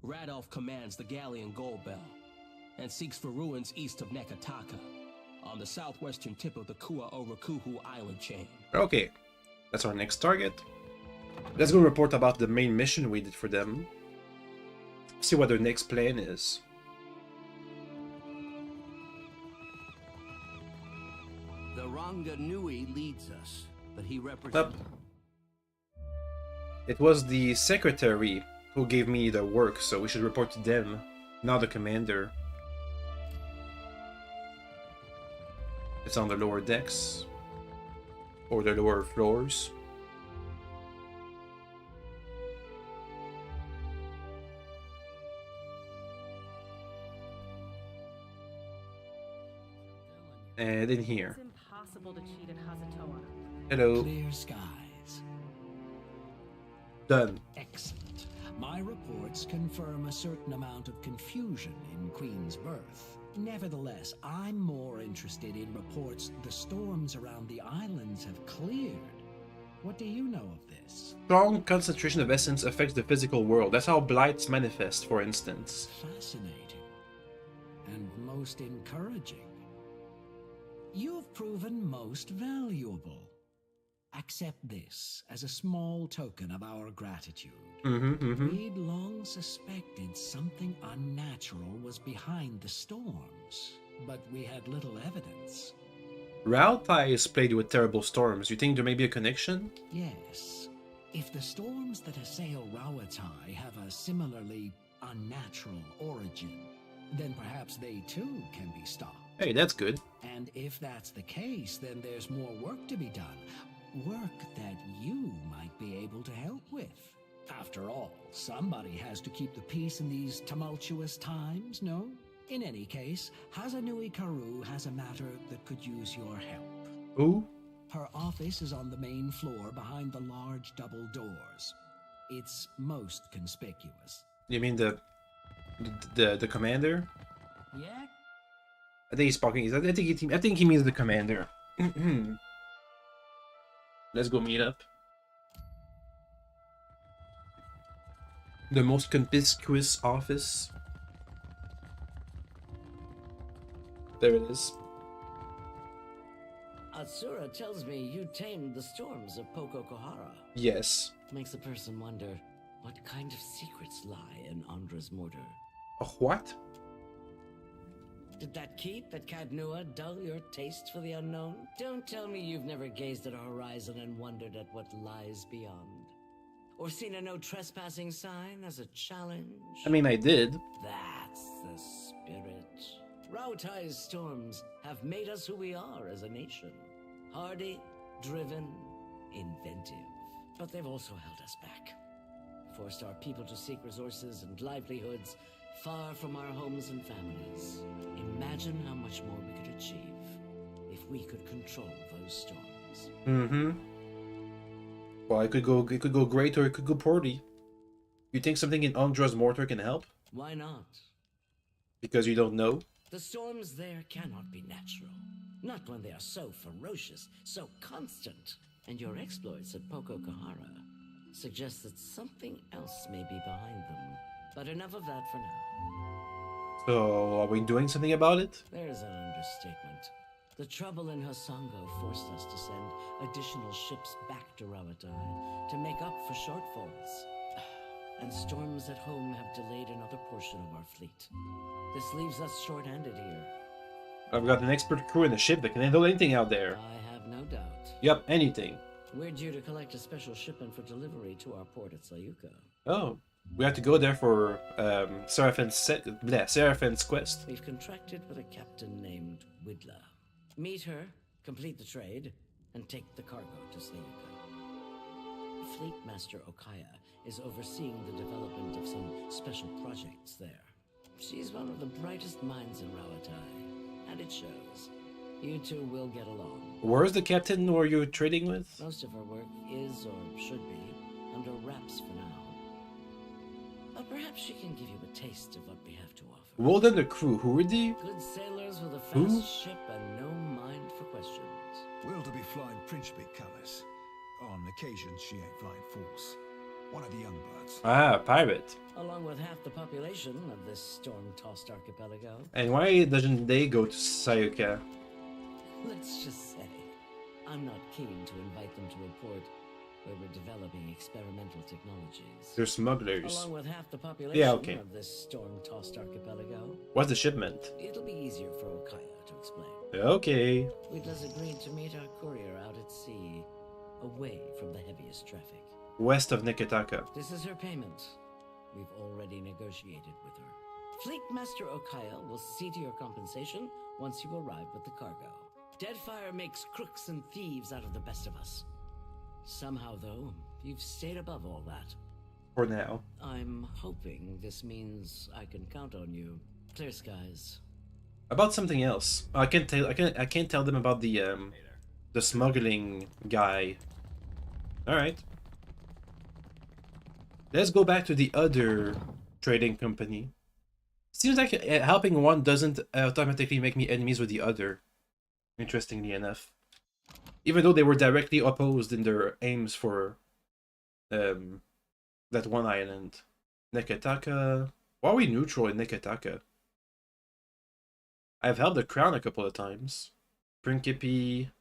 Radolf commands the galleon Goldbell and seeks for ruins east of Nekataka, on the southwestern tip of the Kua-Orakuhu island chain. Okay, that's our next target. Let's go report about the main mission we did for them. See what their next plan is. The Ranga Nui leads us, but he represents... It was the secretary who gave me the work, so we should report to them, not the commander. It's on the lower decks. Or the lower floors. And in here. It's impossible to cheat at Hazatoa. Hello. Clear skies. Done. Excellent. My reports confirm a certain amount of confusion in Queen's birth. Nevertheless, I'm more interested in reports the storms around the islands have cleared. What do you know of this? Strong concentration of essence affects the physical world. That's how blights manifest, for instance. Fascinating. And most encouraging. You've proven most valuable. Accept this as a small token of our gratitude. We'd long suspected something unnatural was behind the storms, but we had little evidence. Raltai is plagued with terrible storms. You think there may be a connection? Yes. If the storms that assail Rawatai have a similarly unnatural origin, then perhaps they too can be stopped. Hey, that's good. And if that's the case, then there's more work to be done. Work that you might be able to help with. After all, somebody has to keep the peace in these tumultuous times, no? In any case, Hazanui Karu has a matter that could use your help. Who? Her office is on the main floor behind the large double doors. It's most conspicuous. You mean the commander? Yeah? I think he's talking. I think he means the commander. Let's go meet up. The most conspicuous office. There it is. Atsura tells me you tamed the storms of Pococohara. Yes. Makes a person wonder what kind of secrets lie in Andra's mortar. A what? Did that keep at Cadnua dull your taste for the unknown? Don't tell me you've never gazed at a horizon and wondered at what lies beyond. Or seen a no trespassing sign as a challenge? I mean, I did. That's the spirit. Rautai's storms have made us who we are as a nation. Hardy, driven, inventive. But they've also held us back. Forced our people to seek resources and livelihoods far from our homes and families. Imagine how much more we could achieve if we could control those storms. Mm-hmm. Well, it could go great or it could go poorly. You think something in Andra's mortar can help? Why not? Because you don't know? The storms there cannot be natural. Not when they are so ferocious, so constant. And your exploits at Poko Kahara suggest that something else may be behind them. But enough of that for now. So, are we doing something about it? There's an understatement. The trouble in Hasango forced us to send additional ships back to Rawatai to make up for shortfalls. And storms at home have delayed another portion of our fleet. This leaves us short-handed here. I've got an expert crew in the ship that can handle anything out there. I have no doubt. Yep, anything. We're due to collect a special shipment for delivery to our port at Sayuka. Oh, we have to go there for Seraphin's quest. We've contracted with a captain named Widla. Meet her, complete the trade, and take the cargo to Sayuka. Fleet Master Okaya is overseeing the development of some special projects there. She's one of the brightest minds in Rawatai, and it shows. You two will get along. Where's the captain who are you trading with? Most of her work is, or should be, under wraps for now. But perhaps she can give you a taste of what we have to offer. Rolled on the crew, who are they? Good sailors with a fast ship and no mind for questions. Will to be flying Principe colours. On occasion, she ain't flying force. One of the young bloods. Ah, pirate. Along with half the population of this storm-tossed archipelago. And why doesn't they go to Sayuka? Let's just say, I'm not keen to invite them to a port where we're developing experimental technologies. They're smugglers. Along with half the population of this storm-tossed archipelago. What's the shipment? It'll be easier for Okaya to explain. Okay. Widla's agreed to meet our courier out at sea, away from the heaviest traffic. West of Neketaka. This is her payment. We've already negotiated with her. Fleet Master Okaya will see to your compensation once you arrive with the cargo. Deadfire makes crooks and thieves out of the best of us. Somehow, though, you've stayed above all that. For now. I'm hoping this means I can count on you. Clear skies. About something else. I can't tell them about the smuggling guy. All right. Let's go back to the other trading company. Seems like helping one doesn't automatically make me enemies with the other. Interestingly enough. Even though they were directly opposed in their aims for that one island. Neketaka. Why are we neutral in Neketaka? I've held the crown a couple of times. Principe,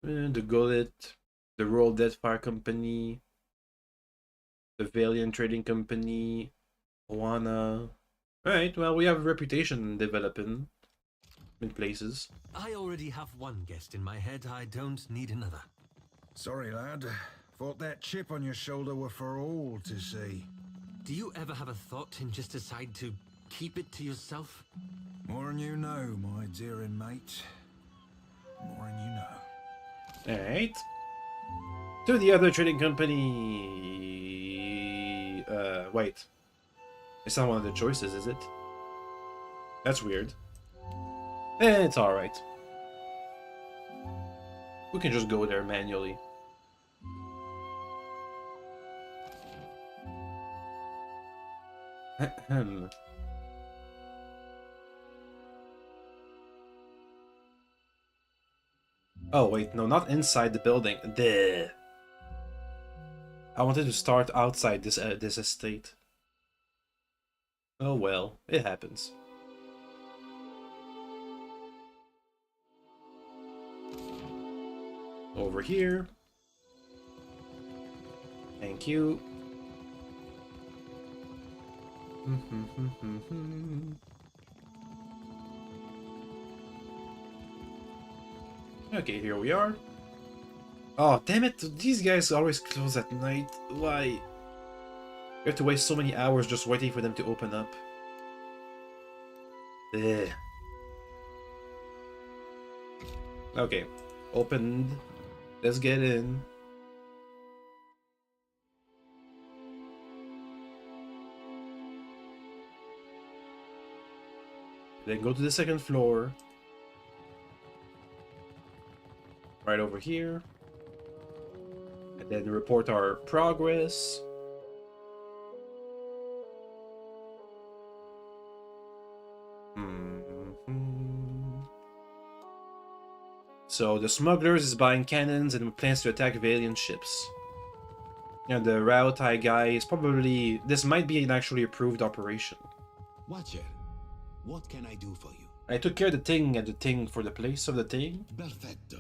the Gullet, the Royal Deadfire Company, the Valiant Trading Company, Moana. Alright, well, we have a reputation developing in places. I already have one guest in my head. I don't need another. Sorry, lad. Thought that chip on your shoulder were for all to see. Do you ever have a thought and just decide to keep it to yourself? More than you know, my dearing mate. More than you know. Alright. To the other trading company. Wait. It's not one of the choices, is it? That's weird. It's alright. We can just go there manually. Oh wait, no, not inside the building. Duh. I wanted to start outside this estate. Oh well, it happens. Over here. Thank you. Okay, here we are. Oh, damn it. These guys always close at night. Why? You have to waste so many hours just waiting for them to open up. Ugh. Okay. Opened. Let's get in. Then go to the second floor. Right over here. And then report our progress. So the smugglers is buying cannons and plans to attack Valiant ships. And the Rautai guy is probably... This might be an actually approved operation. Watcher, what can I do for you? I took care of the thing at the thing for the place of the thing. Perfecto.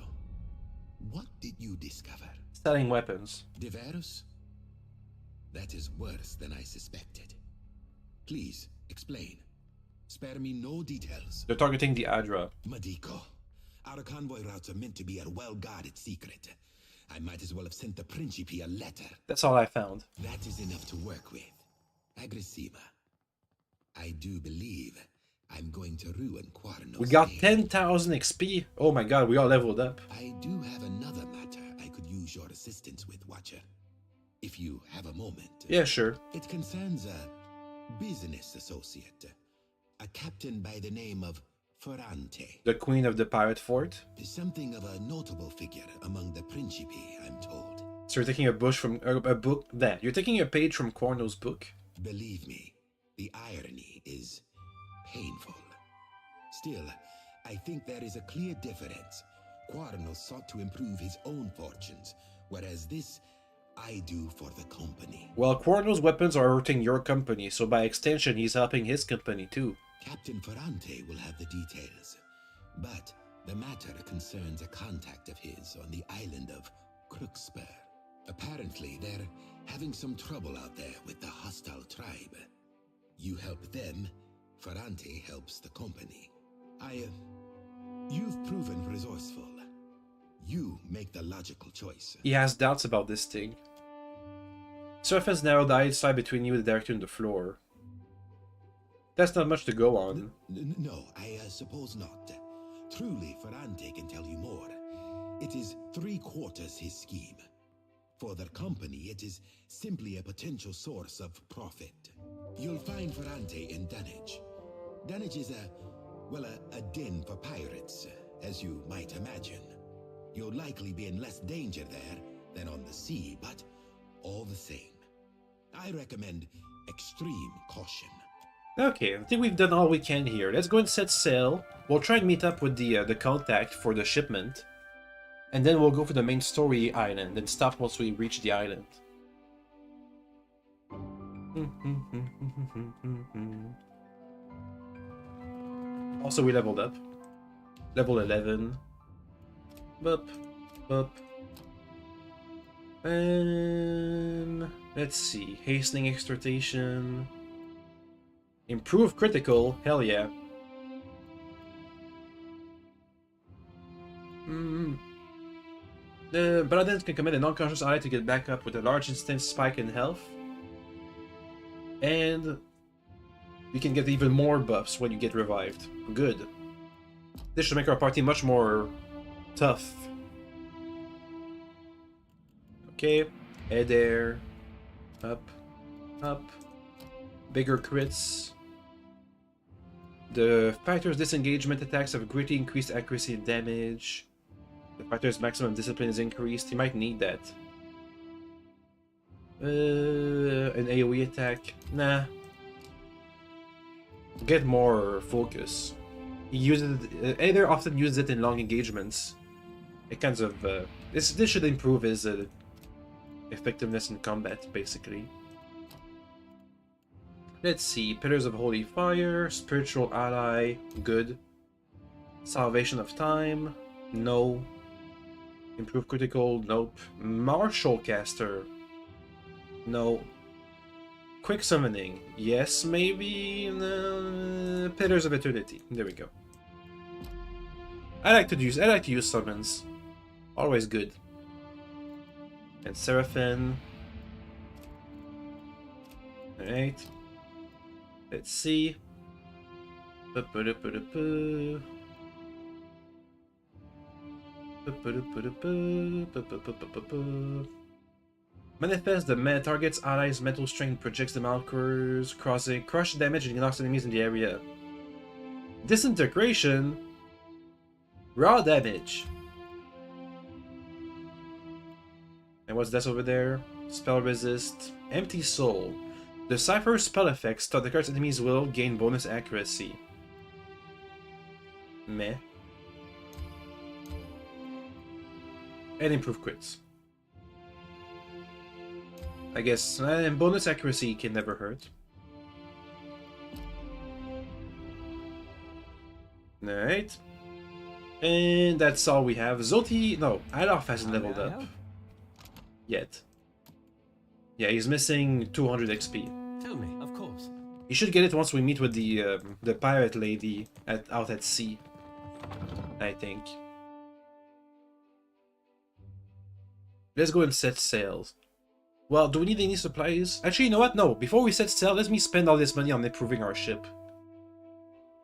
What did you discover? Selling weapons. Diverus? That is worse than I suspected. Please, explain. Spare me no details. They're targeting the Adra. Madiko, our convoy routes are meant to be a well-guarded secret. I might as well have sent the Principe a letter. That's all I found. That is enough to work with. Aggressiva. I do believe I'm going to ruin Quarno's We got name. 10,000 XP. Oh my god, we all leveled up. I do have another matter I could use your assistance with, Watcher. If you have a moment. Yeah, sure. It concerns a business associate. A captain by the name of Ferrante. The queen of the pirate fort. Something of a notable figure among the Principi, I'm told. So you're taking a book there. You're taking a page from Quarno's book. Believe me, the irony is painful. Still, I think there is a clear difference. Quarno sought to improve his own fortunes, whereas this I do for the company. Well, Quarno's weapons are hurting your company, so by extension, he's helping his company too. Captain Ferrante will have the details, but the matter concerns a contact of his on the island of Crookspur. Apparently, they're having some trouble out there with the hostile tribe. You help them, Ferrante helps the company. You've proven resourceful. You make the logical choice. He has doubts about this thing. Surface narrowed eyes lie between you and the director on the floor. That's not much to go on. No, I suppose not. Truly, Ferrante can tell you more. It is 3/4 his scheme. For the company, it is simply a potential source of profit. You'll find Ferrante in Dunwich. Dunwich is a den for pirates, as you might imagine. You'll likely be in less danger there than on the sea, but all the same, I recommend extreme caution. Okay, I think we've done all we can here. Let's go and set sail. We'll try and meet up with the contact for the shipment. And then we'll go for the main story island and stop once we reach the island. Also, we leveled up. Level 11. Bup, bup. Let's see. Hastening exhortation. Improve critical. Hell yeah. The paladins can command an unconscious ally to get back up with a large instant spike in health. And you can get even more buffs when you get revived. Good. This should make our party much more tough. Okay, head there. Up, up. Bigger crits. The fighter's disengagement attacks have greatly increased accuracy and damage. The fighter's maximum discipline is increased. He might need that. An AoE attack. Nah. Get more focus. He uses it, either often uses it in long engagements. It kind of this should improve his effectiveness in combat, basically. Let's see. Pillars of Holy Fire, Spiritual Ally, good. Salvation of Time, no. Improve critical, nope. Martial Caster, no. Quick Summoning, yes, maybe. Pillars of Eternity, there we go. I like to use summons, always good. And Seraphim. Alright. Let's see. Manifest the target's allies' mental strength, projects the markers, crush damage and knocks enemies in the area. Disintegration. Raw damage. And what's this over there? Spell resist. Empty soul. The Cypher spell effects start the card's enemy's will gain bonus accuracy. Meh. And improve crits. I guess and bonus accuracy can never hurt. Alright. And that's all we have. Zoti, no, Adolf hasn't leveled up yet. Yeah, he's missing 200 XP. Tell me, of course. You should get it once we meet with the pirate lady out at sea, I think. Let's go and set sails. Well, do we need any supplies? Actually, you know what? No, before we set sail, let me spend all this money on improving our ship.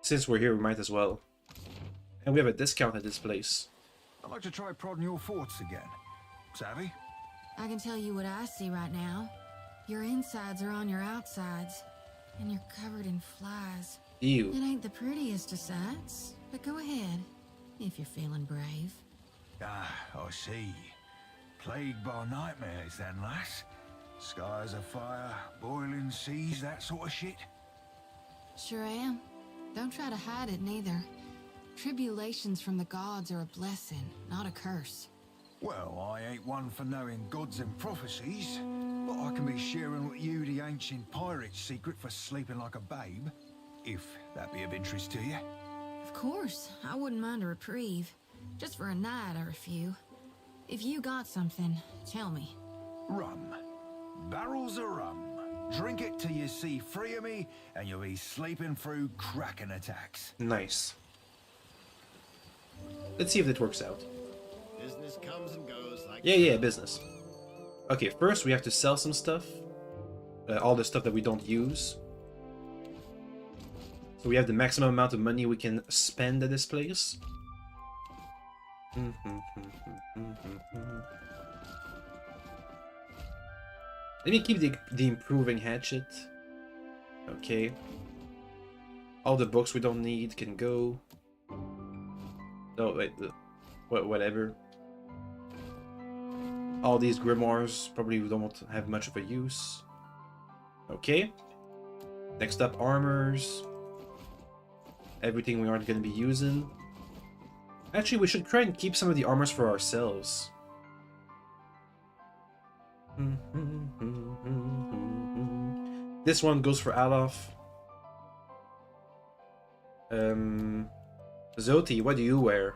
Since we're here, we might as well. And we have a discount at this place. I'd like to try prodding your forts again. Savvy? I can tell you what I see right now. Your insides are on your outsides, and you're covered in flies. Ew. It ain't the prettiest of sights, but go ahead, if you're feeling brave. Ah, I see. Plagued by nightmares then, lass. Skies afire, boiling seas, that sort of shit? Sure am. Don't try to hide it, neither. Tribulations from the gods are a blessing, not a curse. Well, I ain't one for knowing gods and prophecies, but I can be sharing with you the ancient pirate's secret for sleeping like a babe, if that be of interest to you. Of course, I wouldn't mind a reprieve. Just for a night or a few. If you got something, tell me. Rum. Barrels of rum. Drink it till you see free of me, and you'll be sleeping through Kraken attacks. Nice. Let's see if it works out. Business comes and goes like Yeah, business. Okay, first we have to sell some stuff. All the stuff that we don't use. So we have the maximum amount of money we can spend at this place. Let me keep the improving hatchet. Okay. All the books we don't need can go. No, wait, whatever. All these grimoires probably don't have much of a use. Okay. Next up, armors. Everything we aren't going to be using. Actually, we should try and keep some of the armors for ourselves. This one goes for Alof. Zoti, what do you wear?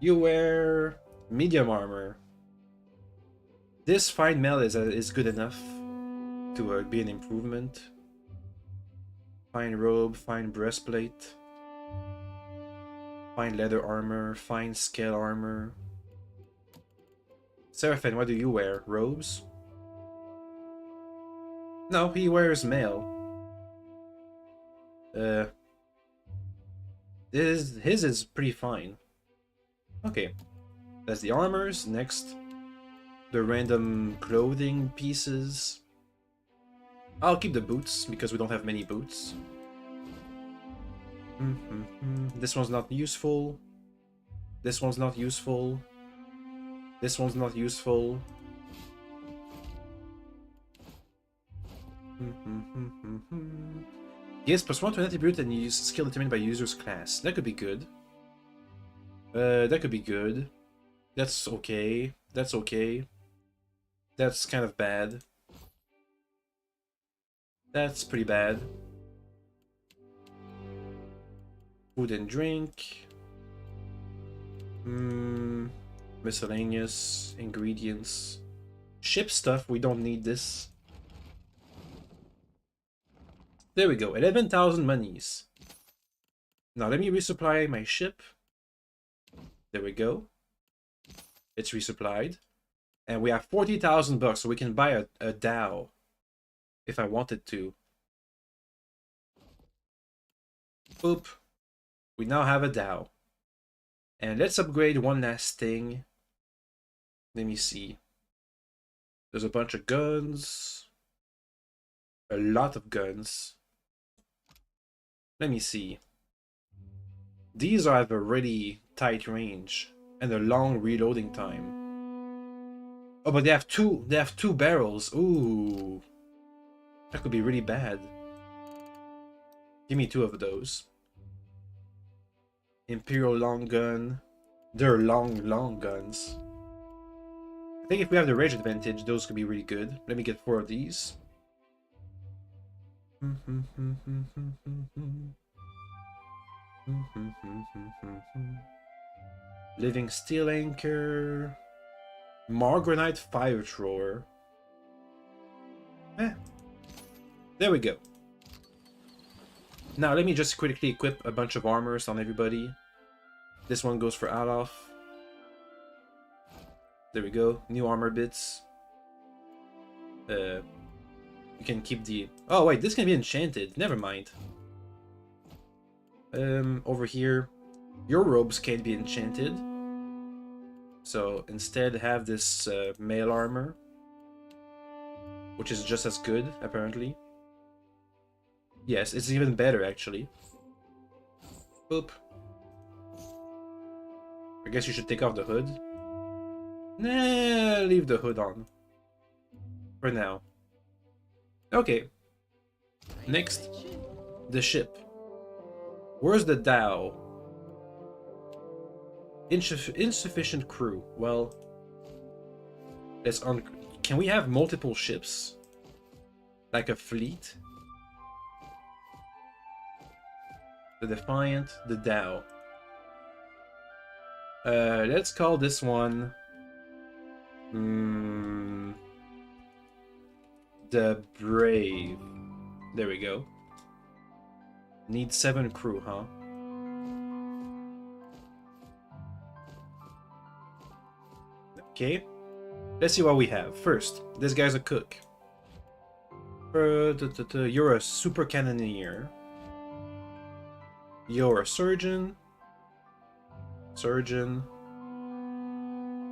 You wear medium armor. This fine mail is good enough to be an improvement. Fine robe, fine breastplate. Fine leather armor, fine scale armor. Seraphim, what do you wear? Robes? No, he wears mail. His is pretty fine. Okay. That's the armors. Next, the random clothing pieces. I'll keep the boots, because we don't have many boots. This one's not useful. This one's not useful. This one's not useful. Yes, +1 to an attribute and use skill determined by user's class. That could be good. That could be good. That's okay. That's okay. That's kind of bad. That's pretty bad. Food and drink. Miscellaneous ingredients. Ship stuff, we don't need this. There we go, 11,000 monies. Now let me resupply my ship. There we go. It's resupplied. And we have 40,000 bucks, so we can buy a Dow if I wanted to. Boop. We now have a Dow. And let's upgrade one last thing. Let me see. There's a bunch of guns. A lot of guns. Let me see. These have a really tight range and a long reloading time. Oh, but they have two barrels. Ooh. That could be really bad. Give me 2 of those. Imperial long gun. They're long guns. I think if we have the range advantage, those could be really good. Let me get 4 of these. Living steel anchor. Margranite fire thrower. There we go. Now let me just quickly equip a bunch of armors on everybody. This one goes for Alof. There we go. New armor bits. You can keep the... Oh wait, this can be enchanted. Never mind. Over here, your robes can't be enchanted. So instead have this mail armor, which is just as good, apparently. Yes, it's even better, actually. Boop. I guess you should take off the hood. Nah, leave the hood on. For now. Okay. Next, the ship. Where's the Dow? Insufficient crew. Well, let's can we have multiple ships? Like a fleet? The Defiant, the Dow. Let's call this one... the Brave. There we go. Need 7 crew, huh? Okay. Let's see what we have. First, this guy's a cook. You're a super cannoneer. You're a surgeon. Surgeon.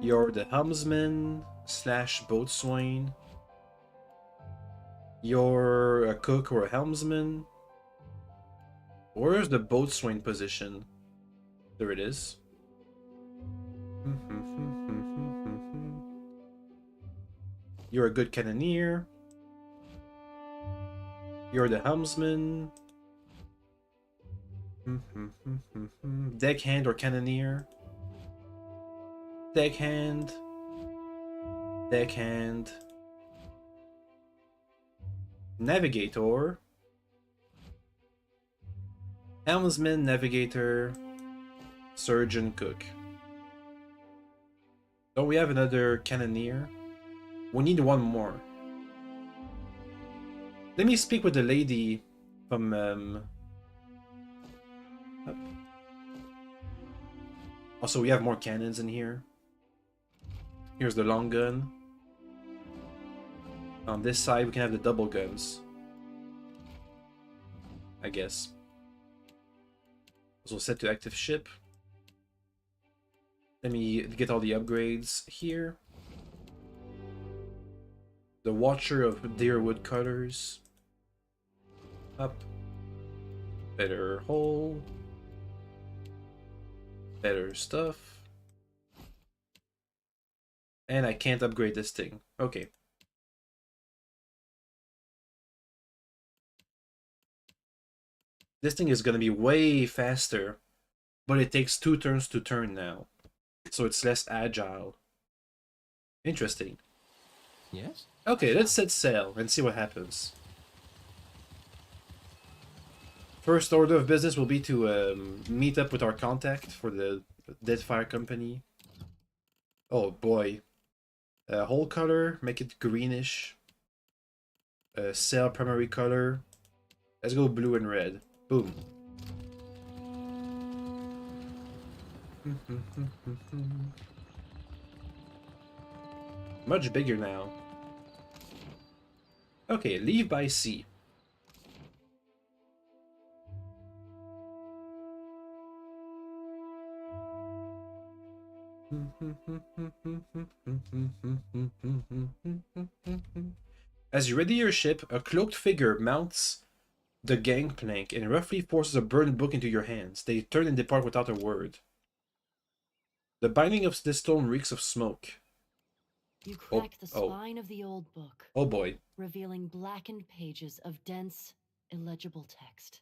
You're the helmsman / boatswain. You're a cook or a helmsman. Where's the boatswain position? There it is. You're a good cannoneer. You're the helmsman. Deckhand or cannoneer. Deckhand. Deckhand. Navigator. Helmsman, navigator, surgeon, cook. Don't we have another cannoneer? We need one more. Let me speak with the lady from... Also, we have more cannons in here. Here's the long gun. On this side, we can have the double guns. I guess. Also set to active ship. Let me get all the upgrades here. The Watcher of Deerwood Cutters. Up. Better hull. Better stuff. And I can't upgrade this thing. Okay. This thing is going to be way faster, but it takes 2 turns to turn now. So it's less agile. Interesting. Yes? Okay, let's set sail and see what happens. First order of business will be to meet up with our contact for the Deadfire company. Oh boy. Hull color, make it greenish. Sail primary color. Let's go blue and red. Boom. Much bigger now. Okay, leave by sea. As you ready your ship, a cloaked figure mounts the gangplank and roughly forces a burned book into your hands. They turn and depart without a word. The binding of this stone reeks of smoke. You crack the spine of the old book. Oh boy. Revealing blackened pages of dense, illegible text.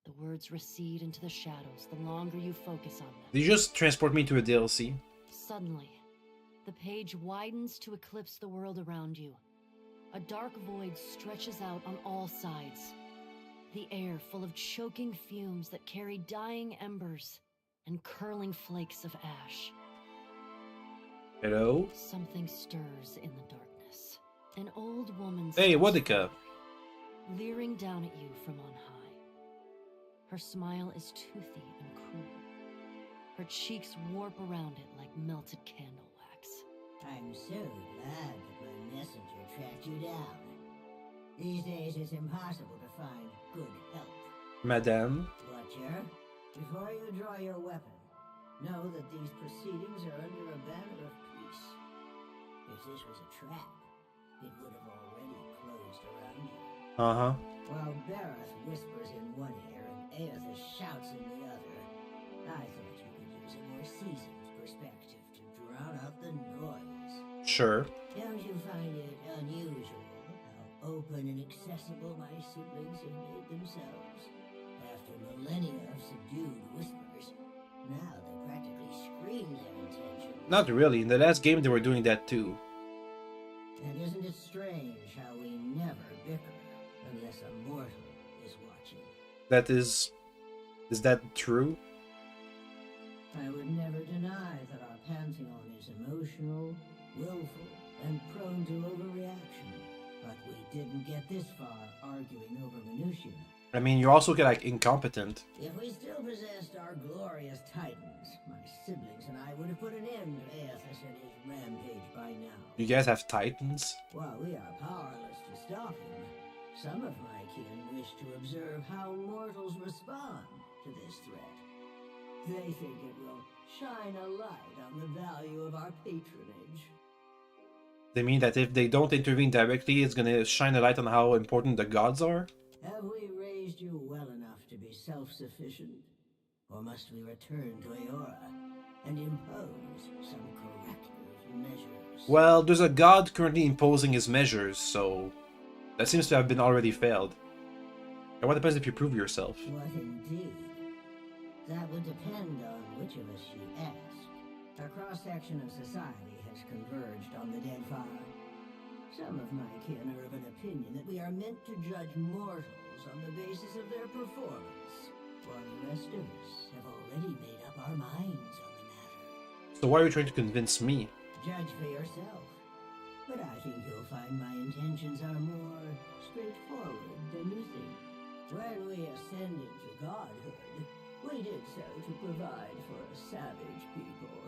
The words recede into the shadows the longer you focus on them. They just transport me to a DLC. Suddenly, the page widens to eclipse the world around you. A dark void stretches out on all sides. The air full of choking fumes that carry dying embers and curling flakes of ash. Hello? Something stirs in the darkness. An old woman. Hey, Wadika. Leering down at you from on high. Her smile is toothy and cruel. Her cheeks warp around it like melted candle wax. I'm so glad that my messenger tracked you down. These days it's impossible to find good help. Madame? Watcher, before you draw your weapon, know that these proceedings are under a banner of peace. If this was a trap, it would have already closed around you. Uh-huh. While Bareth whispers in one ear and Aether shouts in the other, I thought you could use a more seasoned perspective to drown out the noise. Sure. Don't you find it unusual how open and accessible my siblings have made themselves? After millennia of subdued whispers, now they practically scream their intentions. Not really. In the last game they were doing that too. And isn't it strange how we never bicker unless a mortal is watching? That is that true? I would never deny that our pantheon is emotional, willful, and prone to overreaction. But we didn't get this far arguing over minutiae. I mean, you also get like incompetent. If we still possessed our glorious titans, my siblings and I would have put an end to Aethys and his rampage by now. You guys have titans? While we are powerless to stop him, some of my kin wish to observe how mortals respond to this threat. They think it will shine a light on the value of our patronage. They mean that if they don't intervene directly, it's gonna shine a light on how important the gods are? Have we raised you well enough to be self-sufficient? Or must we return to Eora and impose some corrective measures? Well, there's a god currently imposing his measures, so that seems to have been already failed. And what happens if you prove yourself? What indeed? That would depend on which of us you ask. A cross-section of society has converged on the Deadfire. Some of my kin are of an opinion that we are meant to judge mortals on the basis of their performance, while the rest of us have already made up our minds on the matter. So why are you trying to convince me? Judge for yourself. But I think you'll find my intentions are more straightforward than you think. When we ascended to godhood, we did so to provide for a savage people.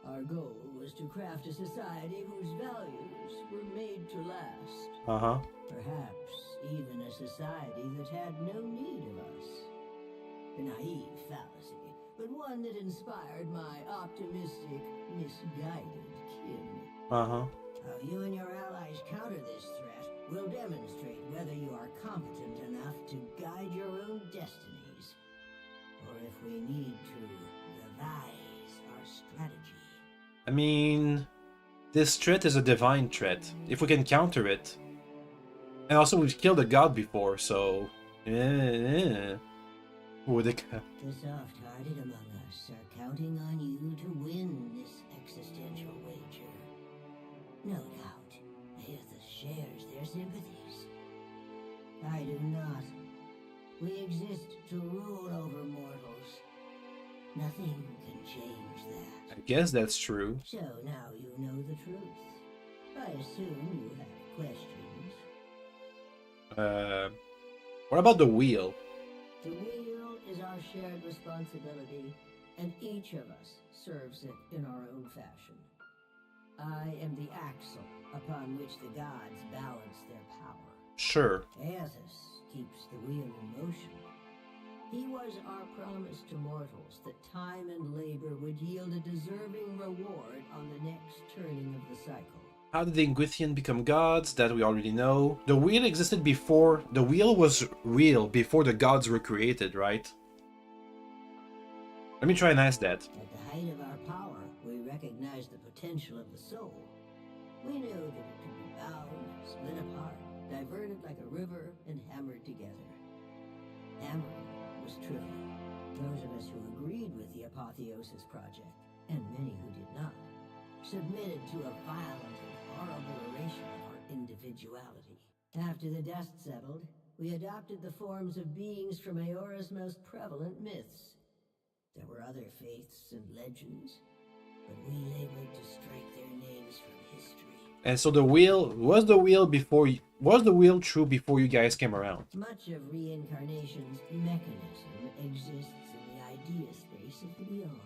Our goal was to craft a society whose values were made to last. Uh-huh. Perhaps even a society that had no need of us. A naive fallacy, but one that inspired my optimistic, misguided kin. Uh-huh. How you and your allies counter this threat will demonstrate whether you are competent enough to guide your own destinies, or if we need to revise our strategy. I mean, this threat is a divine threat. If we can counter it. And also we've killed a god before, so... The soft-hearted among us are counting on you to win this existential wager. No doubt, Aethys shares their sympathies. I do not. We exist to rule over mortals. Nothing can change that. I guess that's true. So now you know the truth. I assume you have questions. What about the wheel? The wheel is our shared responsibility, and each of us serves it in our own fashion. I am the axle upon which the gods balance their power. Sure. Aethys keeps the wheel in motion. He was our promise to mortals that time and labor would yield a deserving reward on the next turning of the cycle. How did the Inguithian become gods? That we already know. The wheel existed before... The wheel was real before the gods were created, right? Let me try and ask that. At the height of our power, we recognized the potential of the soul. We knew that it could be bound, split apart, diverted like a river, and hammered together. Hammering was trivial. Those of us who agreed with the Apotheosis Project, and many who did not, submitted to a violent and horrible erasure of our individuality. After the dust settled, we adopted the forms of beings from Eora's most prevalent myths. There were other faiths and legends, but we labored to strike their names from history. And so the wheel... Was the wheel before... Was the wheel true before you guys came around? Much of reincarnation's mechanism exists in the idea space of the beyond.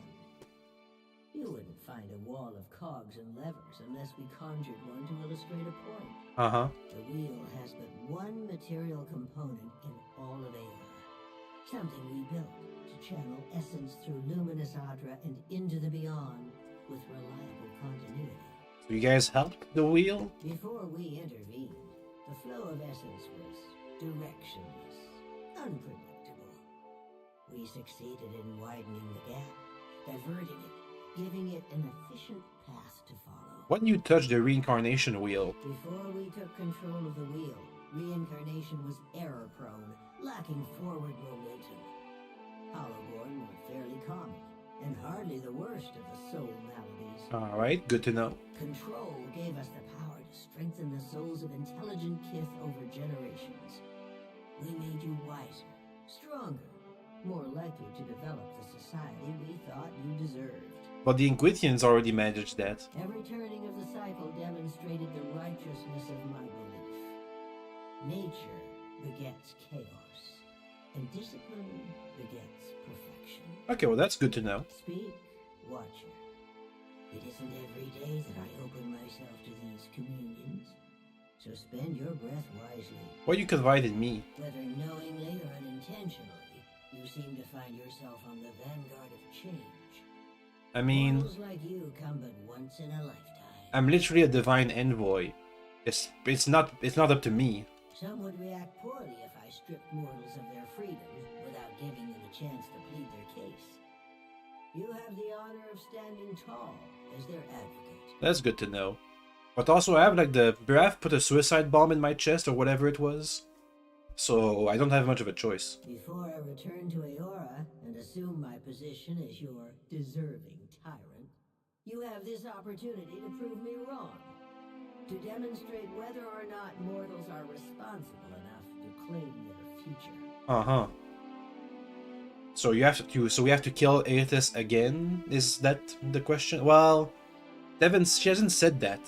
You wouldn't find a wall of cogs and levers unless we conjured one to illustrate a point. Uh-huh. The wheel has but one material component in all of Aeon. Something we built to channel essence through luminous Adra and into the beyond with reliable continuity. So you guys helped the wheel? Before we intervened, the flow of essence was directionless, unpredictable. We succeeded in widening the gap, diverting it, giving it an efficient path to follow. When you touched the reincarnation wheel? Before we took control of the wheel, reincarnation was error-prone, lacking forward momentum. Hollowborn were fairly common, and hardly the worst of the soul maladies. Alright, good to know. Control gave us the power to strengthen the souls of intelligent kith over generations. We made you wiser, stronger, more likely to develop the society we thought you deserved. But the Inguithians already managed that. Every turning of the cycle demonstrated the righteousness of my belief. Nature begets chaos, and discipline begets perfection. Okay, well that's good to know. Speak, Watcher. It isn't every day that I open myself to these communions, so spend your breath wisely. Why you confide in me? Whether knowingly or unintentionally, you seem to find yourself on the vanguard of change. I mean... Mortals like you come but once in a lifetime. I'm literally a divine envoy. It's not up to me. Some would react poorly if I stripped mortals of their freedom without giving them a chance to plead their case. You have the honor of standing tall as their advocate. That's good to know. But also I have like the Braf put a suicide bomb in my chest or whatever it was. So I don't have much of a choice. Before I return to Eora and assume my position as your deserving tyrant, you have this opportunity to prove me wrong. To demonstrate whether or not mortals are responsible enough to claim their future. Uh-huh. So you have to we have to kill Aethys again? Is that the question? Well, she hasn't said that.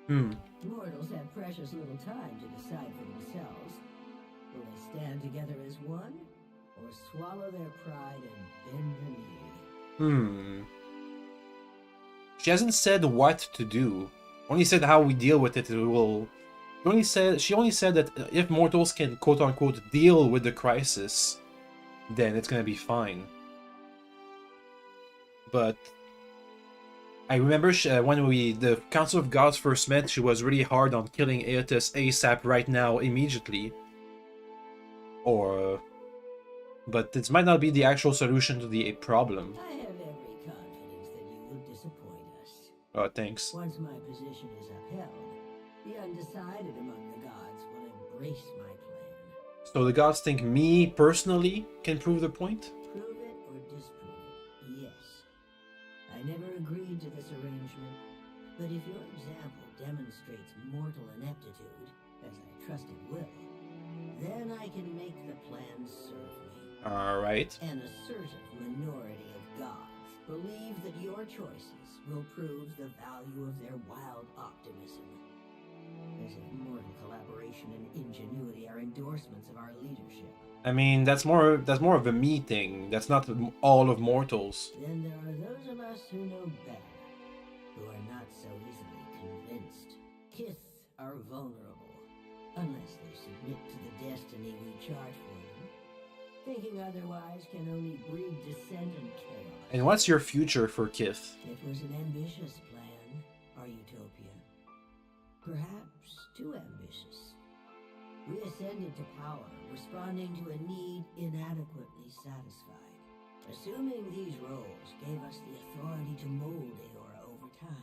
Mortals have precious little time to decide for themselves. Will they stand together as one, or swallow their pride and bend the knee? She hasn't said what to do. Only said how we deal with it. She only said that if mortals can quote unquote deal with the crisis, then it's gonna be fine. But I remember when the Council of Gods first met, she was really hard on killing Aethys ASAP right now, immediately. But this might not be the actual solution to the problem. I have every confidence that you will disappoint us. Oh, thanks. Once my position is upheld, the undecided among the gods will embrace my plan. So the gods think me, personally, can prove the point? Prove it or disprove it, yes. I never agreed to this arrangement, but if your example demonstrates mortal ineptitude, as I trust it will, then I can make the plan serve me. Alright. An assertive minority of gods believe that your choices will prove the value of their wild optimism. As if mortal collaboration and ingenuity are endorsements of our leadership. I mean, that's more of a me thing. That's not all of mortals. Then there are those of us who know better. who are not so easily convinced. Kith are vulnerable, unless they submit to the destiny we chart for them. Thinking otherwise can only breed dissent and chaos. And what's your future for Kith? It was an ambitious plan, our utopia. Perhaps too ambitious. We ascended to power, responding to a need inadequately satisfied. Assuming these roles gave us the authority to mold Eora over time,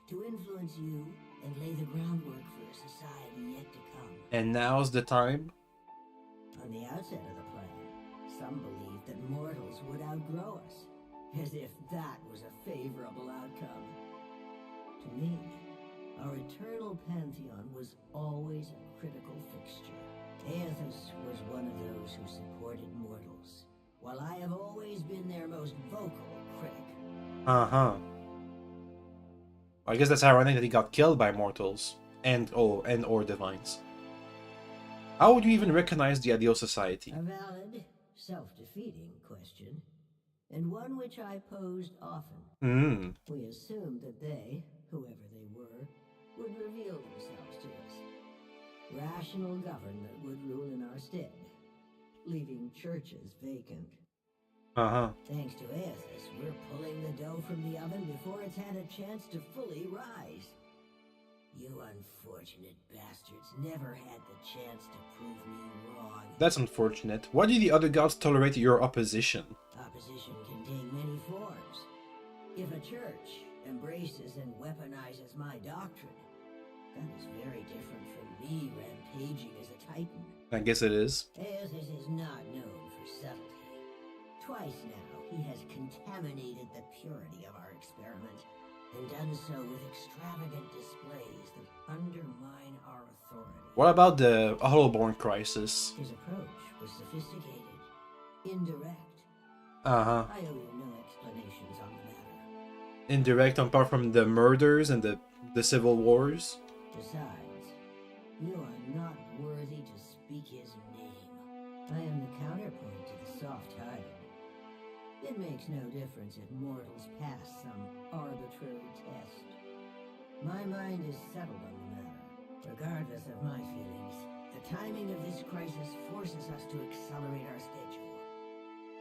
to influence you and lay the groundwork for a society yet to come. And now's the time? On the outset of the plan, some believed that mortals would outgrow us, as if that was a favorable outcome. To me, our eternal pantheon was always a critical fixture. Aethys was one of those who supported mortals, while I have always been their most vocal critic. Uh-huh. I guess that's ironic that he got killed by mortals and or divines. How would you even recognize the ideal society? A valid, self-defeating question, and one which I posed often. We assumed that they, whoever they were, would reveal themselves to us. Rational government would rule in our stead, leaving churches vacant. Thanks to Aethys, we're pulling the dough from the oven before it's had a chance to fully rise. You unfortunate bastards never had the chance to prove me wrong. That's unfortunate. Why do the other gods tolerate your opposition? Opposition can take many forms. If a church embraces and weaponizes my doctrine, that is very different from me rampaging as a titan. I guess it is. Aethys is not known for subtlety. Twice now, he has contaminated the purity of our experiment, and done so with extravagant displays that undermine our authority. What about the Hollowborn crisis? His approach was sophisticated, indirect. Uh-huh. I owe you no explanations on the matter. Indirect apart from the murders and the civil wars? Besides, you are not worthy to speak his name. I am the counterpoint to the soft-hearted. It makes no difference if mortals pass some arbitrary test. My mind is settled on the matter. Regardless of my feelings, the timing of this crisis forces us to accelerate our schedule.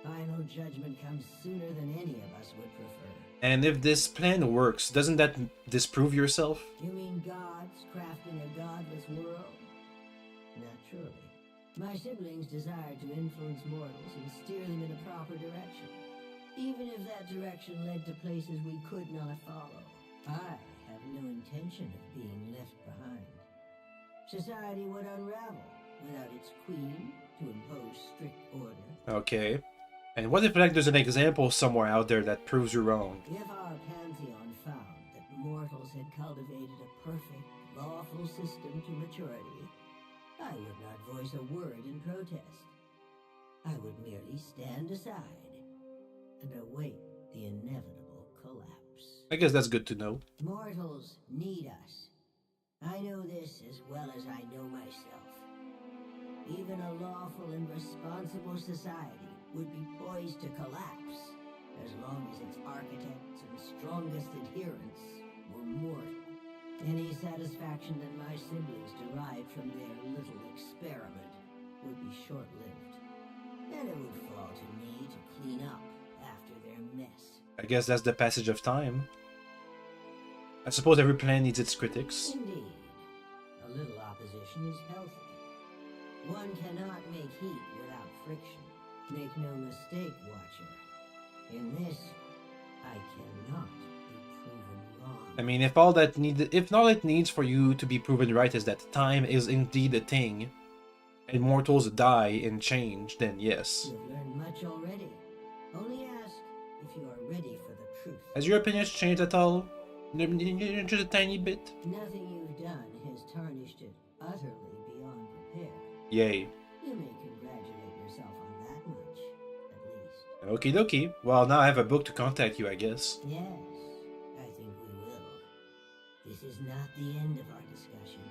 Final judgment comes sooner than any of us would prefer. And if this plan works, doesn't that disprove yourself? You mean gods crafting a godless world? Naturally. My siblings desired to influence mortals and steer them in a proper direction. Even if that direction led to places we could not follow, I have no intention of being left behind. Society would unravel without its queen to impose strict order. Okay. And what if there's an example somewhere out there that proves you wrong? If our pantheon found that mortals had cultivated a perfect, lawful system to maturity, I would not voice a word in protest. I would merely stand aside and await the inevitable collapse. I guess that's good to know. Mortals need us. I know this as well as I know myself. Even a lawful and responsible society would be poised to collapse as long as its architects and strongest adherents were mortal. Any satisfaction that my siblings derived from their little experiment would be short-lived, and it would fall to me to clean up after their mess. I guess that's the passage of time. I suppose every plan needs its critics. Indeed. A little opposition is healthy. One cannot make heat without friction. Make no mistake, Watcher. In this, I cannot be proven wrong. I mean, if all it needs for you to be proven right is that time is indeed a thing, and mortals die and change, then yes. You've learned much already. Only ask if you are ready for the truth. Has your opinions changed at all? Just a tiny bit? Nothing you've done has tarnished it utterly beyond repair. Yay. You may congratulate yourself on that much, at least. Okie dokie. Well, now I have a book to contact you, I guess. Yes, I think we will. This is not the end of our discussion.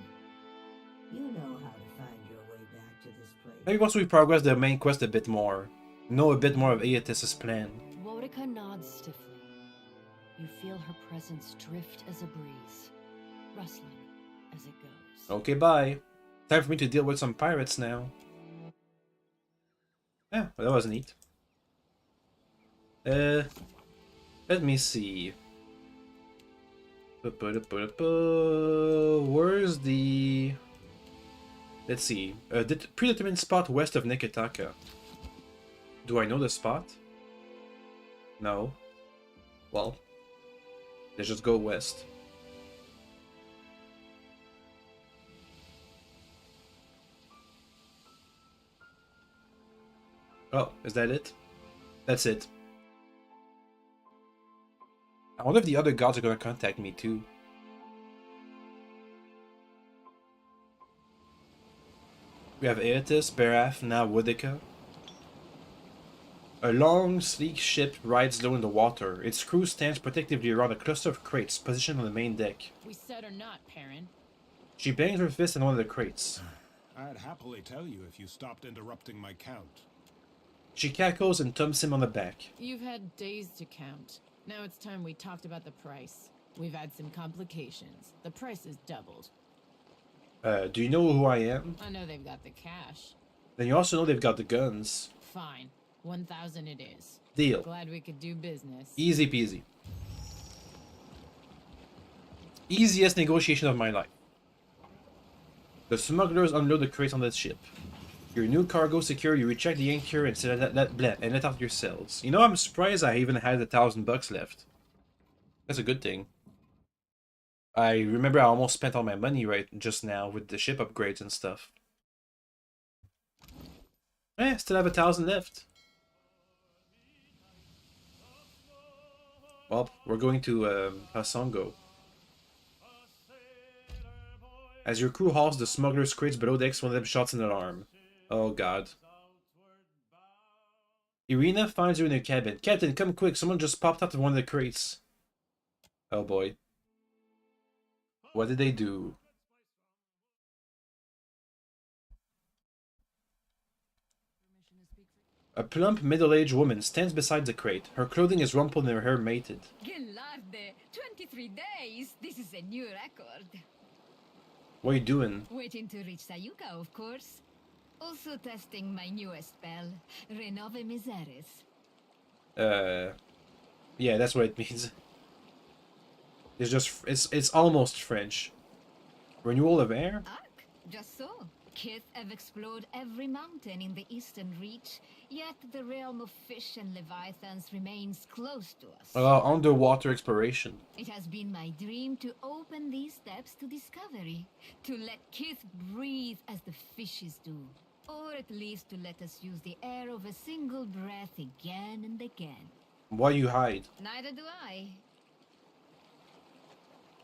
You know how to find your way back to this place. Maybe once we progress the main quest a bit more, know a bit more of Aethys' plan. Wotica nods stiffly. You feel her presence drift as a breeze, rustling as it goes. Okay, bye. Time for me to deal with some pirates now. Yeah, well, that was neat. Let me see. Where's the... Let's see. Predetermined spot west of Neketaka. Do I know the spot? No. Well, let's just go west. Oh, is that it? That's it. I wonder if the other gods are gonna contact me too. We have Aetus, Beraf, now Woodica. A long, sleek ship rides low in the water. Its crew stands protectively around a cluster of crates positioned on the main deck. We said or not, Perrin. She bangs her fist on one of the crates. I'd happily tell you if you stopped interrupting my count. She cackles and thumps him on the back. You've had days to count. Now it's time we talked about the price. We've had some complications. The price has doubled. Do you know who I am? I know they've got the cash. Then you also know they've got the guns. Fine. 1,000 it is. Deal. Glad we could do business. Easy peasy. Easiest negotiation of my life. The smugglers unload the crates on the ship. Your new cargo secure, you recheck the anchor and let out your cells. You know, I'm surprised I even had $1,000 left. That's a good thing. I remember I almost spent all my money right just now with the ship upgrades and stuff. Still have 1,000 left. Well, we're going to Hasongo. As your crew hauls the smugglers' crates below decks, one of them shots an alarm. Oh god. Irina finds her in her cabin. Captain, come quick, someone just popped out of one of the crates. Oh boy. What did they do? A plump, middle-aged woman stands beside the crate. Her clothing is rumpled and her hair matted. Gillarde, 23 days! This is a new record. What are you doing? Waiting to reach Sayuka, of course. Also testing my newest spell, Renove Miseris. Yeah, that's what it means. It's just, it's almost French. Renewal of air? Ark, just so. Kith have explored every mountain in the eastern reach, yet the realm of fish and leviathans remains close to us. Underwater exploration. It has been my dream to open these steps to discovery, to let Kith breathe as the fishes do, or at least to let us use the air of a single breath again and again. Why you hide? Neither do I.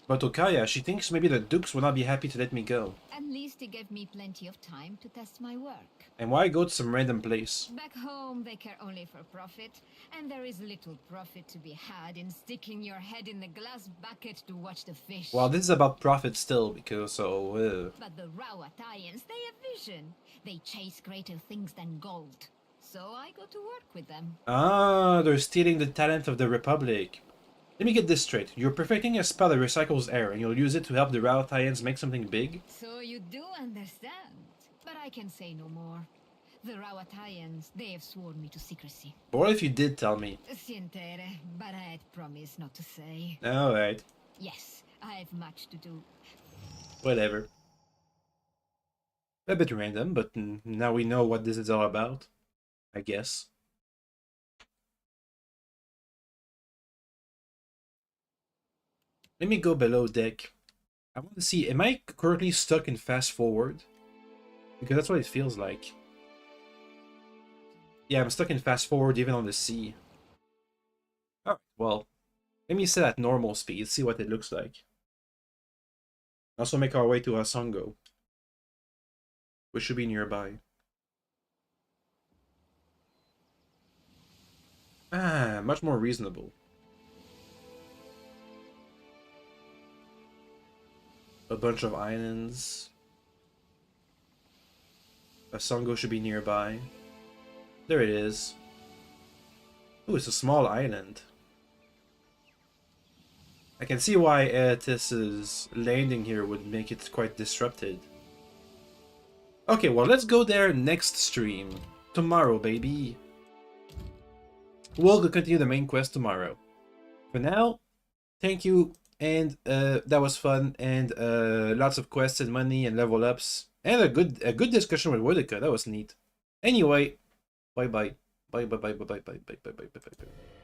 But Okaya, she thinks maybe the Dukes will not be happy to let me go. At least it gave me plenty of time to test my work. And why go to some random place? Back home, they care only for profit, and there is little profit to be had in sticking your head in the glass bucket to watch the fish. Well, this is about profit still, because But the Rawatayans, they have vision. They chase greater things than gold. So I go to work with them. Ah, they're stealing the talent of the Republic. Let me get this straight. You're perfecting a spell that recycles air, and you'll use it to help the Rawatayans make something big? So you do understand. But I can say no more. The Rawatayans, they have sworn me to secrecy. But what if you did tell me? Sientere, but I had promised not to say. Alright. Yes, I have much to do. Whatever. A bit random, but now we know what this is all about. I guess. Let me go below deck. I want to see, am I currently stuck in fast forward? Because that's what it feels like. Yeah, I'm stuck in fast forward even on the sea. Alright, well, let me set at normal speed, see what it looks like. Also make our way to Hasongo, which should be nearby. Ah, much more reasonable. A bunch of islands. Hasongo should be nearby. There it is. Ooh, it's a small island. I can see why Aetis's landing here would make it quite disrupted. Okay, well, let's go there next stream. Tomorrow, baby. We'll continue the main quest tomorrow. For now, thank you, and that was fun, and lots of quests and money and level ups, and a good discussion with Woodica. That was neat. Anyway, bye bye. Bye bye bye bye bye bye bye bye bye bye bye.